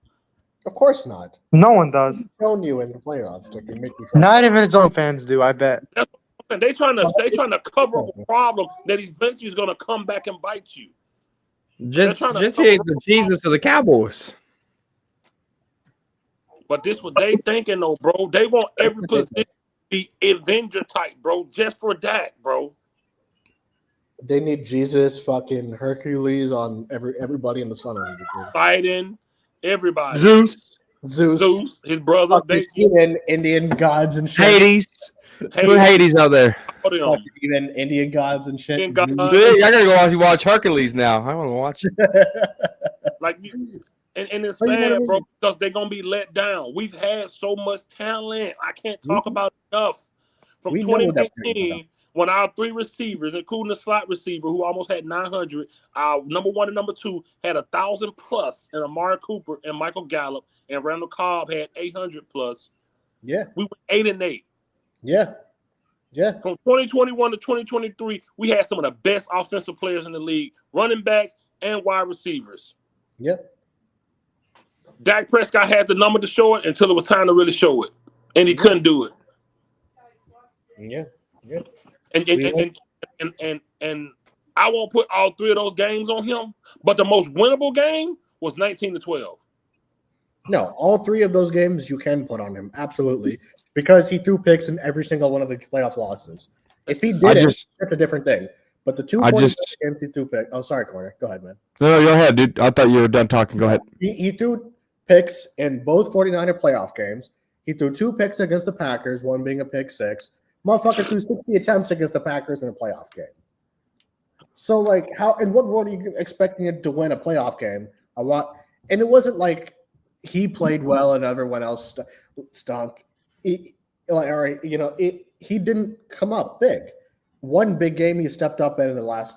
Of course not. No one does. Shown you in the playoffs to make you trust. Not even his own fans do, I bet. They trying to cover up a problem that eventually is going to come back and bite you. Jeanty ain't the Jesus of the Cowboys. But this what they thinking though, bro. They want every position to be Avenger type, bro, just for Dak, bro. They need Jesus, fucking Hercules on everybody in the sun. Fighting everybody. Zeus, his brother. Indian gods and shit. Hades. Put Hades out there. Even Indian gods and shit. I gotta go watch Hercules now. I want to watch it. And it's sad, bro, because they're gonna be let down. We've had so much talent. I can't talk about enough. From 2019, when our 3 receivers, including the slot receiver who almost had 900, our number 1 and number 2 had 1,000 plus, and Amari Cooper and Michael Gallup and Randall Cobb had 800 plus. Yeah. We went 8-8. Yeah. Yeah. From 2021 to 2023, we had some of the best offensive players in the league, running backs and wide receivers. Yep. Dak Prescott had the number to show it until it was time to really show it, and he couldn't do it. Yeah. Yeah. And I won't put all 3 of those games on him, but the most winnable game was 19-12. No, all 3 of those games you can put on him, absolutely, because he threw picks in every single one of the playoff losses. If he did that's a different thing. But the 2 games he threw picks. Oh, sorry, Corner. Go ahead, man. No, go ahead, dude. I thought you were done talking. Go ahead. He threw picks in both 49er playoff games. He threw 2 picks against the Packers, one being a pick 6. Motherfucker threw 60 attempts against the Packers in a playoff game. So, like, how in what world are you expecting it to win a playoff game? A lot, and it wasn't like he played well and everyone else stunk. He didn't come up big. One big game he stepped up in the last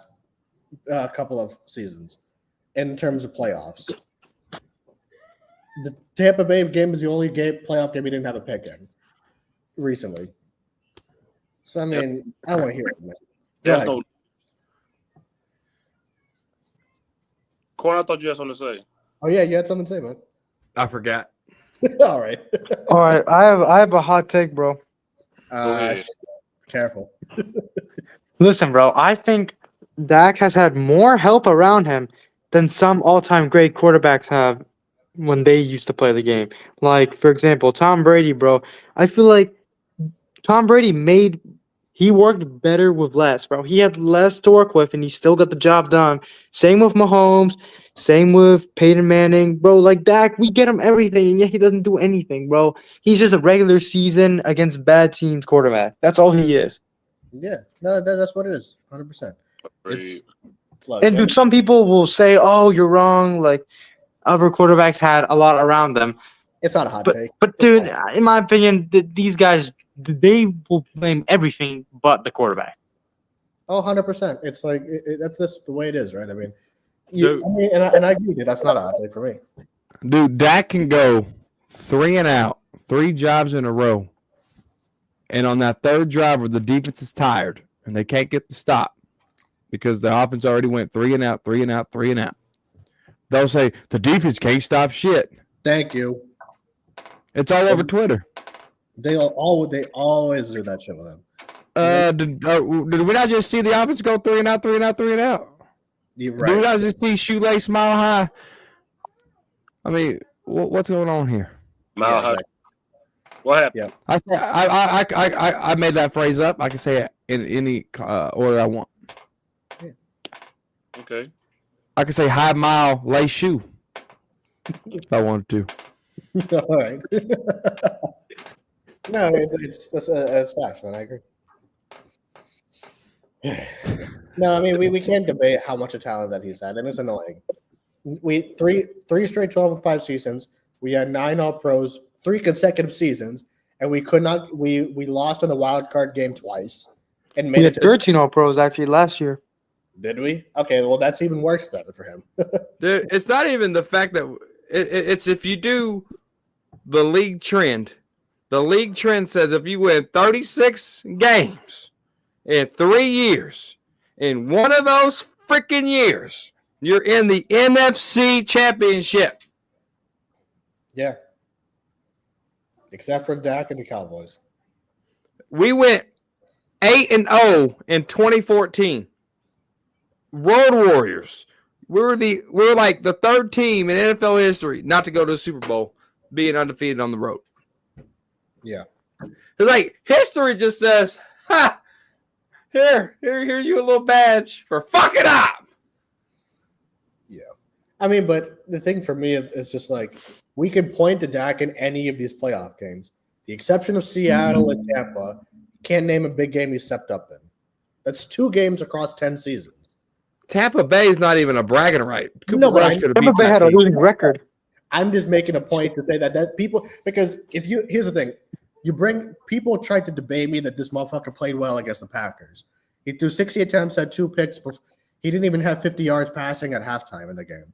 couple of seasons in terms of playoffs. The Tampa Bay game is the only playoff game he didn't have a pick in recently. So, I mean, I don't want to hear it, man. Yeah, Corn, I thought you had something to say. Oh, yeah, you had something to say, man. I forgot. All right. All right. I have a hot take, bro. Careful. Listen, bro. I think Dak has had more help around him than some all-time great quarterbacks have when they used to play the game. Like, for example, Tom Brady, bro. I feel like Tom Brady he worked better with less, bro. He had less to work with, and he still got the job done. Same with Mahomes. Same with Peyton Manning. Bro, like Dak, we get him everything, and yet he doesn't do anything, bro. He's just a regular season against bad teams quarterback. That's all he is. Yeah. No, that's what it is. 100%. And, dude, some people will say, oh, you're wrong. Like, other quarterbacks had a lot around them. It's not a hot take. But, dude, in my opinion, these guys, they will blame everything but the quarterback. Oh, 100%. It's like that's the way it is, right? I mean, and I agree with you. That's not a hot take for me. Dude, Dak can go 3 and out, 3 drives in a row. And on that 3rd drive where the defense is tired and they can't get the stop because the offense already went 3 and out, 3 and out, 3 and out. They'll say, the defense can't stop shit. Thank you. It's all over Twitter. They always do that shit with them. Did we not just see the offense go 3 and out, 3 and out, 3 and out? You're right. Did we not just see shoelace mile high? I mean, what's going on here? Mile high. Exactly. What happened? Yeah. I made that phrase up. I can say it in any order I want. Yeah. Okay. I can say high mile lace shoe if I wanted to. All right. No, it's facts, man. I agree. No, I mean we can't debate how much of talent that he's had, and it's annoying. We three straight 12-5 seasons. We had 9 All-Pros, 3 consecutive seasons, and we could not. We lost in the wild card game twice, and made we had 13 All-Pros actually last year. Did we? Okay, well that's even worse then for him. Dude, it's not even the fact that it's if you do the league trend. The league trend says if you win 36 games in 3 years, in one of those freaking years, you're in the NFC Championship. Yeah. Except for Dak and the Cowboys. We went 8-0 in 2014. Road Warriors. We're like the 3rd team in NFL history not to go to the Super Bowl, being undefeated on the road. Yeah. It's like history just says, ha, here's you a little badge for fucking up. Yeah. I mean, but the thing for me is just like we can point to Dak in any of these playoff games. The exception of Seattle and Tampa, can't name a big game he stepped up in. That's 2 games across 10 seasons. Tampa Bay is not even a bragging right. Tampa Bay had a losing record. I'm just making a point to say that people, because here's the thing, people tried to debate me that this motherfucker played well against the Packers. He threw 60 attempts, had 2 picks. He didn't even have 50 yards passing at halftime in the game.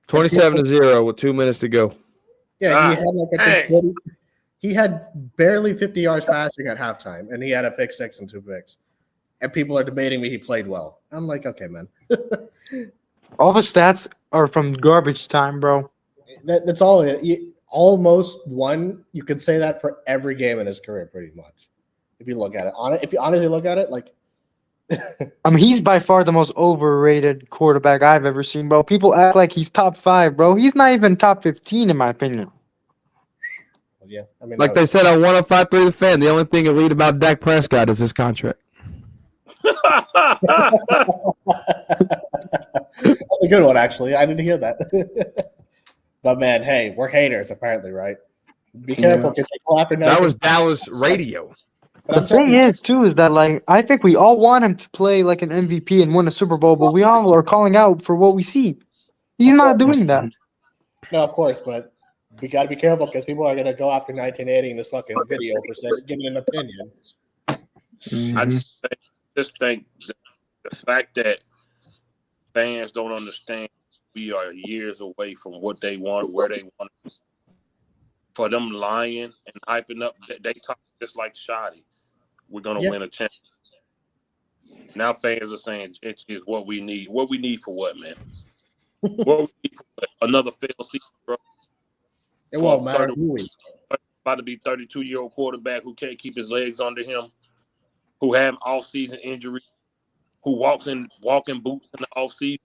27-0 with 2 minutes to go. Yeah, He had barely 50 yards passing at halftime, and he had a pick 6 and 2 picks. And people are debating me he played well. I'm like, okay, man. All the stats are from garbage time, bro. That's all. Almost one. You could say that for every game in his career, pretty much. If you look at it, if you honestly look at it, like, I mean, he's by far the most overrated quarterback I've ever seen, bro. People act like he's top 5, bro. He's not even top 15, in my opinion. yeah, I mean, Like they said on 105.3 The Fan, the only thing elite about Dak Prescott is his contract. That's a good one, actually. I didn't hear that. But man, hey, we're haters, apparently, right? Be careful. Get people after that was Dallas radio. The thing is, too, is that like I think we all want him to play like an MVP and win a Super Bowl, but we all are calling out for what we see. He's not doing that. No, of course, but we got to be careful because people are gonna go after 1980 in this fucking video for giving an opinion. I just think the fact that fans don't understand we are years away from what they want, where they want. For them lying and hyping up, they talk just like Shoddy. We're gonna win a championship. Now fans are saying it's what we need. What we need for what, man? What we need for what? Another failed season, bro. It won't matter. About to be 32-year-old quarterback who can't keep his legs under him, who have off-season injuries, who walks in walking boots in the off-season,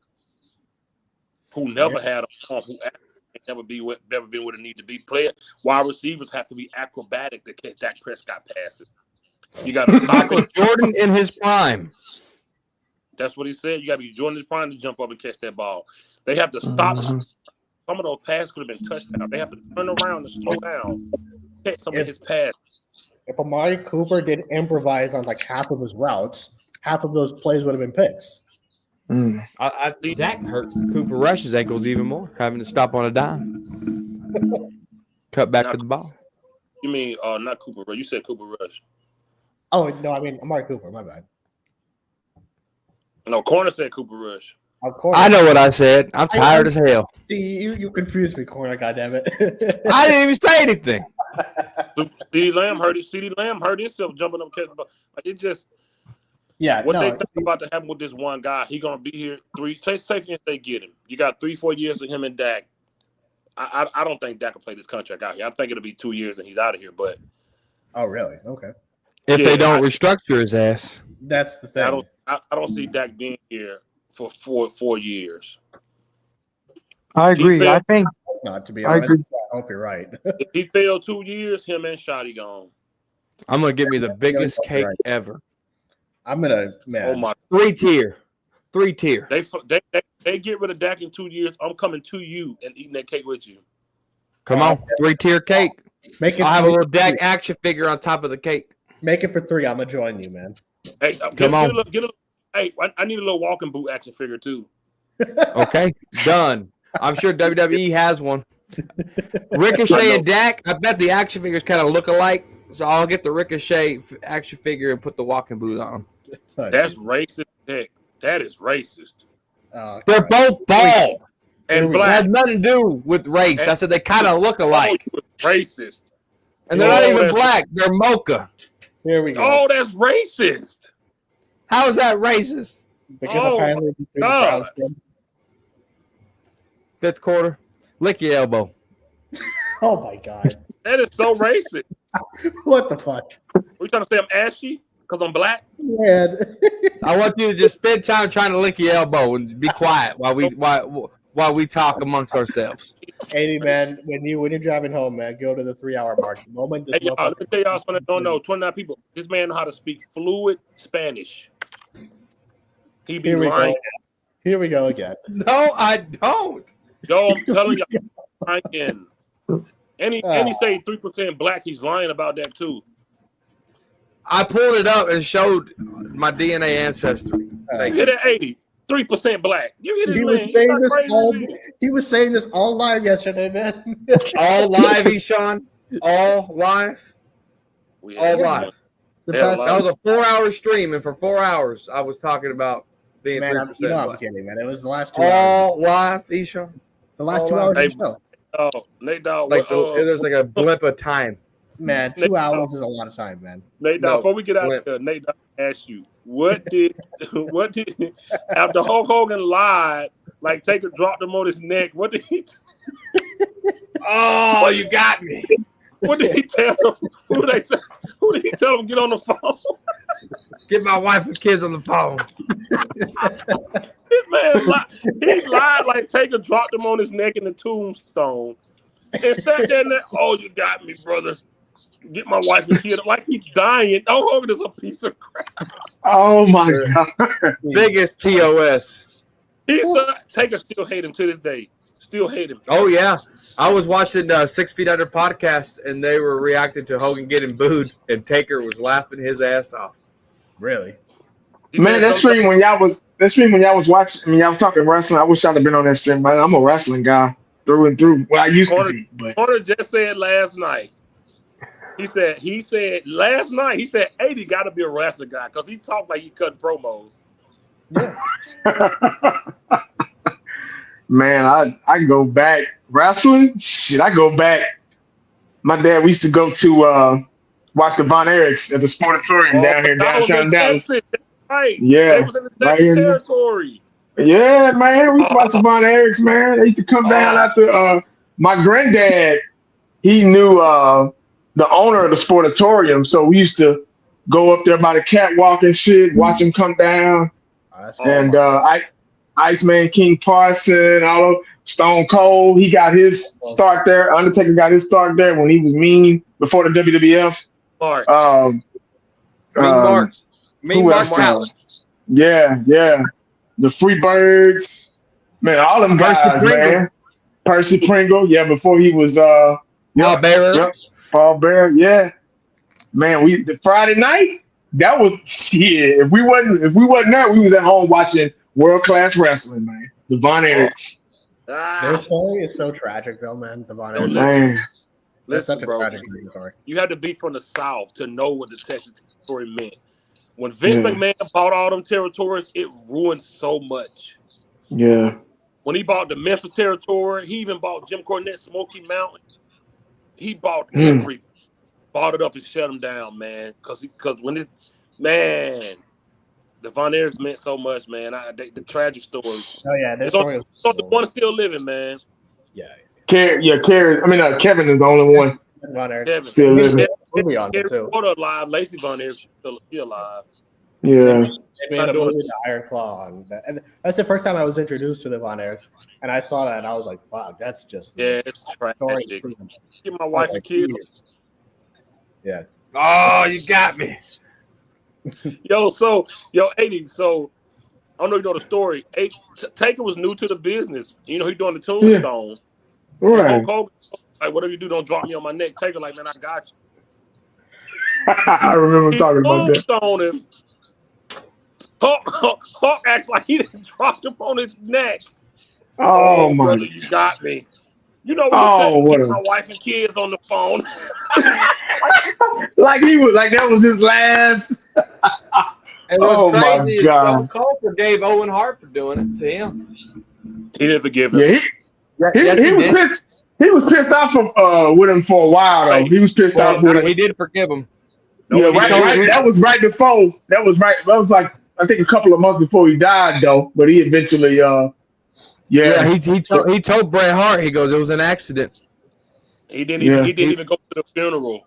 who never had a arm, who never been what it need to be. Player wide receivers have to be acrobatic to catch Dak Prescott passes. You got Michael Jordan in his prime. That's what he said. You got to be Jordan in his prime to jump up and catch that ball. They have to stop. Some of those passes could have been touchdowns. They have to turn around and slow down, catch some of his passes. If Amari Cooper did improvise on like half of his routes, half of those plays would have been picks. I think Dak hurt Cooper Rush's ankles even more, having to stop on a dime. Cut back to the ball. You mean not Cooper Rush? You said Cooper Rush. Oh no, I mean Amari Cooper. My bad. No, Corner said Cooper Rush. I know what I said. I'm tired as hell. See, you confused me, Corner. Goddammit. I didn't even say anything. CeeDee Lamb hurt it. CeeDee Lamb hurt himself jumping up catching the ball. Like, it just. Yeah, what they think about to happen with this one guy, he gonna be here safety if they get him. You got 3-4 years of him and Dak. I don't think Dak will play this contract out here. I think it'll be 2 years and he's out of here. But oh, really? Okay. If they don't restructure his ass, that's the thing. I don't see Dak being here for 4 years. I agree. I think not to be honest. I hope you're right. If he failed 2 years, him and Shoddy gone. I'm gonna give me the biggest cake ever. I'm gonna, man. Oh my! 3-tier. They get rid of Dak in 2 years. I'm coming to you and eating that cake with you. Come on, 3-tier cake. Make it. I'll have a little Dak action figure on top of the cake. Make it for 3. I'm gonna join you, man. Hey, hey, I need a little walking boot action figure too. Okay, done. I'm sure WWE has one. Ricochet and Dak. I bet the action figures kind of look alike. So I'll get the Ricochet action figure and put the walking boot on. That's racist, Nick. That is racist. They're both bald and black. It has nothing to do with race. I said they kind of look alike. Racist. And they're not even black. They're mocha. Here we go. Oh, that's racist. How is that racist? Because apparently fifth quarter, lick your elbow. Oh my god. That is so racist. What the fuck? Are you trying to say I'm ashy because I'm black? Man. I want you to just spend time trying to lick your elbow and be quiet while we talk amongst ourselves. Hey man, when you're driving home, man, go to the 3-hour mark. The moment this let me tell y'all something. Don't know 29 people. This man know how to speak fluid Spanish. He be lying. Here we go again. No, I don't. Yo, I'm telling you, I'm lying. And he say 3% black. He's lying about that too. I pulled it up and showed my DNA ancestry. You hit at 80, 3% black. You hit he was saying this he was saying this all live yesterday, man. All live, Eshawn. All live. All live. That was a 4-hour stream, and for 4 hours I was talking about being 3% black. I'm kidding, man. It was the last 2 hours. All live, Eshawn. The last 2 hours of the show. Nate Dogg. Like there's like a blip of time. Man, 2 hours is a lot of time, man. Nate, before we get out of here, Nate, I ask you, what did after Hulk Hogan lied, like Taker dropped him on his neck? What did he? Oh, you got me. What did he tell him? Who did he tell him get on the phone? Get my wife and kids on the phone. This man he lied like Taker dropped him on his neck in the tombstone and sat there and oh, you got me, brother. Get my wife and kid like he's dying. Hulk Hogan is a piece of crap. Oh my God. Biggest POS. Taker still hate him to this day. Still hate him. Oh yeah. I was watching 6 Feet Under podcast and they were reacting to Hogan getting booed and Taker was laughing his ass off. Really? Man, that stream when y'all was watching, I mean, y'all was talking wrestling. I wish I'd have been on that stream, man. I'm a wrestling guy through and through. Well, I used to be. But Corner just said last night. He said last night, he said 80 got to be a wrestling guy because he talked like he cut promos. Yeah. Man, I go back wrestling. Shit, I go back. My dad, we used to go to watch the Von Erichs at the Sportatorium down here downtown Dallas. Right. Yeah, they was in the Texas territory. Yeah, man, we used to watch the Von Erichs, man. They used to come down after my granddad. He knew the owner of the Sportatorium, so we used to go up there by the catwalk and shit, watch him come down. And Iceman King Parson, all of Stone Cold, he got his start there. Undertaker got his start there when he was mean before the WWF. Mark. Mean Mark Talent. Yeah. The Freebirds. Man, all them guys, man. Percy Pringle, before he was Paul Bearer. Yep. Paul Bearer, yeah. Man, the Friday night, that was shit. If we wasn't there, we was at home watching world-class wrestling, man. The Von Erichs. Their story is so tragic, though, man. The Von Erichs. Man. That's such a tragic story. You had to be from the South to know what the Texas territory meant. When Vince McMahon bought all them territories, it ruined so much. Yeah. When he bought the Memphis territory, he even bought Jim Cornette, Smoky Mountain. He bought every, bought it up and shut them down, man. Because when the Von Erichs meant so much, man. The tragic story. Oh yeah, their story. So the one still living, man. Yeah. Kevin is the only one. Von Erich still living. We'll be on it too. Alive. Lacey Von Erich still alive. Yeah. They made a movie, The Iron Claw, on that. And that's the first time I was introduced to the Von Erichs, and I saw that, and I was like, "Wow, that's just it's tragic." Get my wife and kids. Yeah. Oh, you got me. Yo, 80. So I don't know if you know the story. Taker was new to the business. You know, he doing the tombstone. Right. Hogan, like, whatever you do, don't drop me on my neck. Taker, like, man, I got you. I remember talking about that. On him. Hawk acts like he didn't drop him on his neck. Oh my! Brother, you got me. You know what? Get my wife and kids on the phone. like that was his last. And what's crazy is Stone Cold forgave Owen Hart for doing it to him. He didn't forgive him. Yeah, he was pissed. He was pissed off with him for a while, though. He was pissed off with him. He did forgive him. Yeah, right. That was right before. That was like I think a couple of months before he died, though. But he eventually, he told Bret Hart, he goes, it was an accident. He didn't even go to the funeral.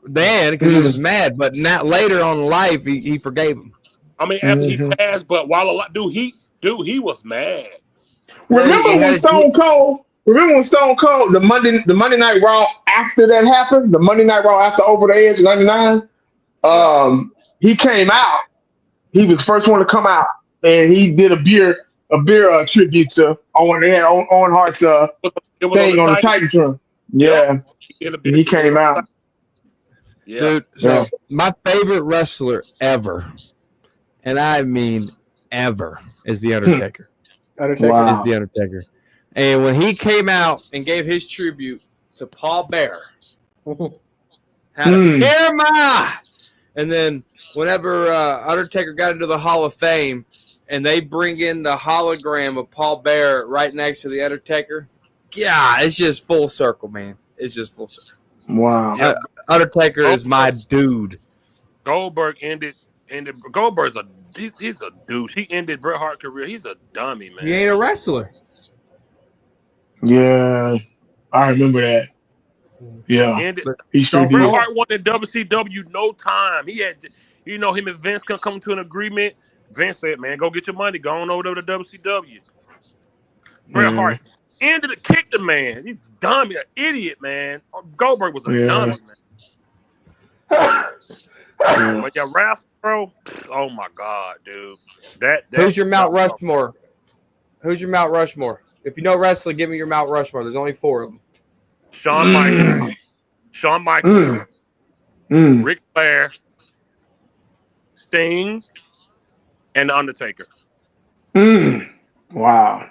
Then, because he was mad, but not later on in life, he forgave him. I mean, after he passed, but while alive, he was mad. Remember when Stone Cold, the Monday Night Raw after that happened, the Monday Night Raw after Over the Edge '99, he came out. He was the first one to come out, and he did a beer tribute to Owen. They had Owen Hart's thing on the Titantron. Yeah, he came out. Yeah. Dude, so my favorite wrestler ever, and I mean ever, is The Undertaker. Wow. Is The Undertaker. And when he came out and gave his tribute to Paul Bearer, had a tear my eye. And then whenever Undertaker got into the Hall of Fame and they bring in the hologram of Paul Bearer right next to The Undertaker, yeah, it's just full circle, man. It's just full circle. Wow. Yeah, Undertaker is my dude. Goldberg ended. Goldberg's he's a douche. He ended Bret Hart's career. He's a dummy, man. He ain't a wrestler. Yeah, I remember that. Yeah, he sure Bret did. Hart won in WCW no time. He had, him and Vince can come to an agreement. Vince said, "Man, go get your money. Go on over to WCW." Bret Hart ended it, kicked the man. He's dumb, an idiot, man. Goldberg was a dummy, man. But yeah, Ralph, bro. Oh my God, dude. Who's your Mount Rushmore? Who's your Mount Rushmore? If you know wrestling, give me your Mount Rushmore. There's only 4 of them. Shawn Michaels, Ric Flair, Sting, and The Undertaker. Wow.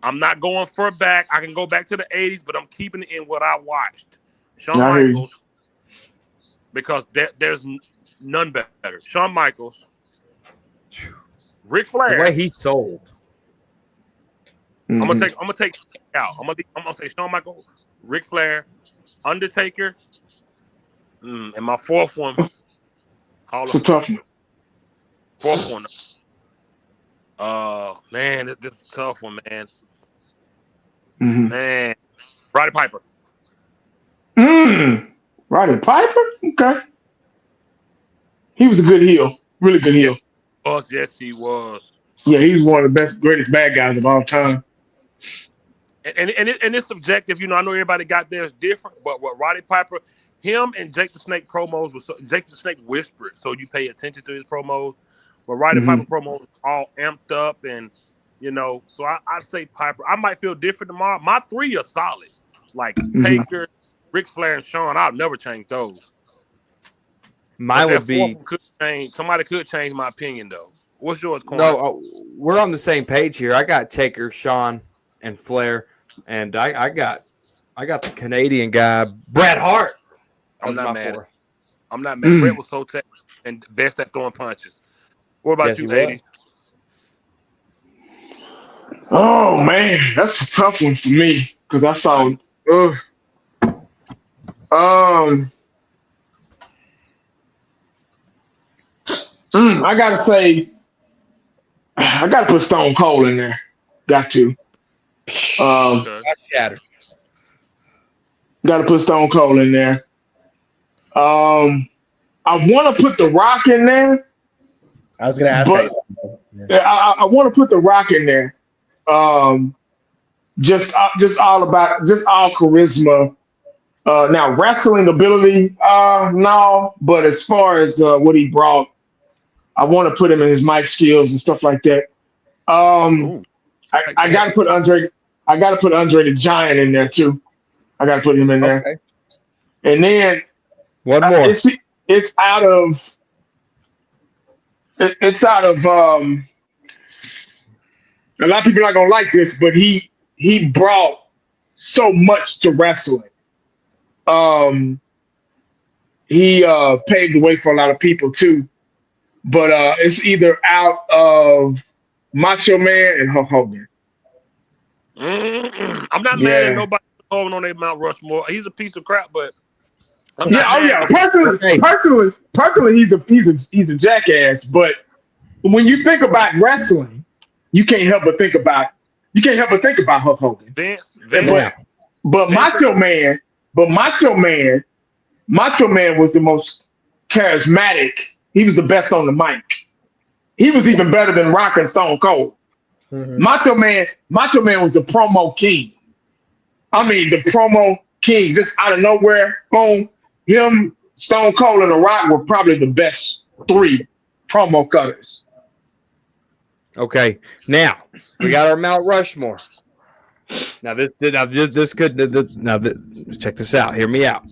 I'm not going for back. I can go back to the 80s, but I'm keeping it in what I watched. Shawn Michaels, because there's none better. Shawn Michaels, Ric Flair. The way he sold. I'm gonna take out. I'm gonna say Shawn Michaels, Ric Flair, Undertaker, and my 4th one. It's a tough one. 4th one. Man, this is a tough one, man. Man, Roddy Piper. Roddy Piper? Okay. He was a good heel. Really good heel. Yes, he was. Yeah, he's one of the greatest bad guys of all time. And it's subjective. I know everybody got theirs different, but what Roddy Piper, him and Jake the Snake promos was Jake the Snake whispered, so you pay attention to his promos. But Roddy Piper promos was all amped up, and so I'd say Piper. I might feel different tomorrow. My 3 are solid, like Taker, Ric Flair, and Shawn. I'll never change those. Mine would be somebody could change my opinion though. What's yours, Corn? No, we're on the same page here. I got Taker, Shawn, and Flair, and I got the Canadian guy, Bret Hart. I'm not mad. Bret was so technical and best at throwing punches. What about you, ladies? Oh man, that's a tough one for me because I saw. I gotta say, I gotta put Stone Cold in there. Got to. Shattered. Gotta put Stone Cold in there. I want to put The Rock in there. I was gonna ask. I want to put The Rock in there. Just all charisma. Now wrestling ability, no. But as far as what he brought, I want to put him in his mic skills and stuff like that. I got to put Andre. I got to put Andre the Giant in there too. I got to put him in there. Okay. And then one more. It's out of. A lot of people are not gonna like this, but he brought so much to wrestling. He paved the way for a lot of people too. But it's either out of Macho Man and Hulk Hogan. I'm not mad at nobody holding on their Mount Rushmore. He's a piece of crap, but Personally, he's a jackass. But when you think about wrestling, you can't help but think about Hulk Hogan. Vince. But Macho Man was the most charismatic. He was the best on the mic. He was even better than Rock and Stone Cold. Macho Man was the promo king. I mean, the promo king, just out of nowhere, boom. Him, Stone Cold, and The Rock were probably the best 3 promo cutters. Okay, now we got our Mount Rushmore. Now check this out. Hear me out.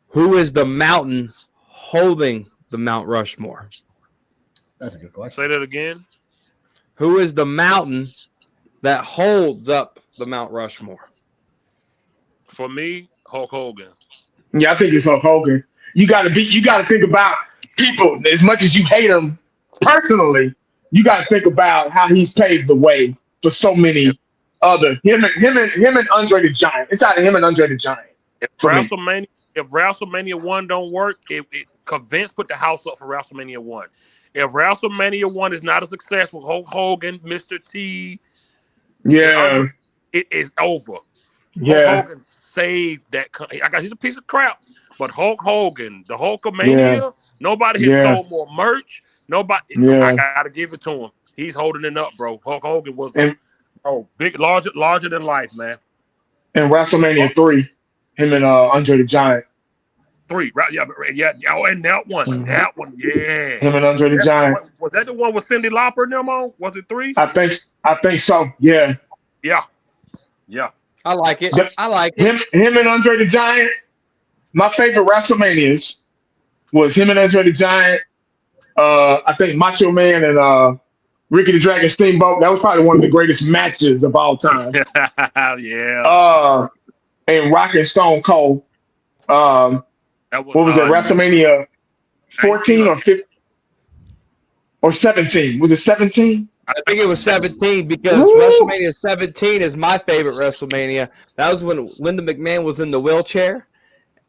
Who is the mountain holding the Mount Rushmore? That's a good question. Say that again. Who is the mountain that holds up the Mount Rushmore? For me, Hulk Hogan. Yeah, I think it's Hulk Hogan. You got to think about people as much as you hate them personally. You got to think about how he's paved the way for so many other him and Andre the Giant. It's out of him and Andre the Giant. If WrestleMania 1 don't work, Vince put the house up for WrestleMania 1. If WrestleMania 1 is not a success with Hulk Hogan, Mr. T, it is over. Hulk Hogan saved that. He's a piece of crap, but Hulk Hogan, the Hulkamania, nobody has sold more merch. Nobody. I gotta give it to him. He's holding it up, bro. Hulk Hogan was big, larger than life, man. And WrestleMania 3, him and Andre the Giant. 3, right? Yeah. Oh, and that one, yeah. Him and Andre the Giant. Was that the one with Cyndi Lauper and them on? Was it 3? I think so. Yeah. I like it. Him and Andre the Giant. My favorite WrestleManias was him and Andre the Giant. I think Macho Man and Ricky the Dragon Steamboat. That was probably one of the greatest matches of all time. Yeah. And Rock and Stone Cold. What was it? WrestleMania 14 or 15 or 17? Was it 17? I think it was 17 because WrestleMania 17 is my favorite WrestleMania. That was when Linda McMahon was in the wheelchair,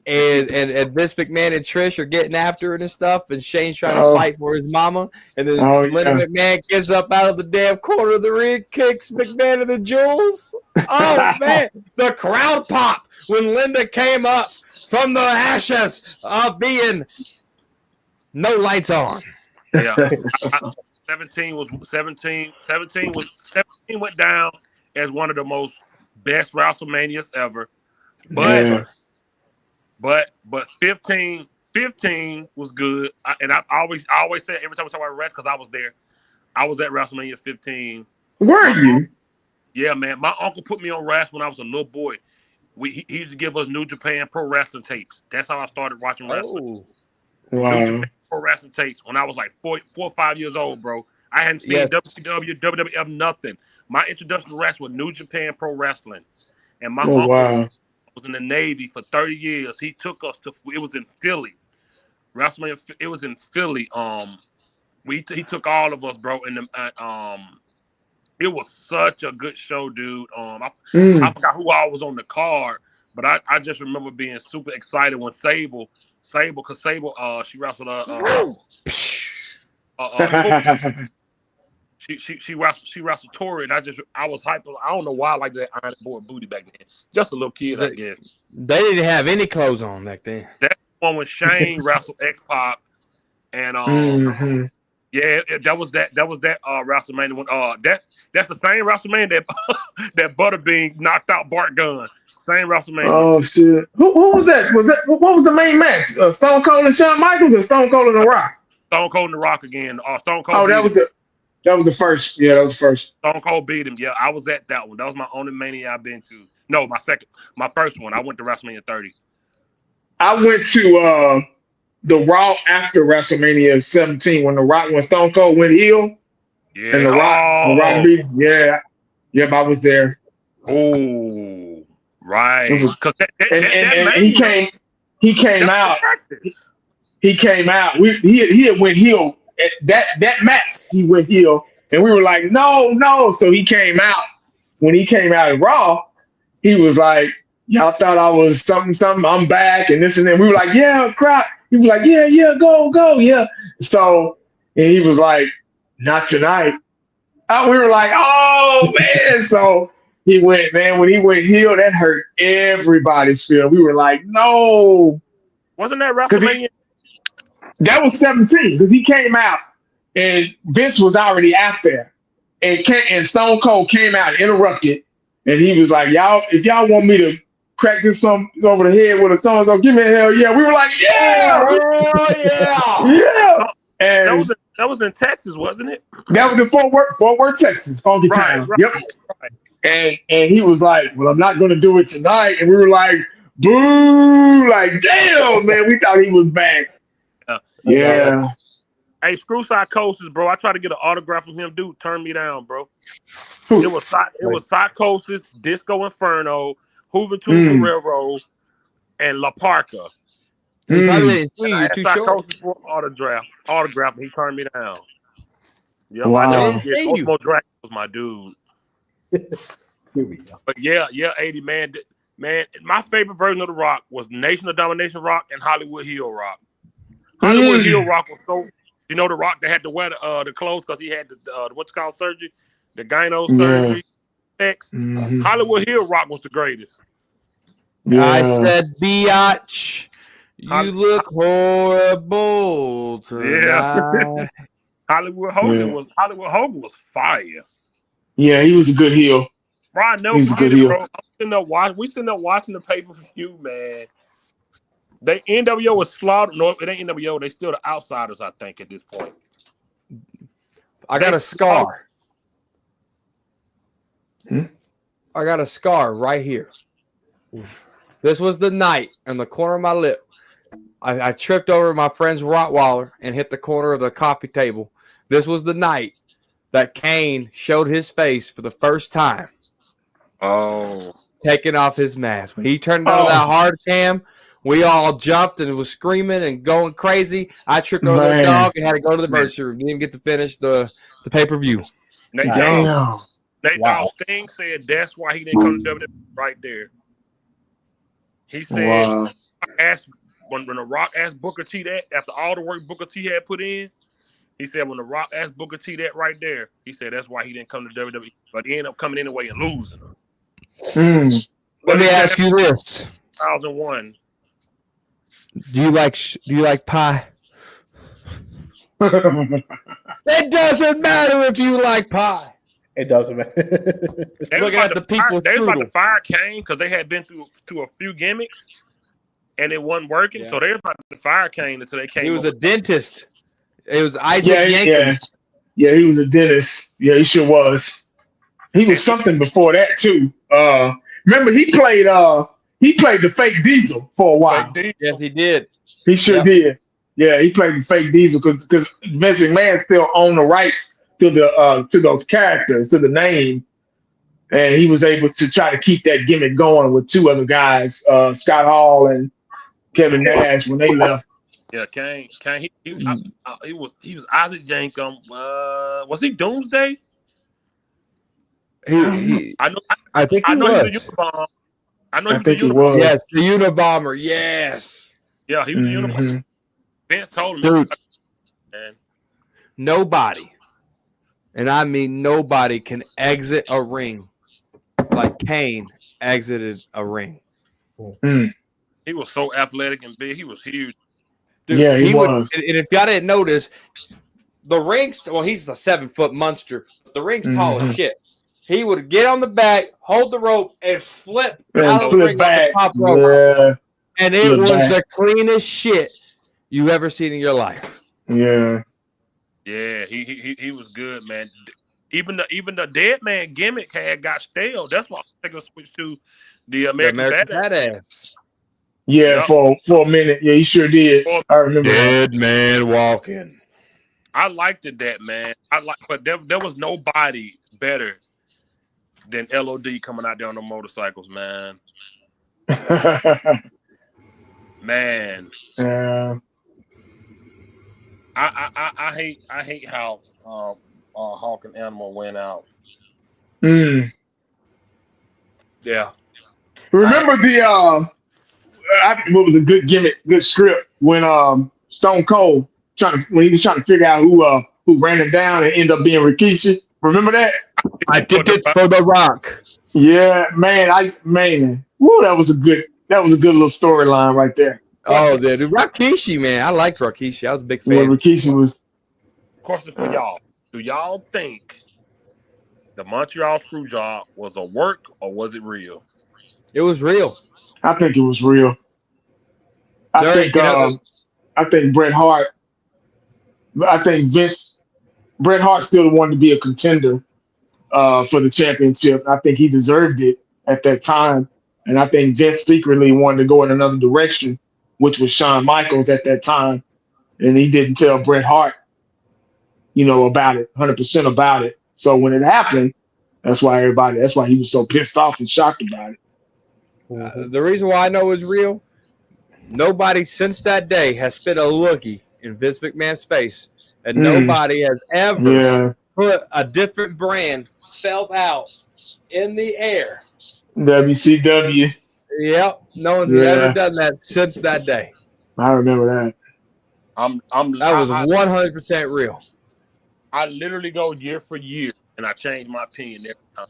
and Vince McMahon and Trish are getting after it and stuff, and Shane's trying to fight for his mama, and then Linda McMahon gets up out of the damn corner of the ring, kicks McMahon in the jewels. Oh man, the crowd pop when Linda came up from the ashes of being no lights on. Yeah. 17 went down as one of the most best WrestleManias ever. But 15 was good. And I always say it every time we talk about wrestling because I was there. I was at WrestleMania 15. Were you? Yeah, man. My uncle put me on wrestling when I was a little boy. He used to give us New Japan Pro Wrestling tapes. That's how I started watching wrestling. Wow. New Japan Pro Wrestling tapes when I was like 4 or 5 years old, bro. I hadn't seen WCW, WWF, nothing. My introduction to wrestling was New Japan Pro Wrestling. And my uncle was in the Navy for 30 years. He took us to, it was in Philly. WrestleMania, it was in Philly. He took all of us, bro, and it was such a good show, dude. I forgot who all was on the card, but I just remember being super excited when Sable, because Sable, she wrestled she wrestled Tori, and I was hyped. I don't know why I liked that iron board booty back then. Just a little kid, I guess. They didn't have any clothes on back then. That one when Shane wrestled X-Pac, and yeah, that was that WrestleMania one. That's the same WrestleMania that Butterbean knocked out Bart Gunn. Same WrestleMania. Oh shit! Who was that? What was the main match? Stone Cold and Shawn Michaels, or Stone Cold and The Rock? Stone Cold and The Rock again. Stone Cold. Oh, that was the first. Yeah, that was the first. Stone Cold beat him. Yeah, I was at that one. That was my only Mania I've been to. No, my first one. I went to WrestleMania 30. I went to the Raw after WrestleMania 17 when Stone Cold went heel. Yeah. And the Rock beat him. Yeah. Yep, I was there. Oh, right. He came out. He came out. He had went heel. That match, he went heel. And we were like, no. So he came out. When he came out at Raw, he was like, y'all thought I was something, I'm back, and this and that. We were like, yeah, crap. He was like, yeah, go, yeah. So, and he was like, not tonight. We were like, oh, man. So he went, man, when he went heel, that hurt everybody's feeling. We were like, no. Wasn't that WrestleMania? That was 17, because he came out, and Vince was already out there. And Stone Cold came out and interrupted, and he was like, y'all, if y'all want me to crack this over the head with a so-and-so, give me a hell yeah. We were like, yeah! Oh, yeah! And that was in Texas, wasn't it? That was in Fort Worth, Texas, Funky Town. Right. Yep. Right. And he was like, well, I'm not going to do it tonight. And we were like, boo! Like, damn, man, we thought he was back. Yeah. Hey, screw Psychosis, bro. I tried to get an autograph from him. Dude, turn me down, bro. It was Psychosis, Disco Inferno, Juventud Guerrero, and La Parka. I had Psychosis for autograph, and he turned me down. Yeah, wow. Osmo Dragon was my dude. Here we go. But yeah, 80, man. Man, my favorite version of the Rock was Nation of Domination Rock and Hollywood Hill Rock. Hollywood Hill Rock was so, the Rock that had to wear the clothes because he had the what's called surgery, the gyno surgery. Hollywood Hill Rock was the greatest. Yeah. I said, biatch, you look horrible tonight. Yeah. Hollywood Hogan was fire. Yeah, he was a good heel. Bro, I never forget it, bro. We sitting there watching the pay-per-view, man. They NWO was slaughtered. No, it ain't NWO. They still the outsiders, I think, at this point. I got a scar. I got a scar right here. This was the night on the corner of my lip. I tripped over my friend's Rottweiler and hit the corner of the coffee table. This was the night that Kane showed his face for the first time. Oh. Taking off his mask. When he turned on that hard cam, we all jumped and was screaming and going crazy. I tripped over the dog and had to go to the emergency room. Didn't get to finish the pay-per-view. Nate Dogg Sting said that's why he didn't come to WWE right there. He said when The Rock asked Booker T that, after all the work Booker T had put in, he said when The Rock asked Booker T that right there, he said that's why he didn't come to WWE, but he ended up coming anyway and losing. Let me ask you this: 2001. Do you like pie? It doesn't matter if you like pie. It doesn't matter. Look at the people. They was about to fire Kane because they had been through a few gimmicks, and it wasn't working. Yeah. So they was about to fire Kane until they came. He was a dentist. It was Isaac Yankem. Yeah, he was a dentist. Yeah, he sure was. He was something before that too. Remember he played the fake Diesel for a while. Yes, he did. He sure did. Yeah, he played the fake Diesel because Vince McMahon still owned the rights to those characters, to the name, and he was able to try to keep that gimmick going with two other guys, Scott Hall and Kevin Nash, when they left. Yeah, Kane. He was Isaac Yankem. Was he Doomsday? I think he was. I think he was. Yes, the Unabomber. Yes. Yeah, he was the Unabomber. Vince told him. Dude, nobody, and I mean nobody, can exit a ring like Kane exited a ring. He was so athletic and big. He was huge. Dude, yeah, he was. And if y'all didn't notice, the ring's he's a 7-foot monster. The ring's tall as shit. He would get on the back, hold the rope, and flip out of the ring back. Off the top rope. Yeah. And it was the cleanest shit you ever seen in your life. Yeah. Yeah, he was good, man. Even the dead man gimmick had got stale. That's why I think I switched to the American Badass. Yeah, for a minute. Yeah, he sure did. I remember Dead Man Walking. I liked it, that man. But there was nobody better than LOD coming out there on the motorcycles, man. Man. I hate how Hawk and Animal went out. Yeah. Remember what was a good gimmick, good script when Stone Cold when he was trying to figure out who ran him down and ended up being Rikishi. Remember that? I did it for The Rock. Yeah, man. Woo, that was a good little storyline right there. Oh, dude, Rikishi, man. I liked Rikishi. I was a big fan. Yeah, Rikishi was. Question for y'all. Do y'all think the Montreal Screwjob was a work or was it real? It was real. I think it was real. I think Bret Hart. I think Bret Hart still wanted to be a contender for the championship. I think he deserved it at that time, and I think Vince secretly wanted to go in another direction, which was Shawn Michaels at that time, and he didn't tell Bret Hart, about it, 100% about it. So when it happened, that's why he was so pissed off and shocked about it. The reason why I know it was real, nobody since that day has spit a loogie in Vince McMahon's face, and nobody has ever put a different brand spelled out in the air. WCW. Yep. No one's ever done that since that day. I remember that. That was 100% real. I literally go year for year, and I change my opinion every time.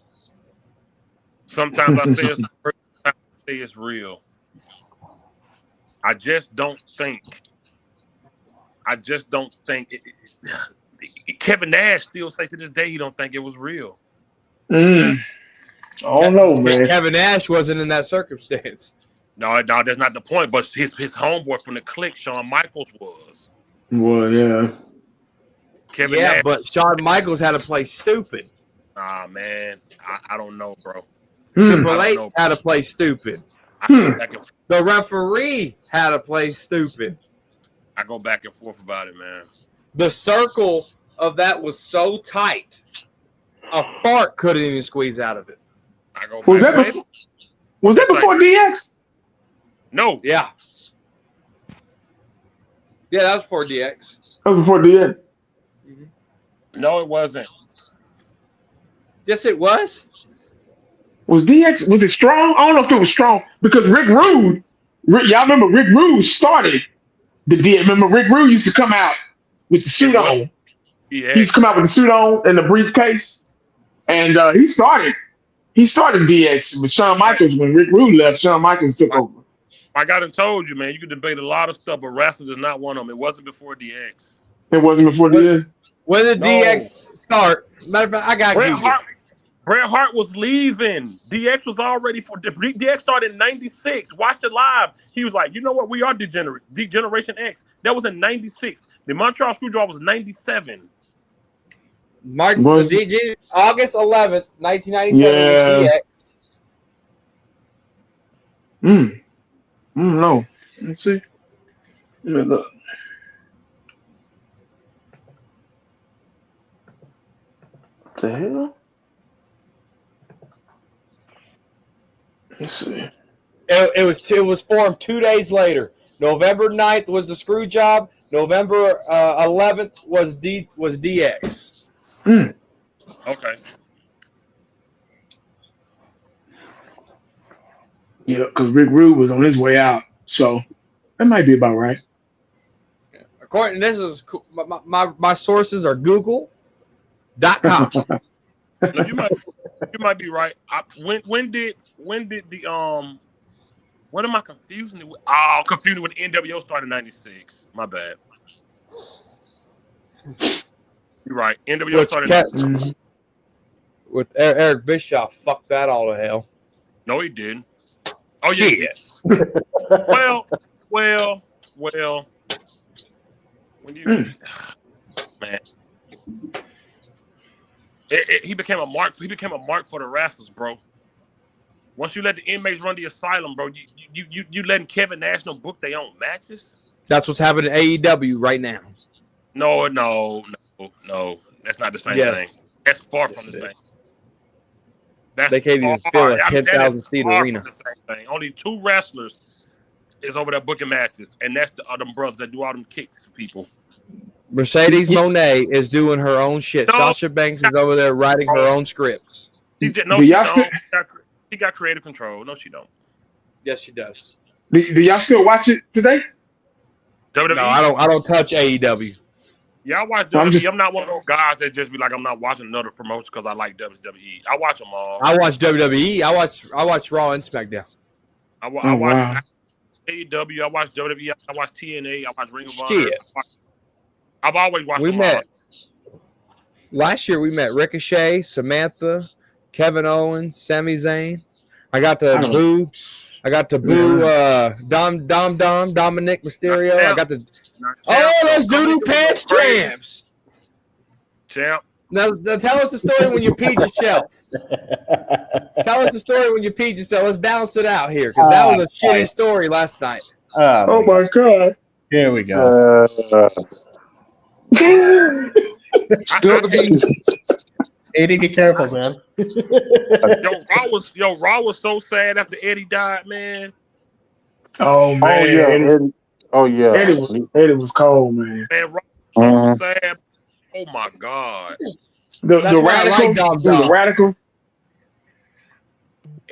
Sometimes I say it's real, sometimes I say it's real. I just don't think. Kevin Nash still say to this day he don't think it was real. I don't know, man. Kevin Nash wasn't in that circumstance. No, that's not the point. But his homeboy from the clique, Shawn Michaels, was. Well, yeah. Kevin Nash. But Shawn Michaels had to play stupid. Ah, man, I don't know, bro. Triple H had to play stupid. The referee had to play stupid. I go back and forth about it, man. The circle of that was so tight, a fart couldn't even squeeze out of it. I go. Was that before DX? No. Yeah. Yeah, that was before DX. That was before DX. No, it wasn't. Yes, it was. Was DX? Was it strong? I don't know if it was strong because Rick Rude. Y'all remember Rick Rude started the DX. Remember Rick Rude used to come out with the suit on. Yeah. He used to come out with the suit on and the briefcase, and he started DX with Shawn Michaels. When Rick Rude left, Shawn Michaels took over. I got and told you, man. You could debate a lot of stuff, but wrestling is not one of them. It wasn't before DX. It wasn't before DX. When did DX start? Matter of fact, I got Bret Hart was leaving. DX was already for DX started in '96. Watched it live. He was like, you know what? We are degenerate. Degeneration X. That was in '96. The Montreal Screwdriver was '97. August 11th, 1997 was DX. No. Let's see. Let me look. What the hell? Let's see. It was formed 2 days later. November 9th was the screw job. November 11th was DX. Okay. Yeah, because Rick Rude was on his way out, so that might be about right. According to this, is my sources are Google.com. No, you might be right. When did the what am I confusing it with? Oh, I'm confusing it with NWO started in '96. My bad. You're right. NWO started with Eric Bischoff. Fuck that all to hell. No, he didn't. Oh yeah. Well. When you man, he became a mark. He became a mark for the wrestlers, bro. Once you let the inmates run the asylum, bro, you letting Kevin Nash book their own matches. That's what's happening to AEW right now. No. That's not the same thing. That's far from the same. They can't even fill a 10,000 seat arena. The same thing. Only 2 wrestlers is over there booking matches, and that's the other brothers that do all them kicks to people. Mercedes Moné is doing her own shit. No, Sasha Banks is over there writing her own scripts. She got creative control. No, she don't. Yes, she does. Do y'all still watch it today? WWE? No, I don't touch AEW. Yeah, I watch WWE. I'm not one of those guys that just be like, I'm not watching another promotion because I like WWE. I watch them all. I watch WWE. I watch Raw and SmackDown. I watch AEW. I watch WWE. I watch TNA. I watch Ring of Honor. I've always watched them all. Last year we met Ricochet, Samantha, Kevin Owens, Sami Zayn. I got to boo Dominic Mysterio. I got to those doo-doo pants champs. Champ. Now tell us the story when you peed yourself. Tell us the story when you peed yourself. Let's balance it out here because that was a shitty story last night. Oh my god. Here we go. Eddie, be careful, man. Raw was so sad after Eddie died, man. Oh man. Oh yeah. Eddie was cold, man. Man, Raw was sad. Oh my god. The Radicals. The Radicals.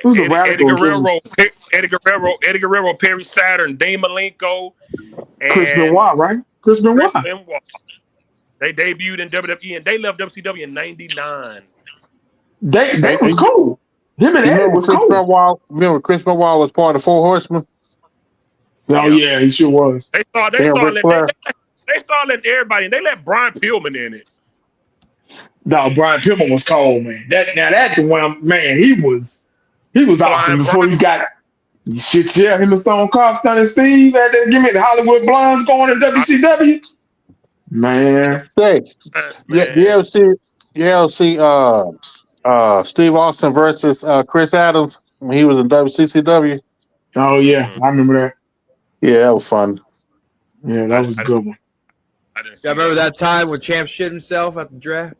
Who's the Eddie Radicals? Eddie Guerrero, Perry Saturn, Dane Malenko, Chris and Benoit, right? Chris Benoit. They debuted in WWE and they left WCW in '99. They was cool. Him and Eddie was cool. Remember Chris Benoit was part of Four Horsemen? Oh yeah, he sure was. They started letting everybody, and they let Brian Pillman in it. No, Brian Pillman was cold, man. That's the one, man. He was awesome before he got shit. Yeah, him and Stone Cold, Stunning Steve had to give me the Hollywood Blondes going in WCW. Man, Steve Austin versus Chris Adams when he was in WCCW. Oh yeah, I remember that. Yeah, that was fun. Yeah, that was a good one. I remember that time when Champ shit himself at the draft.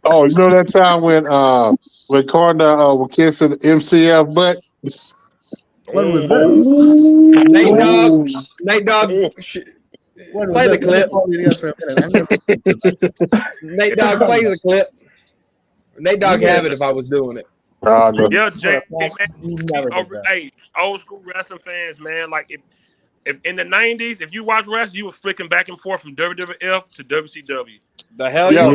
Oh, you know that time when Cardinal was kissing MCF butt? When was this? Nate Dogg, play the clip. Nate Dogg, play the clip. Nate Dogg have it if I was doing it. Yeah, Jay, hey, old school wrestling fans, man. Like if in the '90s, if you watch wrestling, you were flicking back and forth from WWF to WCW. The hell yeah.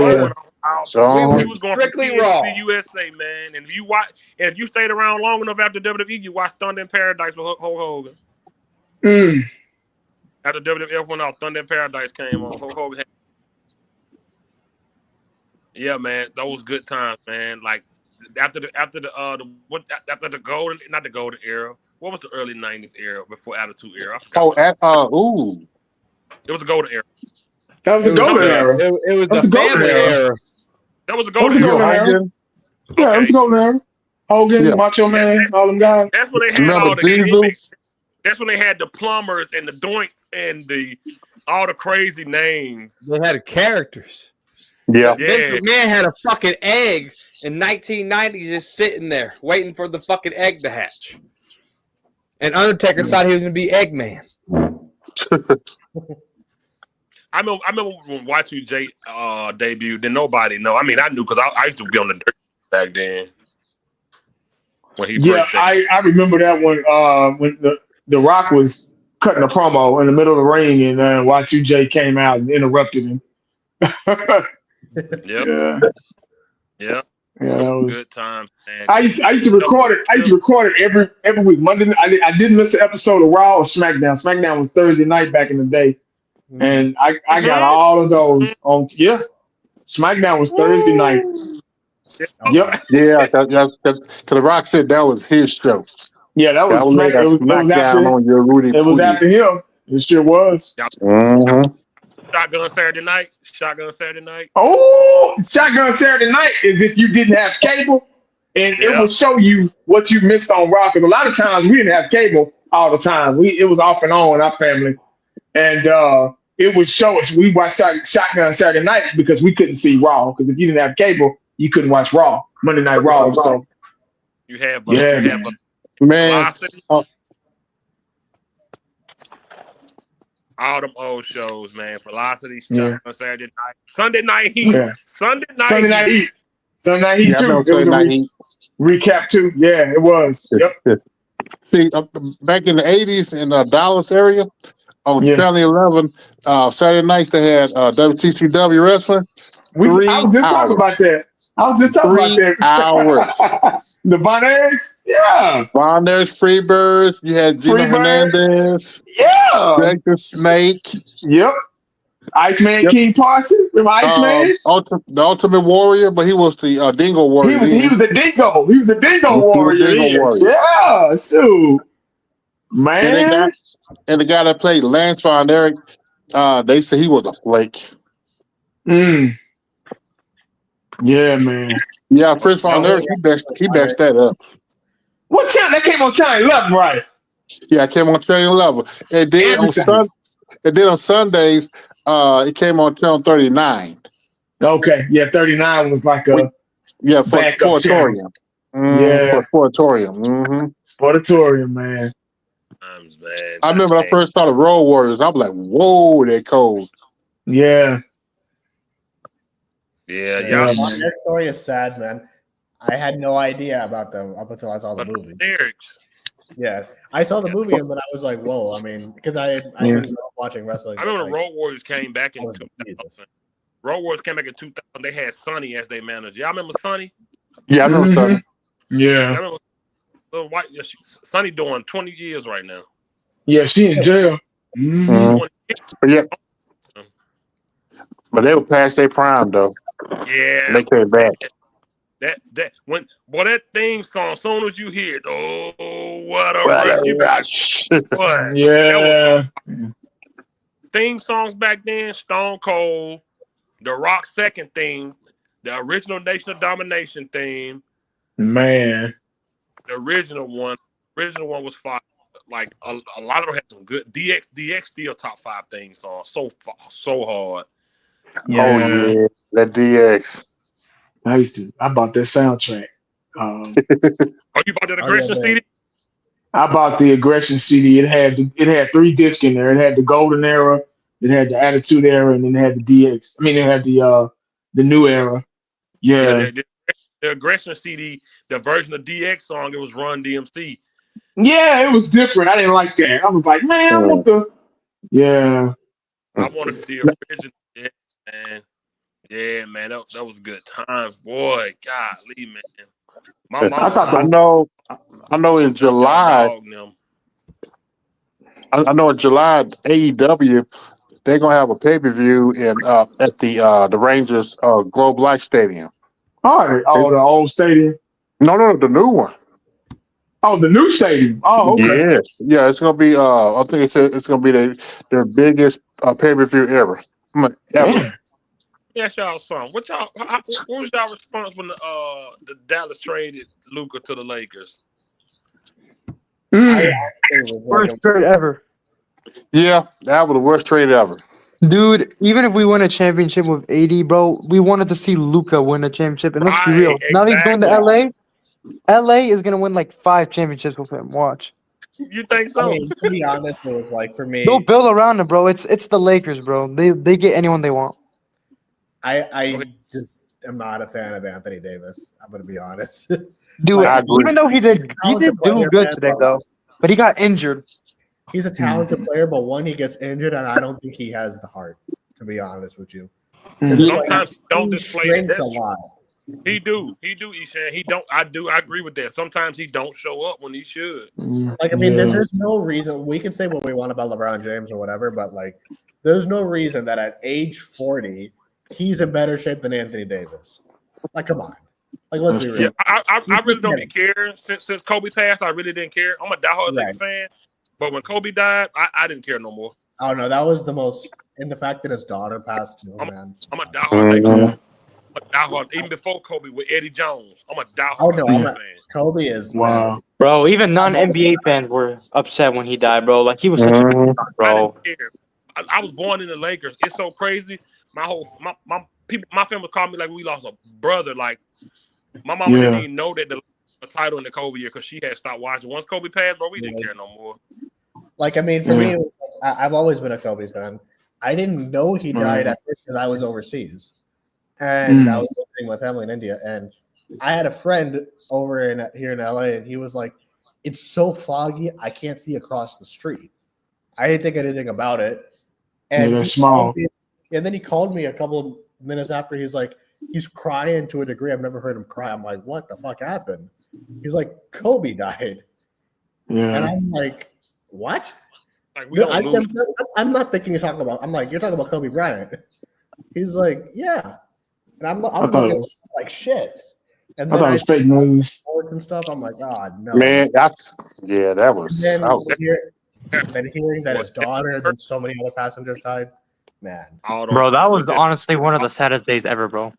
He was going strictly Raw to USA, man. And if you stayed around long enough after WWE, you watched Thunder in Paradise with Hulk Hogan. After WWF went off, Thunder in Paradise came on. Hulk Hogan. Yeah, man, those good times, man. Like after the golden, not the golden era. What was the early '90s era before Attitude Era? I forgot. It was the golden era. That was the golden era. It was the family era. That was the golden era. Yeah, it was the golden era. Hogan, Macho Man, all them guys. That's when they had all the gimmicks. That's when they had the plumbers and the doinks and all the crazy names. They had characters. Yeah. This man had a fucking egg in 1990s just sitting there waiting for the fucking egg to hatch. And Undertaker thought he was going to be Eggman. I remember when Y2J debuted, then nobody know. I mean, I knew because I used to be on the dirt back then. When he I remember that when the Rock was cutting a promo in the middle of the ring and Y2J came out and interrupted him. Yeah. Yeah, that was good times, man. I used to record it. I used to record it every week. Monday. I didn't miss an episode of Raw or SmackDown. SmackDown was Thursday night back in the day, and I got all of those on. Yeah, SmackDown was Thursday night. Yep. Yeah, because Rock said that was his show. Yeah, that was SmackDown. It was after him. It sure was. Shotgun Saturday night. Oh, Shotgun Saturday night is if you didn't have cable, and it will show you what you missed on Raw. Because a lot of times we didn't have cable all the time. It was off and on in our family, and it would show us. We watched Shotgun Saturday night because we couldn't see Raw. Because if you didn't have cable, you couldn't watch Raw, Monday Night Raw. So you have man. All them old shows, man. Velocity, Saturday night, Sunday Night Heat, Sunday Night Heat too. It was a recap too. Yeah, it was. Yep. See, back in the '80s in the Dallas area, on Channel 11, Saturday nights they had WCCW wrestling. I was just talking about that. 3 hours. The Von Erichs? Yeah. Von Erichs, Freebirds. You had Gino Hernandez. Yeah. Greg the Snake. Yep. Iceman King Parson. Remember Iceman? The Ultimate Warrior, but he was the Dingo Warrior. He was the Dingo. He was the Dingo Warrior. Yeah, shoot. Man. And the guy that played Lance Von Erich, they say he was a flake. Yeah, man. Yeah, Chris Von Erich, he best that up. What channel? That came on Channel 11, right? Yeah, it came on Channel 11. And then on Sundays, it came on Channel 39. Okay, yeah, 39 was like a for Sportatorium. For Sportatorium. Sportatorium, man. I remember when I first saw the Road Warriors. I was like, "Whoa, they're cold." Yeah. Yeah, Yeah, y'all. man. That story is sad, man. I had no idea about them up until I saw the movie. Lyrics. Yeah, I saw the movie and then I was like, "Whoa!" I mean, because I Yeah. grew up watching wrestling. I but, remember the like, Road Warriors came back I in was 2000. Jesus. Road Warriors came back in 2000. They had Sonny as their manager. Y'all remember Sonny? Yeah, I know Mhm. something. Yeah. Y'all remember little white? Yeah, Sonny doing 20 years right now. Yeah, she in jail. Mhm. 20 But yeah, but they were past their prime though. Yeah, They came back. that when boy that theme song, as soon as you hear it, oh what a What rush! a You be like, rush. what? Yeah. Theme songs back then, Stone Cold, The Rock second theme, the original Nation of Domination theme, Man. the original one was fire. Like a lot of them had some good DX still top 5 theme songs. So hard. Yeah. Oh yeah, that DX. I bought that soundtrack. Oh, you bought that Oh, yeah, Aggression man. CD? I bought the Aggression CD. It had 3 discs in there. It had the Golden Era, it had the Attitude Era, and then it had the DX. I mean, it had the New Era. Yeah. The Aggression CD, the version of DX song, it was Run DMC. Yeah, it was different. I didn't like that. I was like, man, I want the. Yeah. I wanted the original. Yeah, man. Yeah, man. That was good times. Boy, golly, man. My I mama, thought I know in July. I know in July AEW they're gonna have a pay-per-view in at the Rangers Globe Life Stadium. the old stadium. No, the new one. Oh, the new stadium. Oh, okay. Yeah, it's gonna be. I think it's gonna be their biggest pay-per-view ever. Damn. Yes, y'all something. What was y'all response when the Dallas traded Luka to the Lakers? Worst trade ever. Yeah, that was the worst trade ever. Dude, even if we win a championship with AD, bro, we wanted to see Luka win a championship. And let's be real. Now he's going to LA. LA is going to win like 5 championships with him. Watch. You think so? I mean, to be honest, it was like for me. They'll build around him, bro. It's the Lakers, bro. They get anyone they want. I just am not a fan of Anthony Davis. I'm gonna be honest. Dude, Like, even though he did do player, good man, today, though. But he got injured. He's a talented player, but one, he gets injured, and I don't think he has the heart. To be honest with you, Sometimes he don't display it. Shrinks a lot. He do, Ishan. He don't. I agree with that. Sometimes he don't show up when he should. Like, I mean, there's no reason. We can say what we want about LeBron James or whatever, but like, there's no reason that at age 40 he's in better shape than Anthony Davis. Like, come on. Like, let's be real. Yeah, I really don't be caring since Kobe passed. I really didn't care. I'm a diehard Lakers fan, but when Kobe died, I didn't care no more. Oh no, that was the most. And the fact that his daughter passed too, man. I'm a diehard Lakers fan. Even before Kobe with Eddie Jones. I'm a diehard fan. Kobe is wow, bro. Even non-NBA fans were upset when he died, bro. Like he was such a big star, bro. I didn't care. I was born in the Lakers. It's so crazy. My family called me like we lost a brother. Like my mama didn't even know that the title in the Kobe year because she had stopped watching. Once Kobe passed, bro, we didn't care no more. Like, I mean, for me, it was, I've always been a Kobe fan. I didn't know he died at first because I was overseas. And I was visiting my family in India, and I had a friend over here in LA, and he was like, "It's so foggy, I can't see across the street." I didn't think anything about it, and they're small. And then he called me a couple of minutes after. He's like, he's crying to a degree I've never heard him cry. I'm like, "What the fuck happened?" He's like, "Kobe died," and I'm like, "What?" Like, I'm not thinking you're talking about. I'm like, "You're talking about Kobe Bryant." He's like, "Yeah." And I'm looking like shit. And then I see sports and stuff. I'm like, God, no. Man, that was. Then hearing that his daughter and then so many other passengers died, man. Bro, that was honestly one of the saddest days ever, bro.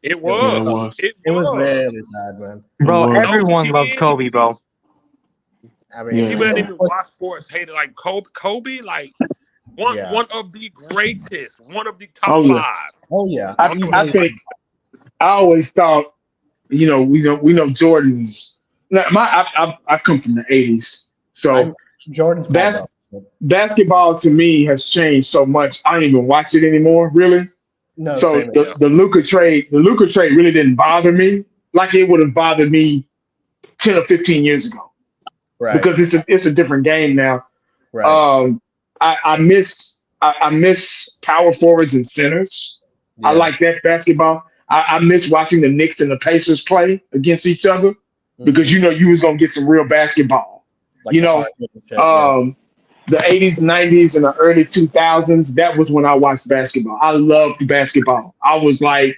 It was. It was really sad, man. Bro, everyone loved Kobe, bro. I mean, people that even watch sports hated like Kobe, like one of the greatest, one of the top 5. Oh yeah, I think I always thought, we know Jordan's. Now, I come from the '80s, so Jordan's basketball to me has changed so much. I don't even watch it anymore, really. No, So same here. the Luka trade really didn't bother me like it would have bothered me 10 or 15 years ago. Right. Because it's a different game now. Right. I miss power forwards and centers. Yeah. I like that basketball. I miss watching the Knicks and the Pacers play against each other because you was gonna get some real basketball. Like The 80s, 90s, and the early 2000s, that was when I watched basketball. I loved basketball. I was like,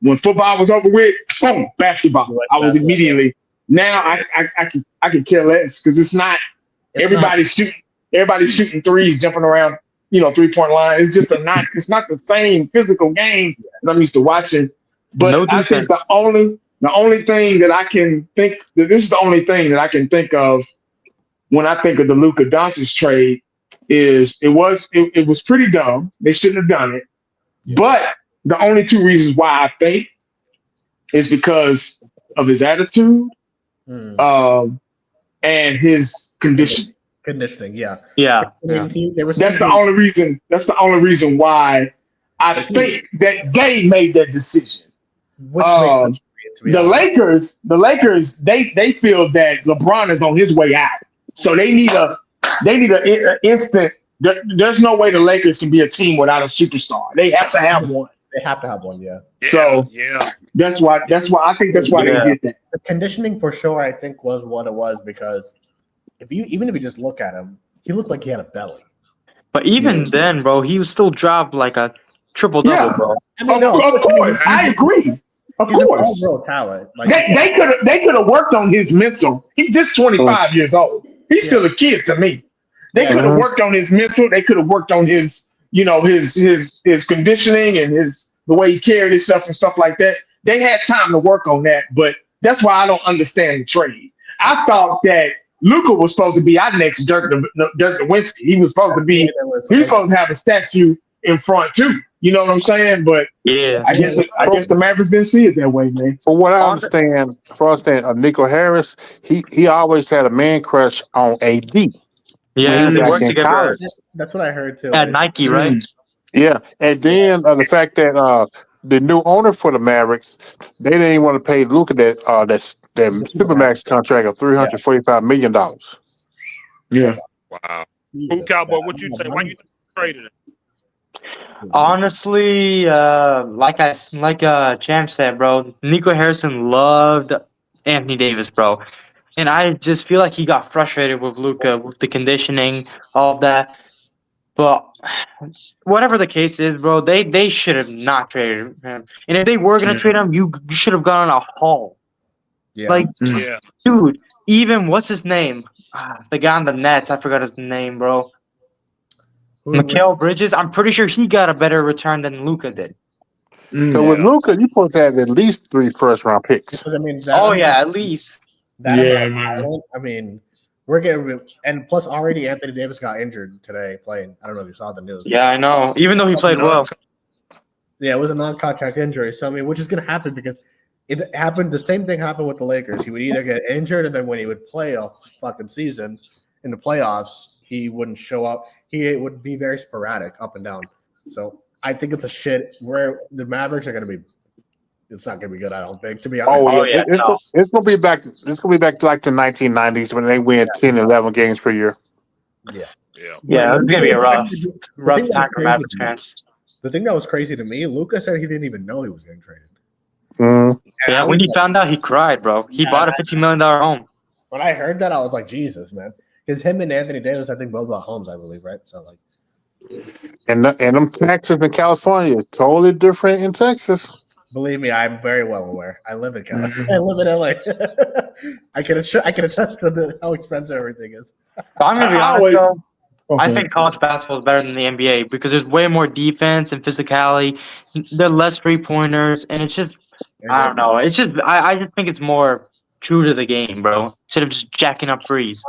when football was over with, boom, basketball. I was immediately. Now I can care less because it's not everybody's shooting threes, jumping around, 3-point line. It's just it's not the same physical game that I'm used to watching. But No I think defense. the only thing that I can think that this is the only thing that I can think of when I think of the Luka Doncic trade is it was pretty dumb. They shouldn't have done it. Yeah. But the only two reasons why I think is because of his attitude and his conditioning. Conditioning, yeah. Yeah. That's the only reason. That's the only reason why I think that they made that decision. Which makes sense. The Lakers, they feel that LeBron is on his way out, so they need an instant. There's no way the Lakers can be a team without a superstar. They have to have one. They have to have one, yeah. So that's why I think that's why they did that. The conditioning for sure, I think, was what it was because even if you just look at him, he looked like he had a belly. But even then, bro, he was still dropped like a triple-double, bro. I mean, of course, I agree. Of course, real talent. Like, they could have worked on his mental. He's just 25 years old. He's still a kid to me. They could have worked on his mental. They could have worked on his, his conditioning and the way he carried himself and stuff like that. They had time to work on that, but that's why I don't understand the trade. I thought that Luka was supposed to be our next Dirk Nowitzki. He was supposed to have a statue in front too. You know what I'm saying? But yeah, I guess the Mavericks didn't see it that way, man. From what I understand, Nico Harris, he always had a man crush on AD. Yeah, they worked together. That's what I heard too. At Nike, right? Yeah, and then the fact that the new owner for the Mavericks, they didn't even want to pay Luka that Supermax contract of $345 million. Yeah. Wow. Who Cowboy? What you think? Why you traded him? Honestly, like Champ said, bro, Nico Harrison loved Anthony Davis, bro. And I just feel like he got frustrated with Luka, with the conditioning, all of that. But whatever the case is, bro, they should have not traded him. And if they were going to trade him, you should have gone on a haul. Yeah. Dude, even what's his name? The guy on the Nets, I forgot his name, bro. Mikal Bridges, I'm pretty sure he got a better return than Luka did. So with Luka, you're supposed to have at least 3 first-round picks. Because, at least. I mean, we're getting and plus already Anthony Davis got injured today playing. I don't know if you saw the news. Yeah, I know. Even though he played well. Yeah, it was a non-contact injury. So I mean, which is going to happen because it happened. The same thing happened with the Lakers. He would either get injured, and then when he would play a fucking season in the playoffs, he wouldn't show up. He would be very sporadic, up and down. So I think it's a shit where the Mavericks are going to be. It's not going to be good, I don't think. To be honest, it's going to be back. It's going to be back to like the 1990s when they win 10, 11 games per year. Yeah, it's going to be a rough time for Mavericks fans. The thing that was crazy to me, Luka said he didn't even know he was getting traded. Yeah, when he found out, he cried, bro. He bought a $50 million home. When I heard that, I was like, Jesus, man. Because him and Anthony Davis, I think both bought homes, I believe, right? So like, and them taxes in California totally different in Texas. Believe me, I'm very well aware. I live in California. I live in LA. I can attest to how expensive everything is. I'm gonna be honest though. I think college basketball is better than the NBA because there's way more defense and physicality. There are less 3-pointers, and it's just I don't know. It's just I just think it's more true to the game, bro. Instead of just jacking up threes.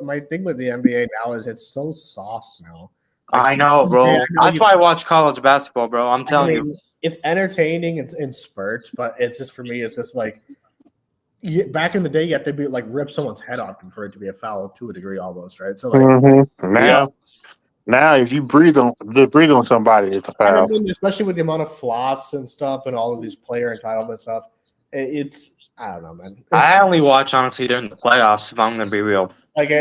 My thing with the NBA now is it's so soft now. Like, I know, bro. That's why I watch college basketball, bro. I'm telling you. It's entertaining in spurts, but it's just for me. It's just like back in the day, you have to be like rip someone's head off for it to be a foul to a degree, almost, right? So like Now, if you breathe on somebody, it's a And I foul. mean, especially with the amount of flops and stuff and all of these player entitlement stuff, it's I don't know, man. I only watch honestly during the playoffs. If I'm gonna be real, Like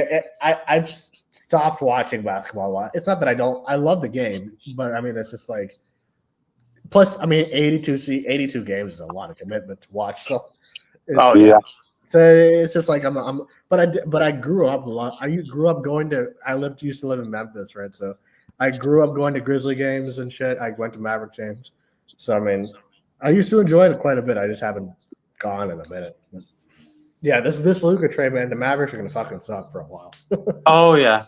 I've stopped watching basketball a lot. It's not that I don't. I love the game, but I mean, it's just like. Plus, I mean, 82 games is a lot of commitment to watch. So, Yeah. So it's just like but I grew up a lot. I grew up going to. Used to live in Memphis, right? So I grew up going to Grizzly games and shit. I went to Maverick games. So I mean, I used to enjoy it quite a bit. I just haven't gone in a minute. But yeah, this Luka trade, man, the Mavericks are gonna fucking suck for a while. oh yeah,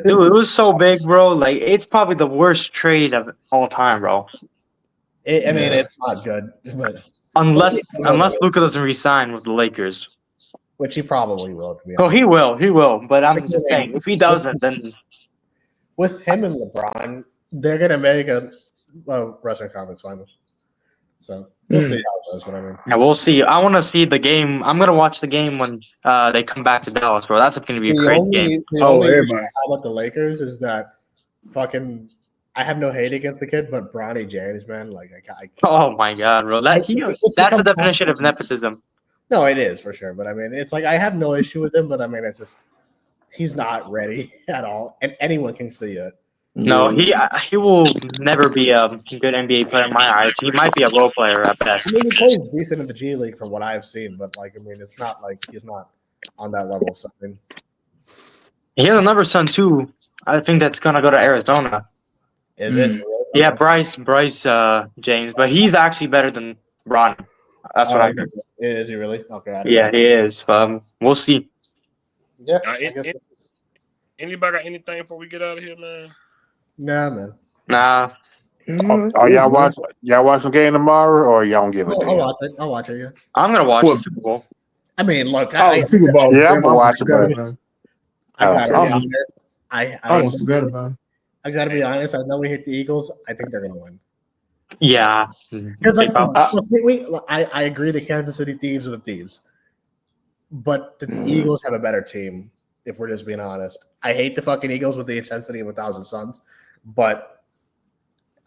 dude, it was so big, bro. Like it's probably the worst trade of all time, bro. I mean, it's not good, but unless Luka doesn't resign with the Lakers, which he probably will. To be oh, honest. he will. But I'm just saying, if he doesn't, then with him and LeBron, they're gonna make a Western Conference Finals. So we'll see how it goes. But I mean, yeah, we'll see. I want to see the game. I'm gonna watch the game when they come back to Dallas, bro. That's gonna be a crazy game. The only issue I have about the Lakers is that fucking. I have no hate against the kid, but Bronny James, man, like I oh my god, bro, that's the definition of nepotism. No, it is for sure, but I mean, it's like I have no issue with him, but I mean, it's just he's not ready at all, and anyone can see it. No, he will never be a good NBA player in my eyes. He might be a role player at best. I mean, he plays decent in the G League from what I've seen, but like, I mean, it's not like he's not on that level. So I mean, he has another son too. I think that's gonna go to Arizona. Is it? Yeah, Bryce James, but he's actually better than Ron. That's what I heard. Is he really? Okay. Yeah, he is. We'll see. Yeah. Anybody got anything before we get out of here, man? Nah, man. Nah. Are y'all watch the game tomorrow, or y'all don't give a damn? I'll watch it. Yeah. I'm gonna watch the Super Bowl. I mean, look. Super Bowl. Yeah, I'm gonna watch it. I gotta be honest. I know we hit the Eagles. I think they're gonna win. Yeah, because like I agree. The Kansas City Thieves are the Thieves, but the Eagles have a better team. If we're just being honest, I hate the fucking Eagles with the intensity of 1,000 Suns, but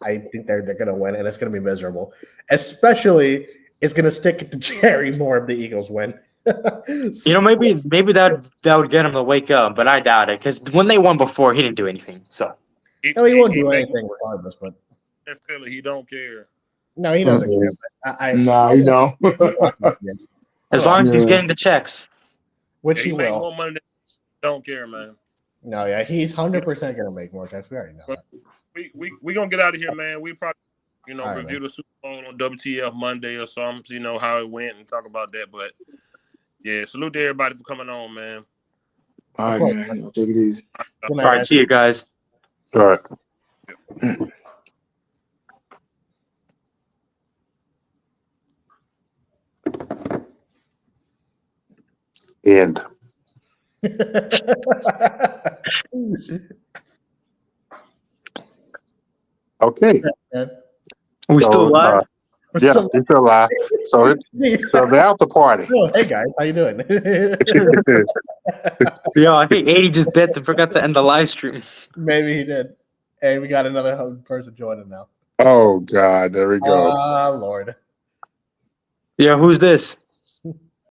I think they're gonna win, and it's gonna be miserable. Especially, it's gonna stick to Jerry more if the Eagles win. You know, maybe that would get him to wake up, but I doubt it because when they won before, he didn't do anything. So no, he won't do anything regardless. But in Philly, he don't care. No, he doesn't care. But no, he don't. As long as he's getting the checks, which he will. More money than don't care, man. No, yeah, he's 100% gonna make more checks. We already know that. We gonna get out of here, man. We probably right, review the Super Bowl on WTF Monday or something. How it went and talk about that. But yeah, salute to everybody for coming on, man. All right, man. Take it easy. All right, see you guys. All right. End. Okay. Are we still live? Yeah, we're still live. So they're out the party. Oh, hey guys, how you doing? Yo, I think 80 just bit and forgot to end the live stream. Maybe he did. And we got another person joining now. Oh God, there we go. Lord. Yeah, who's this?